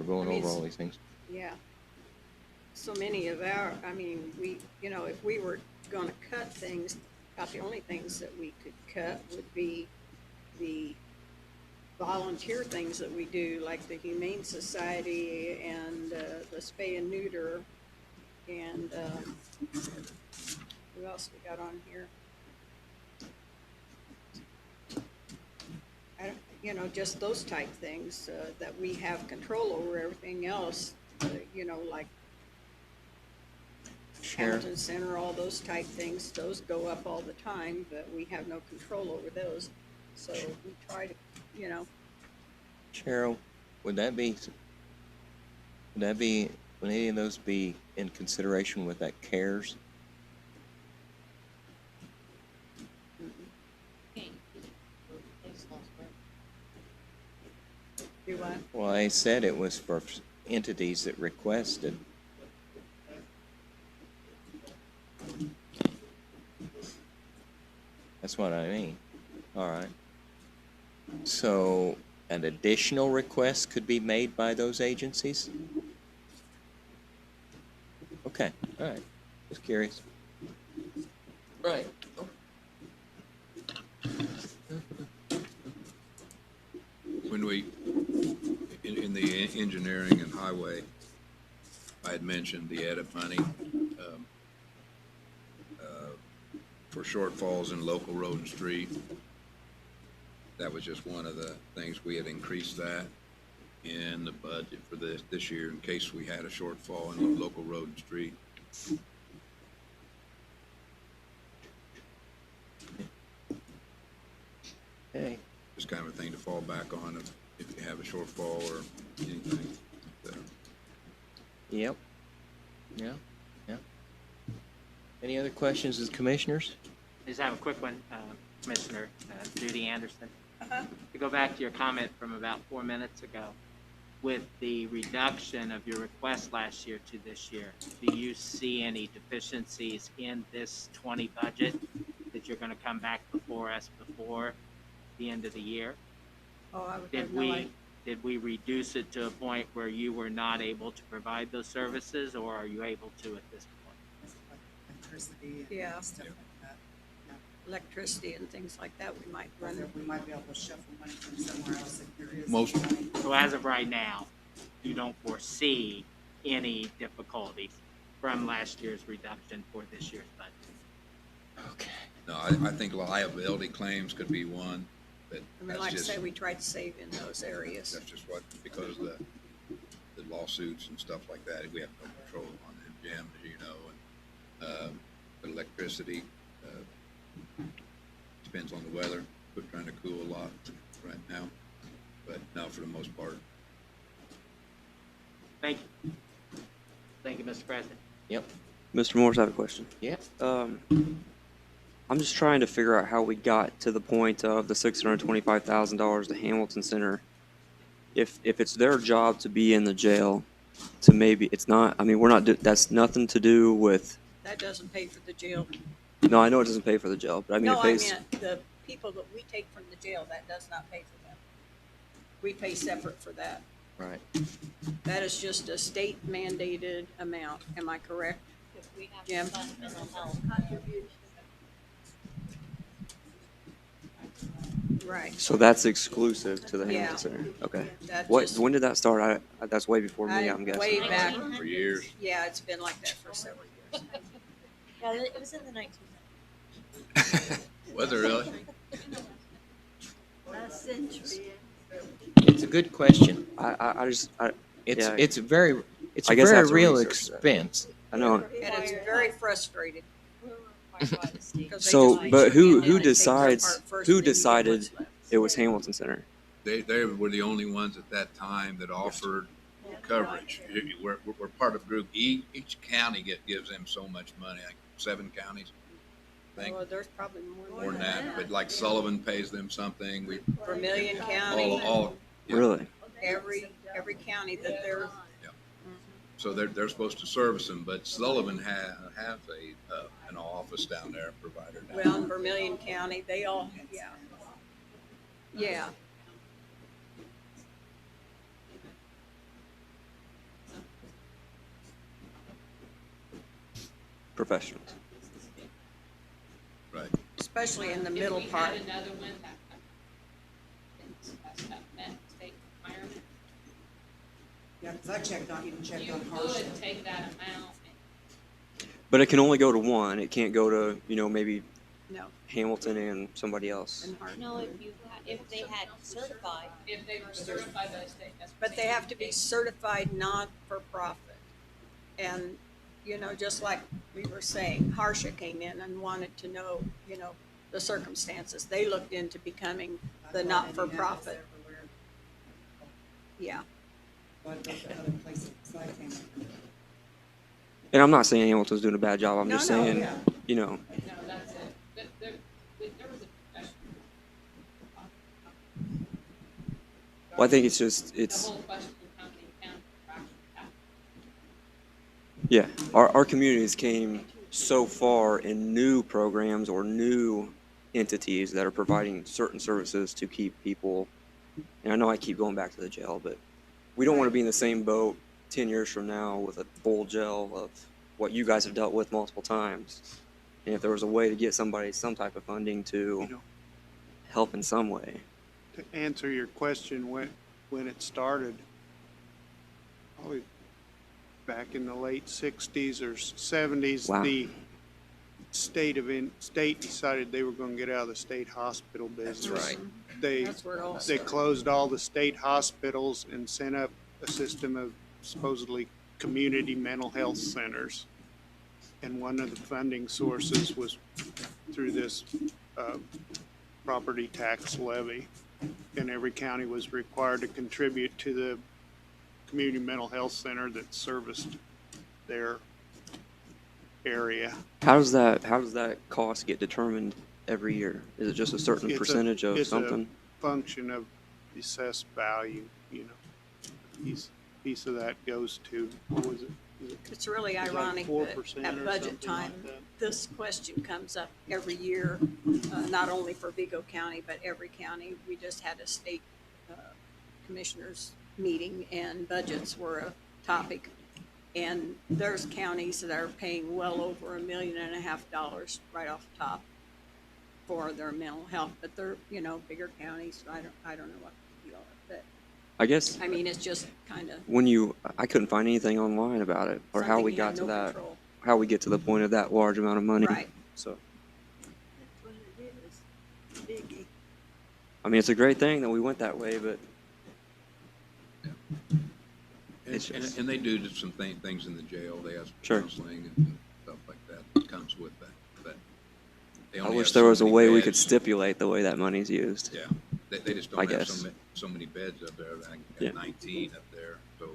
going I mean, over all these things. Yeah. So many of I mean, if we were gonna cut things, about the only things that we could cut would be the volunteer things that we do, like the Humane Society and the spay and neuter, and who else we got on here? Just those type things that we have control over. Everything else, like Hamilton Center, all those type things, those go up all the time, but we have no control over those. So we try to, Cheryl, would any of those be in consideration with that CARES? do what? Well, I said it was for entities that requested. That's what I mean. All right. So an additional request could be made by those agencies? Okay, all right. Just curious. Right. When in the engineering and highway, I had mentioned the edit money for shortfalls in local road and street. That was just one of the things. We had increased that in the budget for this year in case we had a shortfall in local road and street. Okay. Just kind of a thing to fall back on if you have a shortfall or anything. Yep. Yeah. Any other questions of the commissioners? I just have a quick one, Commissioner Judy Anderson. To go back to your comment from about 4 minutes ago, with the reduction of your request last year to this year, do you see any deficiencies in this 20 budget that you're going to come back before us before the end of the year? Oh, I would have no idea. Did we reduce it to a point where you were not able to provide those services, or are you able to at this point? Electricity Yeah. and stuff like that. Electricity and things like that, we might run Whether we might be able to shuffle money from somewhere else if there is. Most- money. So as of right now, you don't foresee any difficulties from last year's reduction for this year's budget? Okay. No, I think liability claims could be one, but I mean, that's like I just, say, we try to save in those areas. that's just because of the lawsuits and stuff like that, we have no control on them, Jim, as you know, and electricity, depends on the weather. We're trying to cool a lot right now, but no, for the most part. Thank you. Thank you, Mr. President. Yep. Mr. Morris, I have a question. Yeah. I'm just trying to figure out how we got to the point of the $625,000 to Hamilton Center. If it's their job to be in the jail, to maybe it's not. I mean, we're not. That's nothing to do with. That doesn't pay for the jail. No, I know it doesn't pay for the jail, but I mean, No, it I pays. meant the people that we take from the jail, that does not pay for them. We pay separate for that. Right. That is just a state mandated amount. Am I correct? If we have Jim? to fund mental health, Right. So that's exclusive to the Yeah. Hamilton Center. Okay. That What? just- When did that start? That's way before me. I'm guessing. Way back. For years. Yeah, it's been like that for several years. yeah, it was in the 1900s. Was it really? Last century. It's a good question. I It's, Yeah. it's a very, it's I a guess I very have to real research that. expense. I know. And it's very frustrating. We're required by the state. 'Cause they So, just but put who you in who and take their decides? part first, Who and then you get decided what's left. it was Hamilton Center? They were the only ones at that time that offered coverage. We're part of Group E. Each county gives them so much money, like 7 counties, I think, Well, there's probably more than that. But like Sullivan pays them something. We, Vermilion County, all, yeah. Really? every county that they're, So they're supposed to service them, but Sullivan has an office down there, provider down well, in Vermilion County, they all, yeah. Yeah, Professionals. Right. especially in the If middle we part. had another one that met state requirement, Yeah, because I checked on, even checked you on Harsha. could take that amount But it can only go to one. It can't go to, maybe No, Hamilton and somebody else. in Hart. No, if they had certified, if they were certified by the state. that's what But I'm they saying. have to be certified not-for-profit. And, just like we were saying, Harsha came in and wanted to know, the circumstances. They looked into becoming the not-for-profit. Yeah, But those are other places besides Hamilton. And I'm not saying Hamilton's doing a bad job. I'm No, just no, saying, yeah. No, that's it. But there was a professional. well, I think it's The whole question of how many counties are actually happening. yeah. Our communities came so far in new programs or new entities that are providing certain services to keep people. And I know I keep going back to the jail, but we don't want to be in the same boat 10 years from now with a full jail of what you guys have dealt with multiple times. And if there was a way to get somebody some type of funding to help in some way. To answer your question, when it started, probably back in the late 60s or 70s, Wow. the state decided they were going to get out of the state hospital business. That's right. that's where it all They started. closed all the state hospitals and set up a system of supposedly community mental health centers. And one of the funding sources was through this property tax levy. And every county was required to contribute to the community mental health center that serviced their area. How does that cost get determined every year? Is it just a certain It's a- percentage of it's a something? Function of the assessed value, piece of that goes to, what was it? It's really Is it like ironic 4% that at or budget something time, like that? this question comes up every year, not only for Vigo County, but every county. We just had a state commissioners meeting and budgets were a topic. And there's counties that are paying well over $1.5 million right off the top for their mental health, but they're, bigger counties. I don't know what the deal is, but I guess I mean, it's just kind of I couldn't find anything online about it or how we got to that, how we get to the point of that large amount of money. Right. So, That's what it is. Biggie. I mean, it's a great thing that we went that way, but And they do some things in the jail. They have some Sure. counseling and stuff like that comes with that. But they I only wish have there so was a many way we could beds. stipulate the way that money's used. Yeah, they just I don't have guess. so many beds up there. They Yeah. have 19 up there. So,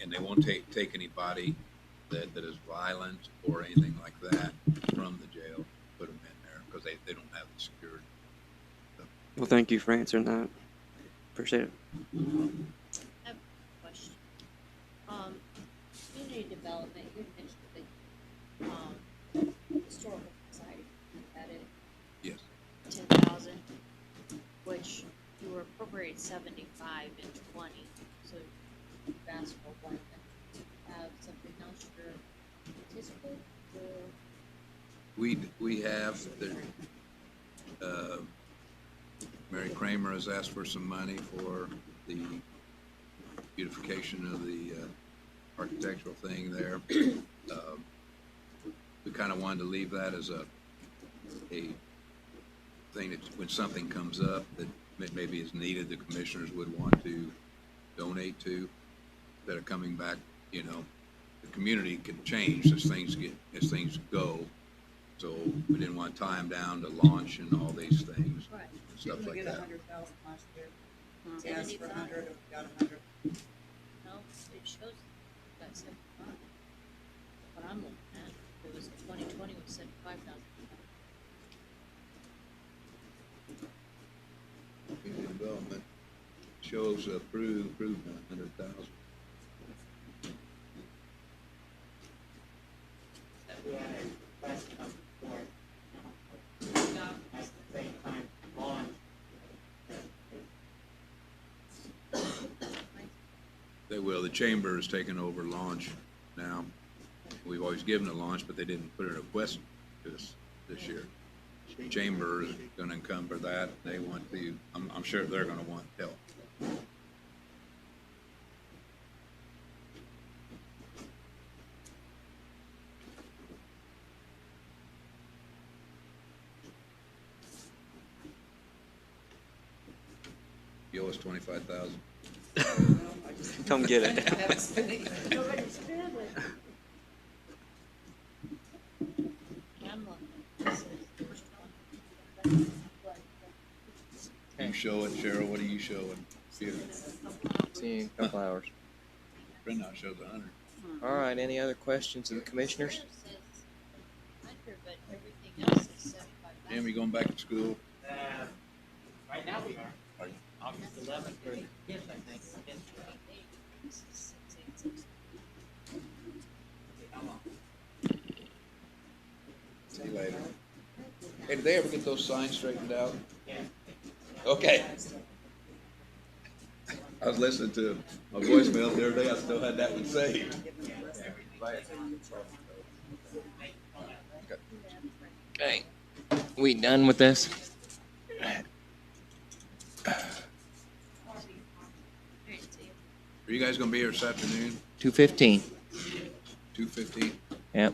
and they won't take anybody that is violent or anything like that from the jail, put them in there because they don't have the security. Well, thank you for answering that. Appreciate it. I have a question. Community development, you mentioned the, historical society, that is Yes. 10,000, which you were appropriated 75 and 20, so you've asked for one. Have something else you're anticipating? We have Mary Kramer has asked for some money for the beautification of the architectural thing there. We kind of wanted to leave that as a thing that when something comes up that that maybe is needed, the commissioners would want to donate to, that are coming back, you know. The community can change as things go. So we didn't want to tie them down to launch and all these things, Right. and stuff Didn't we like get that. 100,000 last year? Mhm. We asked for 75. 100, and we got 100. No, it shows that 75. What I'm looking at, it was 2020 was 75,000. Community development shows approved 100,000. That we had a request come forward. At the same time, launch. They will. The chamber is taking over launch now. We've always given a launch, but they didn't put a request this year. Chamber is gonna encumber that. They want to, I'm sure they're gonna want help. You owe us 25,000. Come get it. I haven't spent it yet. Nobody's spent it. I'm looking. This is the first one. You show it, Cheryl. What are you showing? Here, See you in a couple hours. printout shows 100. All right, any other questions of the commissioners? It says 100, but everything else is 75,000. Jim, you going back to school? Right now we are. Are you? August 11th, or yes, I think. Yes. This is 686. Okay, how long? See you later. Hey, did they ever get those signs straightened out? Yeah. Okay. I was listening to my voicemail the other day. I still had that one saved. Okay, we done with this? Are you guys gonna be here this afternoon? 2:15. 2:15? Yep.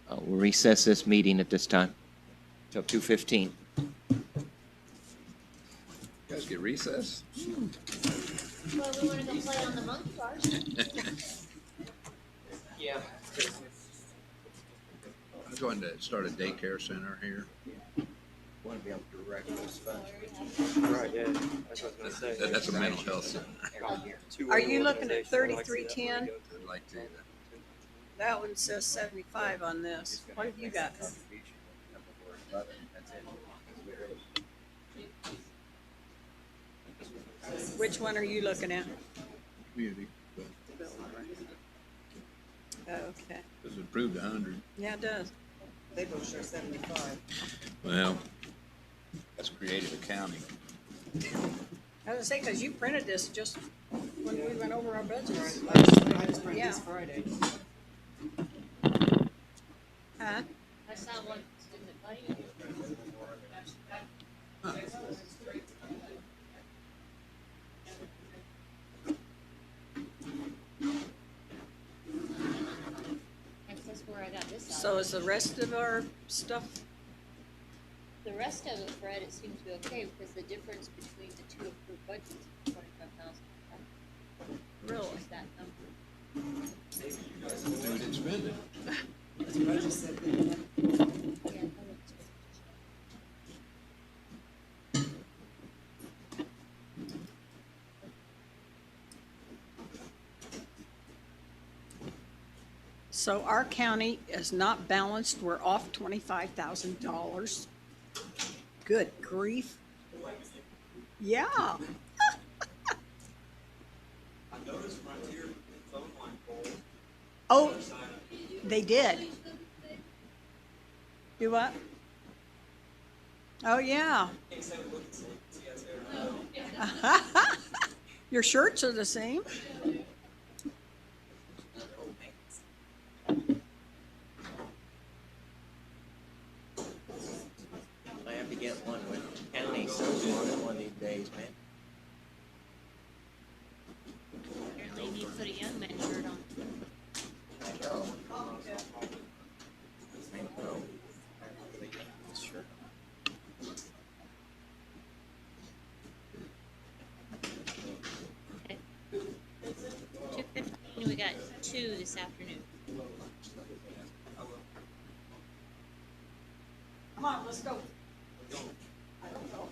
We'll recess this meeting at this time till 2:15. You guys get recess? Well, we wanna go play on the monkey bars. Yeah. I'm going to start a daycare center here. Want to be able to direct those funds. Right, yeah, that's what I was gonna say. That's a mental health center. Are you looking at 3310? I'd like to. That one says 75 on this. What have you got? Which one are you looking at? Community. Oh, okay. It was approved 100. Yeah, it does. They both show 75. Well, that's creative accounting. I was gonna say, because you printed this just when we went over our budgets. I just printed Yeah. this Friday. Huh? I saw one student buddy. That's where I got this out. So is the rest of our stuff, The rest of it, Fred, it seems to be okay, because the difference between the two approved budgets is 25,000. really? Is that number? Maybe we didn't spend it. That's what I just said. Yeah, I would expect So our county is not balanced, we're off $25,000. Good grief. Yeah. I noticed Frontier phone line poll. Oh, they did. Do what? Oh, yeah. Your shirts are the same. I have to get one with county something on it one of these days, man. Apparently you need to put a young man shirt on. 2 this afternoon. Come on, let's go. I don't know.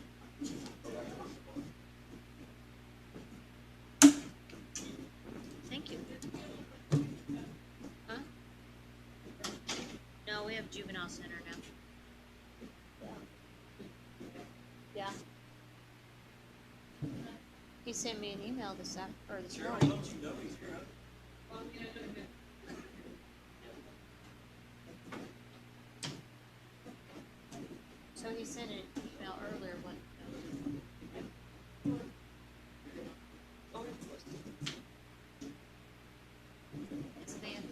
Thank you. Huh? No, we have Juvenile Center now. Yeah. He sent me an email this morning. So he sent an email earlier when. Yes, ma'am.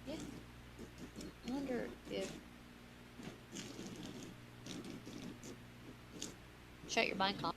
Yeah. I wonder if. Shut your mic off.